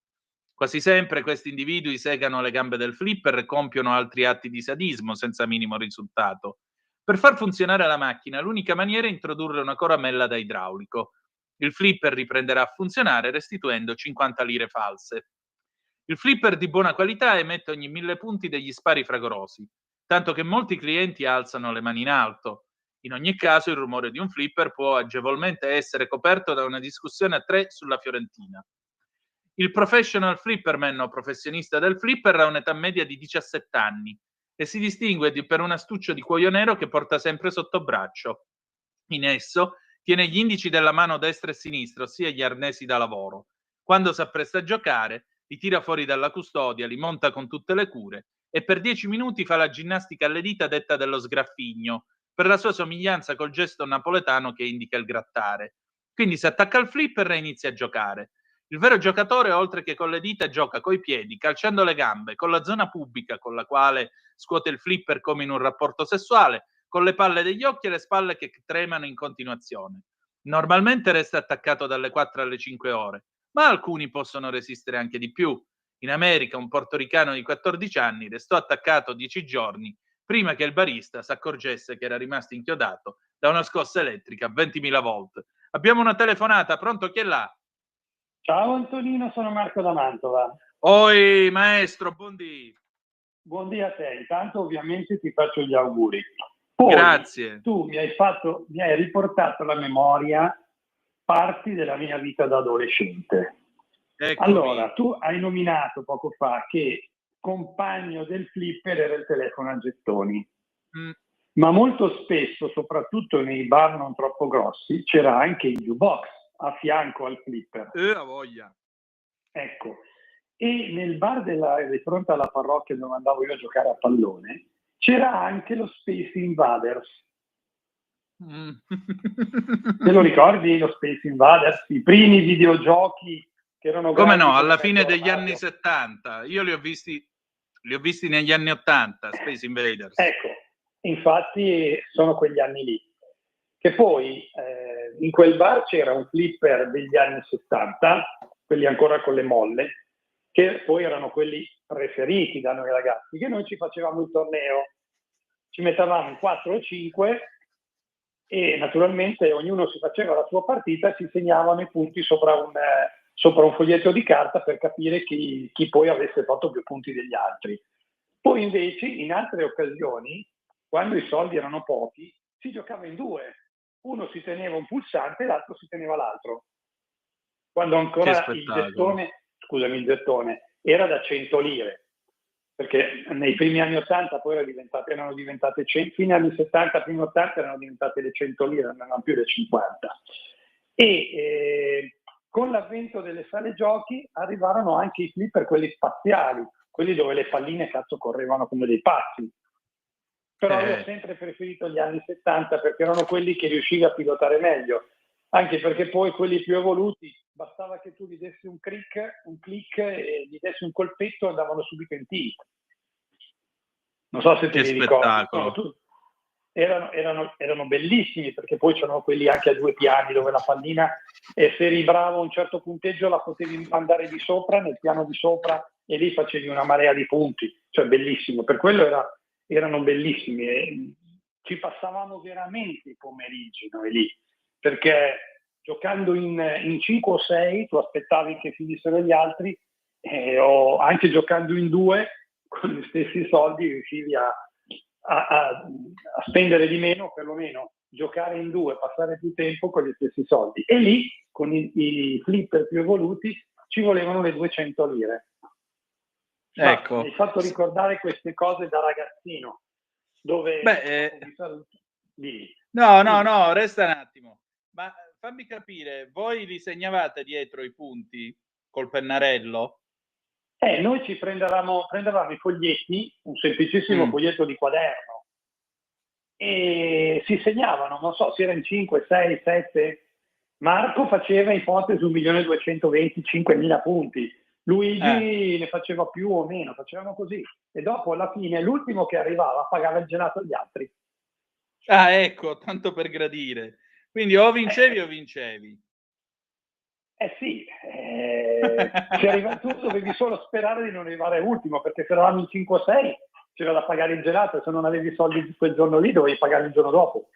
Quasi sempre questi individui segano le gambe del flipper e compiono altri atti di sadismo senza minimo risultato. Per far funzionare la macchina, l'unica maniera è introdurre una coramella da idraulico. Il flipper riprenderà a funzionare restituendo 50 lire false. Il flipper di buona qualità emette ogni 1000 punti degli spari fragorosi, tanto che molti clienti alzano le mani in alto. In ogni caso, il rumore di un flipper può agevolmente essere coperto da una discussione a 3 sulla Fiorentina. Il professional flipperman o professionista del flipper ha un'età media di 17 anni e si distingue per un astuccio di cuoio nero che porta sempre sotto braccio. In esso tiene gli indici della mano destra e sinistra, ossia gli arnesi da lavoro. Quando si appresta a giocare, li tira fuori dalla custodia, li monta con tutte le cure e per 10 minuti fa la ginnastica alle dita detta dello sgraffigno, per la sua somiglianza col gesto napoletano che indica il grattare. Quindi si attacca al flipper e inizia a giocare. Il vero giocatore, oltre che con le dita, gioca coi piedi, calciando le gambe, con la zona pubica con la quale scuote il flipper come in un rapporto sessuale, con le palle degli occhi e le spalle che tremano in continuazione. Normalmente resta attaccato dalle 4 alle 5 ore, ma alcuni possono resistere anche di più. In America un portoricano di 14 anni restò attaccato 10 giorni prima che il barista si accorgesse che era rimasto inchiodato da una scossa elettrica a 20.000 volt. Abbiamo una telefonata, pronto, chi è là? Ciao Antonino, sono Marco da Mantova. Oi maestro, buondì. Buondì a te, intanto ovviamente ti faccio gli auguri. Poi, grazie. Tu mi hai riportato alla memoria parti della mia vita da adolescente. Eccomi. Allora, tu hai nominato poco fa che compagno del flipper era il telefono a gettoni. Ma molto spesso, soprattutto nei bar non troppo grossi, c'era anche il jukebox a fianco al flipper. La voglia. Ecco, e nel bar di fronte alla parrocchia dove andavo io a giocare a pallone c'era anche lo Space Invaders. Te lo ricordi lo Space Invaders? I primi videogiochi che erano come grandi no, alla fine mezzo degli armadio. anni 70. Io li ho visti negli anni 80, Space Invaders. Ecco, infatti sono quegli anni lì. Che poi in quel bar c'era un flipper degli anni 70, quelli ancora con le molle, che poi erano quelli preferiti da noi ragazzi, che noi ci facevamo il torneo, ci mettavamo 4 o 5 e naturalmente ognuno si faceva la sua partita e si segnavano i punti sopra sopra un foglietto di carta per capire chi poi avesse fatto più punti degli altri. Poi invece in altre occasioni, quando i soldi erano pochi, si giocava in due. Uno si teneva un pulsante e l'altro si teneva l'altro. Quando ancora il gettone era da 100 lire, perché nei primi anni 80 poi erano diventate 100, fine anni 70, primi 80 erano diventate le 100 lire, non erano più le 50. E con l'avvento delle sale giochi arrivarono anche i flipper, quelli spaziali, quelli dove le palline correvano come dei pazzi. Però io ho sempre preferito gli anni 70 perché erano quelli che riuscivi a pilotare meglio, anche perché poi quelli più evoluti bastava che tu gli dessi un click e gli dessi un colpetto e andavano subito in tilt. Non so se te li ricordi. Erano bellissimi, perché poi c'erano quelli anche a 2 piani dove la pallina, e se eri bravo a un certo punteggio la potevi mandare di sopra, nel piano di sopra, e lì facevi una marea di punti, cioè bellissimo. Per quello erano bellissimi, e ci passavamo veramente i pomeriggi noi lì, perché giocando in 5 o 6 tu aspettavi che finissero gli altri, o anche giocando in 2 con gli stessi soldi riuscivi a spendere di meno, perlomeno giocare in 2, passare più tempo con gli stessi soldi. E lì con i flipper più evoluti ci volevano le 200 lire. Ecco. Mi hai fatto ricordare queste cose da ragazzino, dove No, resta un attimo. Ma fammi capire, voi li segnavate dietro i punti col pennarello? Noi ci prendevamo i foglietti, un semplicissimo foglietto di quaderno, e si segnavano, non so, si era in 5, 6, 7. Marco faceva ipotesi 1.225.000 punti. Luigi ne faceva più o meno, facevano così. E dopo, alla fine, l'ultimo che arrivava pagava il gelato agli altri. Ah, ecco, tanto per gradire. Quindi o vincevi o vincevi. Sì, tu dovevi solo sperare di non arrivare ultimo, perché se eravamo in 5 o 6 c'era da pagare il gelato, e se non avevi soldi quel giorno lì dovevi pagare il giorno dopo.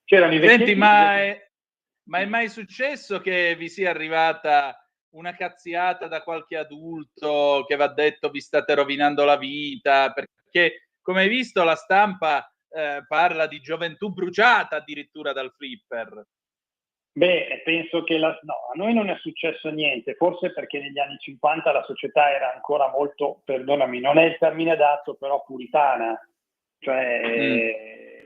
C'erano i vecchietti. Senti, ma è mai successo che vi sia arrivata una cazziata da qualche adulto che va detto vi state rovinando la vita? Perché, come hai visto, la stampa parla di gioventù bruciata addirittura dal flipper. Penso che no, a noi non è successo niente, forse perché negli anni 50 la società era ancora molto, perdonami, non è il termine adatto, però puritana, cioè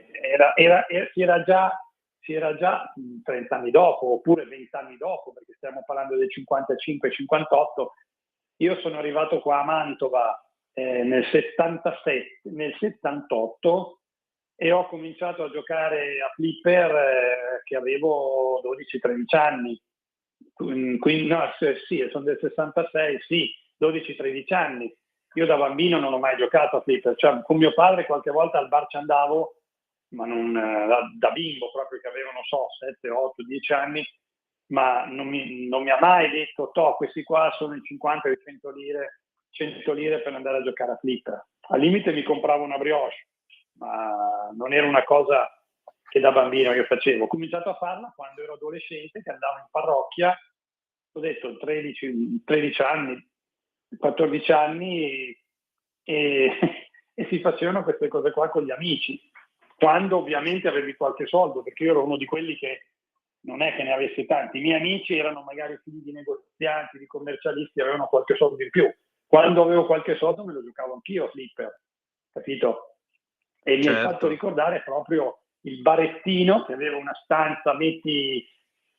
si era già 30 anni dopo, oppure 20 anni dopo, perché stiamo parlando del 55-58. Io sono arrivato qua a Mantova nel 77, nel 78, e ho cominciato a giocare a flipper che avevo 12-13 anni. Quindi, sì, sono del 66, sì, 12-13 anni. Io da bambino non ho mai giocato a flipper, cioè con mio padre qualche volta al bar ci andavo, ma non da bimbo, proprio che avevo, non so, 7, 8, 10 anni, ma non mi ha mai detto, questi qua sono in 50 o 100 lire per andare a giocare a flipper. Al limite mi compravo una brioche, ma non era una cosa che da bambino io facevo. Ho cominciato a farla quando ero adolescente, che andavo in parrocchia, ho detto 13 anni, 14 anni, e si facevano queste cose qua con gli amici, quando ovviamente avevi qualche soldo, perché io ero uno di quelli che non è che ne avessi tanti. I miei amici erano magari figli di negozianti, di commercialisti, avevano qualche soldo in più. Quando avevo qualche soldo me lo giocavo anch'io a flipper, capito? E mi hai fatto ricordare proprio il barettino, che aveva una stanza, metti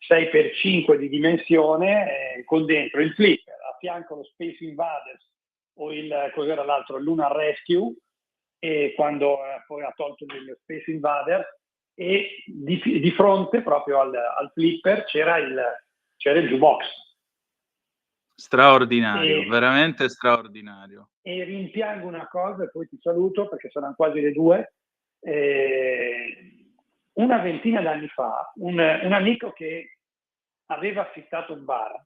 6x5 di dimensione, con dentro il flipper, a fianco lo Space Invaders o cos'era l'altro, il Lunar Rescue, e quando poi ha tolto il Space Invaders, e di fronte proprio al flipper c'era il jukebox. Straordinario, veramente straordinario. E rimpiango una cosa, e poi ti saluto perché saranno quasi le 2. Una ventina d'anni fa un amico che aveva affittato un bar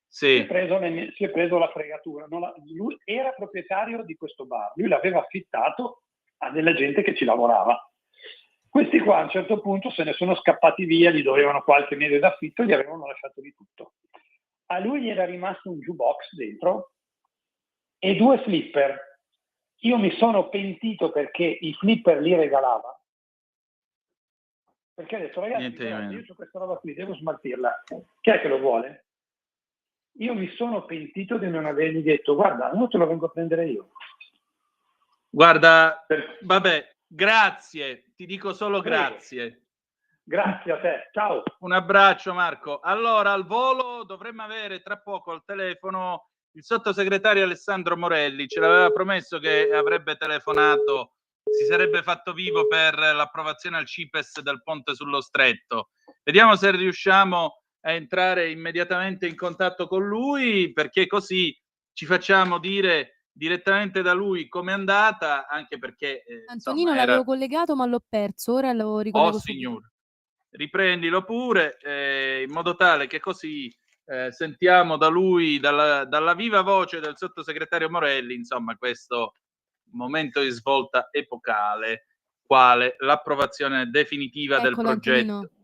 si è preso la fregatura. Lui era proprietario di questo bar, lui l'aveva affittato a della gente che ci lavorava. Questi qua a un certo punto se ne sono scappati via, gli dovevano qualche mese d'affitto, gli avevano lasciato di tutto. a lui gli era rimasto un jukebox dentro e 2 flipper. Io mi sono pentito perché i flipper li regalava, perché ha detto ragazzi, Niente di guardate, meno. io ho questa roba qui, devo smaltirla, chi è che lo vuole? Io mi sono pentito di non avergli detto guarda, io te lo vengo a prendere io. Guarda, vabbè, grazie, ti dico solo Prego. grazie. Grazie a te, ciao. Un abbraccio Marco. Allora, al volo dovremmo avere tra poco al telefono il sottosegretario Alessandro Morelli, ce l'aveva promesso che avrebbe telefonato, si sarebbe fatto vivo per l'approvazione al CIPES del ponte sullo Stretto. Vediamo se riusciamo a entrare immediatamente in contatto con lui, perché così ci facciamo dire direttamente da lui com'è andata, anche perché Antonino insomma, l'avevo collegato ma l'ho perso, ora lo ricollego oh subito. signore, riprendilo pure in modo tale che così sentiamo da lui, dalla viva voce del sottosegretario Morelli, insomma, questo momento di svolta epocale, quale l'approvazione definitiva del Eccolo progetto. Antonino.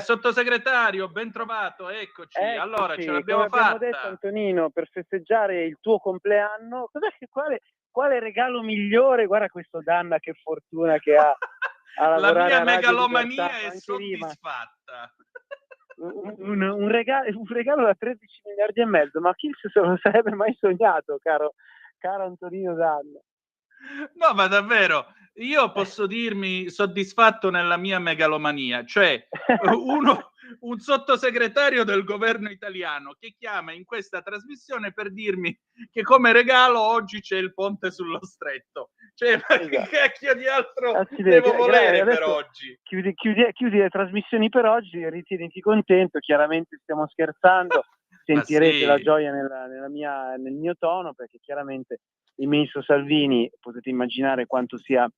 Sottosegretario, ben trovato, eccoci. Allora, ce l'abbiamo come abbiamo fatta. detto Antonino, per festeggiare il tuo compleanno, quale regalo migliore? Guarda questo Danna, che fortuna che ha a La lavorare mia a Radio megalomania Libertà, è anche lì, ma soddisfatta. un regalo da 13 miliardi e mezzo, ma chi se lo sarebbe mai sognato, caro Antonino Danna? No, ma davvero, io posso dirmi soddisfatto nella mia megalomania, cioè un sottosegretario del governo italiano che chiama in questa trasmissione per dirmi che come regalo oggi c'è il ponte sullo Stretto. Cioè, ma che cacchio di altro devo volere per oggi? Chiudi le trasmissioni per oggi, ritieniti contento, chiaramente stiamo scherzando, sentirete sì. la gioia nel mio tono, perché chiaramente il ministro Salvini, potete immaginare quanto sia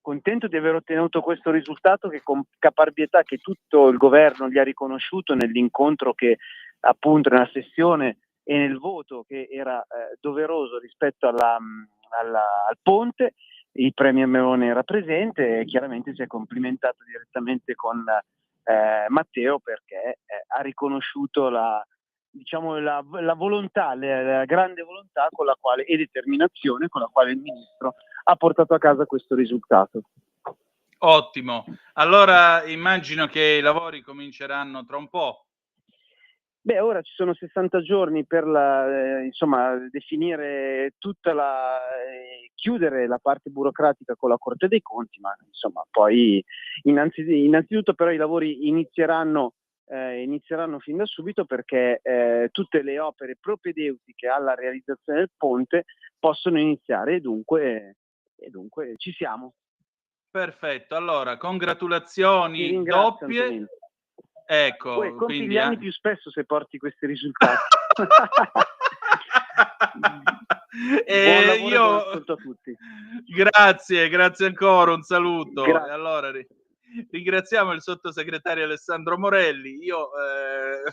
contento di aver ottenuto questo risultato, che con caparbietà che tutto il governo gli ha riconosciuto nell'incontro, che appunto nella sessione e nel voto che era doveroso rispetto al ponte. Il premier Meloni era presente e chiaramente si è complimentato direttamente con Matteo, perché ha riconosciuto la volontà, la grande volontà con la quale, e determinazione con la quale il ministro ha portato a casa questo risultato. Ottimo. Allora immagino che i lavori cominceranno tra un po'. Beh, ora ci sono 60 giorni per definire chiudere la parte burocratica con la Corte dei Conti, ma insomma poi innanzitutto però i lavori inizieranno fin da subito, perché tutte le opere propedeutiche alla realizzazione del ponte possono iniziare e dunque ci siamo. Perfetto, allora congratulazioni Ti ringrazio, doppie. Antonino. Ecco, Poi compi quindi gli anni più spesso se porti questi risultati. Buon lavoro e buon ascolto a tutti. Grazie ancora, un saluto. Grazie. E allora ringraziamo il sottosegretario Alessandro Morelli. Io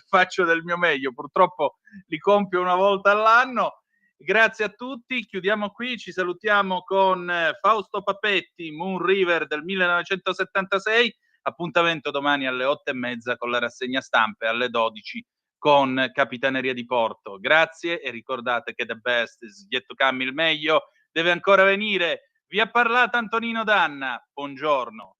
faccio del mio meglio, purtroppo li compio una volta all'anno. Grazie a tutti, chiudiamo qui, ci salutiamo con Fausto Papetti, Moon River del 1976, appuntamento domani alle 8:30 con la rassegna stampa e alle 12 con Capitaneria di Porto. Grazie e ricordate che the best is yet to come, il meglio deve ancora venire. Vi ha parlato Antonino Danna, buongiorno.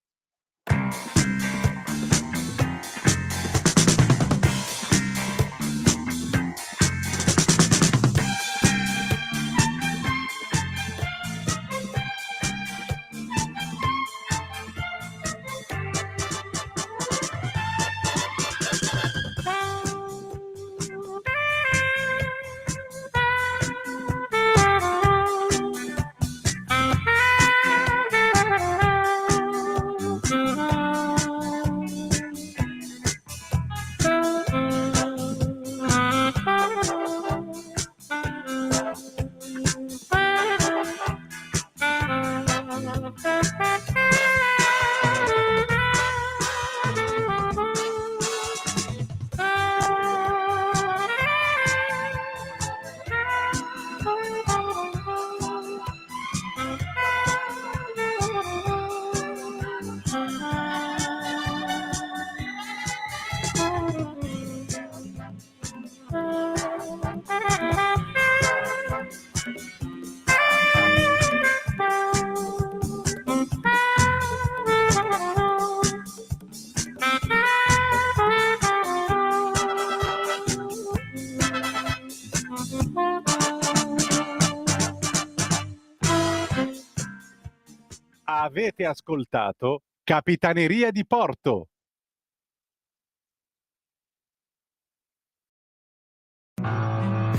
Avete ascoltato Capitaneria di Porto.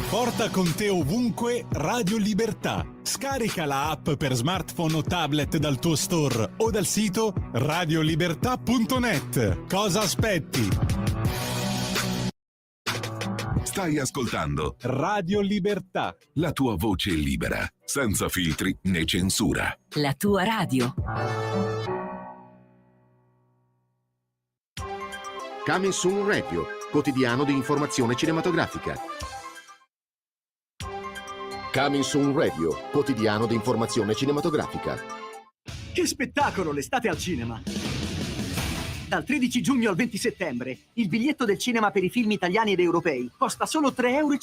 Porta con te ovunque Radio Libertà. Scarica la app per smartphone o tablet dal tuo store o dal sito radiolibertà.net. Cosa aspetti? Stai ascoltando Radio Libertà. La tua voce libera, senza filtri né censura. La tua radio. Coming Soon Radio, quotidiano di informazione cinematografica. Coming Soon Radio, quotidiano di informazione cinematografica. Che spettacolo l'estate al cinema! Dal 13 giugno al 20 settembre, il biglietto del cinema per i film italiani ed europei costa solo 3,50 euro,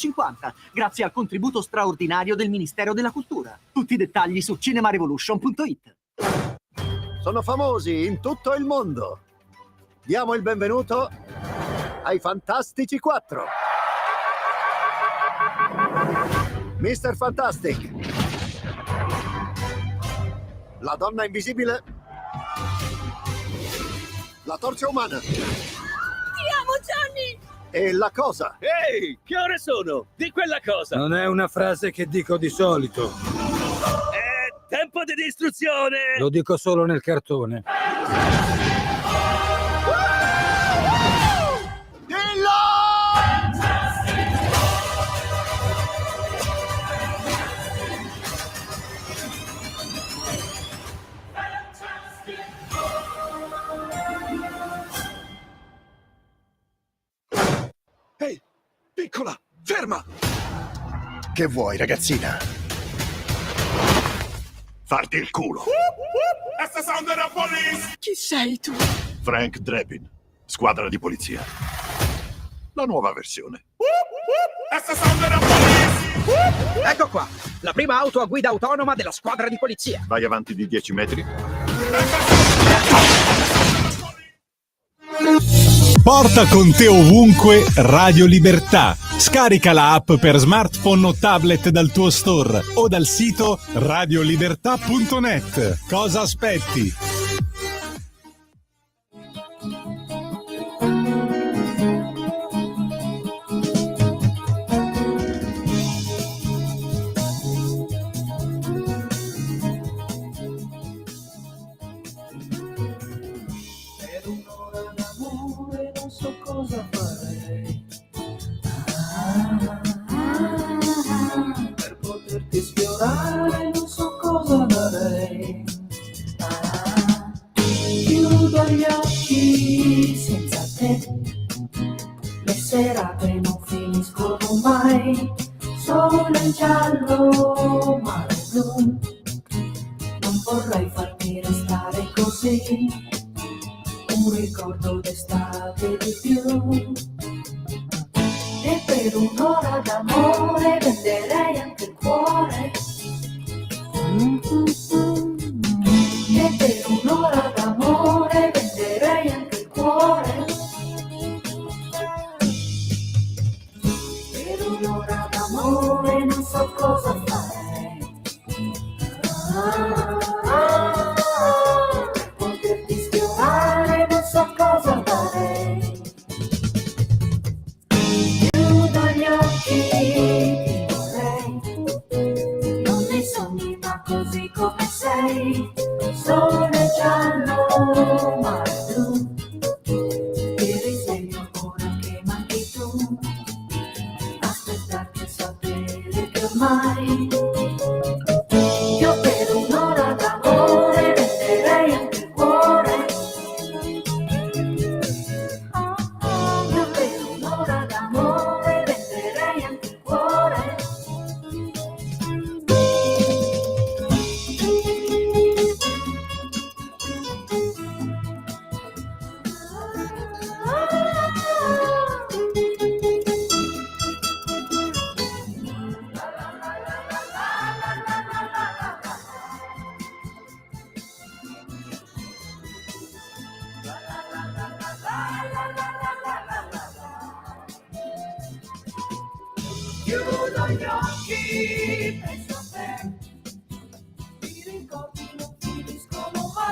grazie al contributo straordinario del Ministero della Cultura. Tutti i dettagli su cinemarevolution.it. Sono famosi in tutto il mondo. Diamo il benvenuto ai Fantastici 4. Mr. Fantastic, la donna invisibile, la torcia umana. Ti amo, Johnny! E la cosa. Ehi, che ore sono? Di quella cosa! Non è una frase che dico di solito. È tempo di distruzione! Lo dico solo nel cartone. Ehi, piccola, ferma! Che vuoi, ragazzina? Farti il culo. Chi sei tu? Frank Drebin, squadra di polizia. La nuova versione. Ecco qua, la prima auto a guida autonoma della squadra di polizia. Vai avanti di 10 metri. Porta con te ovunque Radio Libertà. Scarica la app per smartphone o tablet dal tuo store o dal sito radiolibertà.net. Cosa aspetti? Cosa farei per poterti sfiorare, non so cosa darei. Chiudo gli occhi senza te, le serate non finiscono mai. Sole giallo, mare blu, non vorrei farti restare così. Un ricordo d'estate di più, e per un'ora d'amore venderei anche il cuore. E per un'ora d'amore venderei anche il cuore. Per un'ora d'amore non so cosa farei. Per poterti sfiorare non so cosa farei. Chiudo gli occhi, ti vorrei, non nei sogni ma così come sei. Sole giallo, mare blu, ti risveglio ora che manchi tu. Aspettarti e sapere che ormai io per un'ora d'amore venderei anche il cuore. Io per un'ora d'amore venderei anche il cuore. Chiudo gli occhi, penso a te, i ricordi non finiscono mai.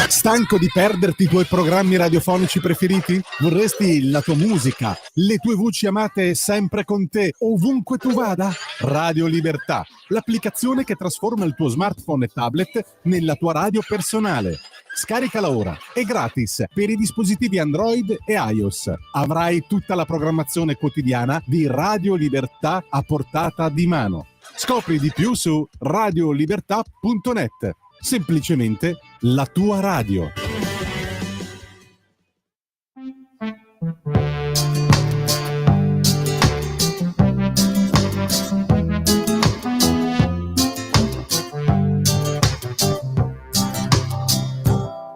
Stanco di perderti i tuoi programmi radiofonici preferiti? Vorresti la tua musica, le tue voci amate sempre con te, ovunque tu vada? Radio Libertà, l'applicazione che trasforma il tuo smartphone e tablet nella tua radio personale. Scaricala ora, è gratis per i dispositivi Android e iOS. Avrai tutta la programmazione quotidiana di Radio Libertà a portata di mano. Scopri di più su radiolibertà.net. Semplicemente la tua radio.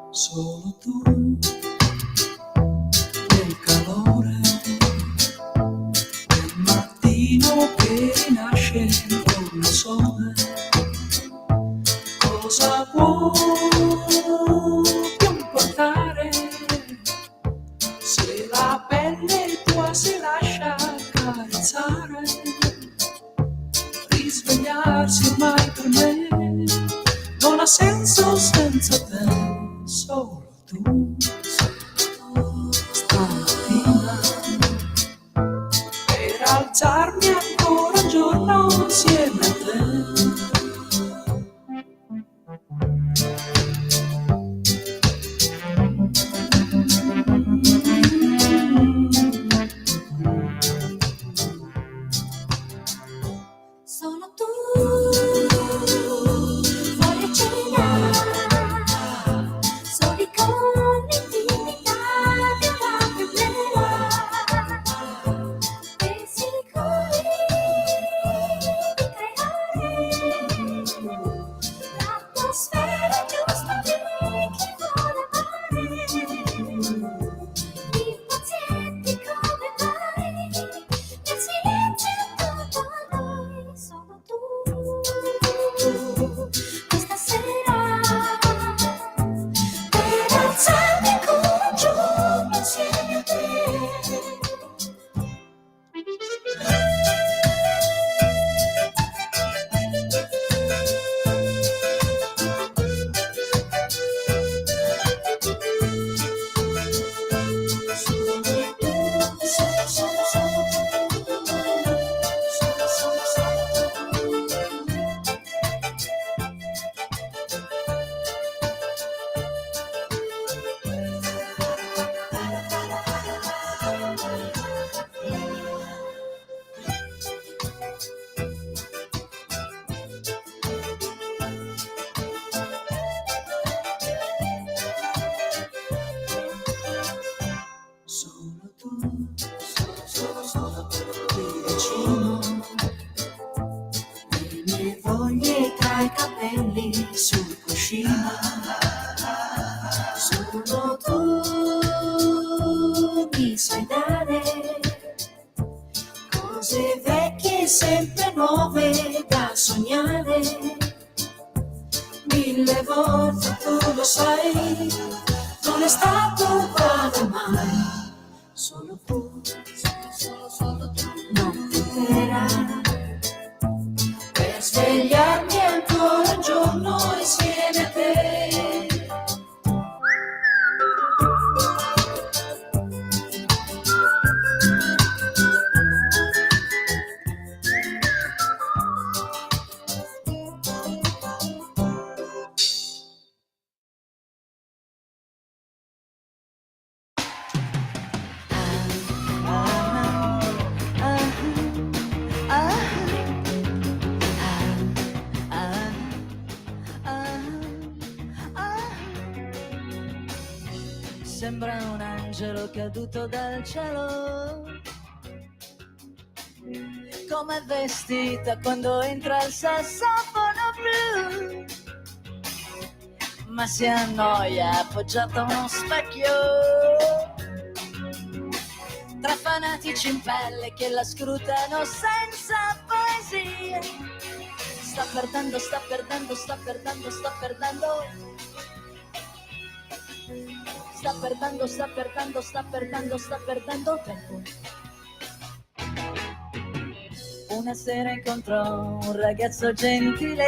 Solo tu, nel calore del mattino che rinasce intorno al sole, cosa può più importare se la pelle tua si lascia accarezzare? Risvegliarsi ormai per me non ha senso senza te. Solo tu, stamattina, per alzarmi ancora un giorno insieme a te. Solo tu, voglio cenare, soli con l'intimità della primavera, pensi così di creare l'atmosfera giusta per chi vuole amare, impazienti come mai, nel silenzio tutto a noi. Solo tu, questa sera, per alzarmi ancora un giorno insieme a te. Solo tu, solo tu, qui vicino, le mie voglie tra i capelli sul cuscino. Solo tu mi sai dare cose vecchie sempre nuove da sognare. 1000 volte tu lo sai, non è stato uguale mai. Solo tu, solo tu, notte intera, per svegliarmi ancora un giorno insieme a te. Sembra un angelo caduto dal cielo, come vestita quando entra il sassofono blu, ma si annoia appoggiata a uno specchio, tra fanatici in pelle che la scrutano senza poesie. Sta perdendo, sta perdendo, sta perdendo, sta perdendo. Sta perdendo, sta perdendo, sta perdendo, sta perdendo tempo. Una sera incontrò un ragazzo gentile.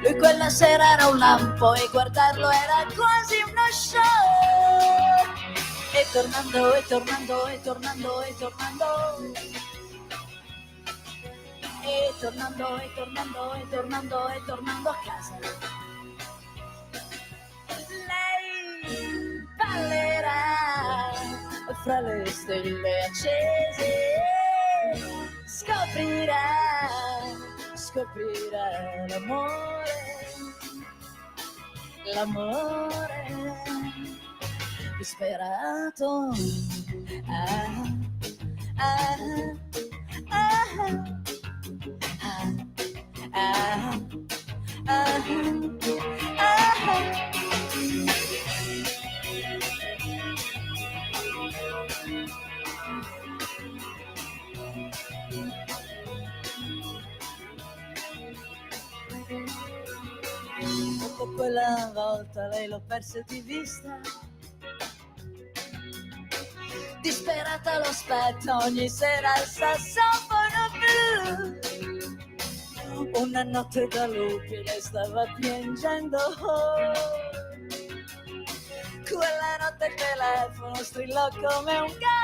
Lui quella sera era un lampo e guardarlo era quasi uno show. E tornando, e tornando, e tornando, e tornando. E tornando, e tornando, e tornando, e tornando a casa. Lei ballerà fra le stelle accese. Scoprirà l'amore disperato. Dopo quella volta lei lo perse di vista. Disperata lo aspetta ogni sera al sassofono blu. Una notte da lupi lei stava piangendo. Quella notte il telefono strillò come un gallo.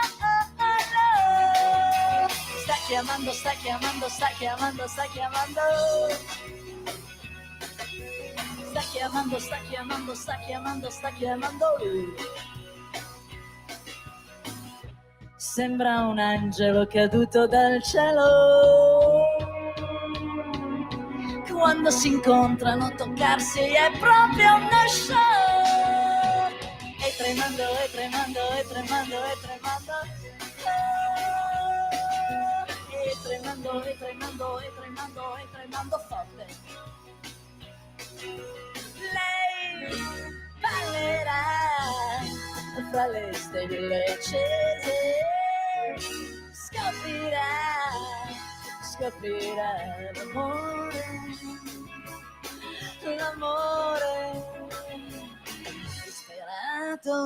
Sta chiamando, sta chiamando, sta chiamando, sta chiamando. Sta chiamando, sta chiamando, sta chiamando, sta chiamando. Sembra un angelo caduto dal cielo. Quando si incontrano toccarsi è proprio uno show. E tremando, e tremando, e tremando, e tremando. E tremando, e tremando, e tremando, e tremando forte. Lei ballerà fra le stelle accese. Scoprirà l'amore disperato.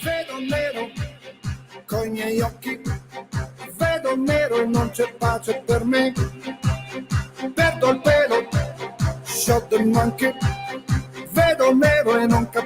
Vedo nero coi miei occhi, vedo nero e non c'è pace per me. Perdo il pelo, shot the monkey, vedo nero e non capisco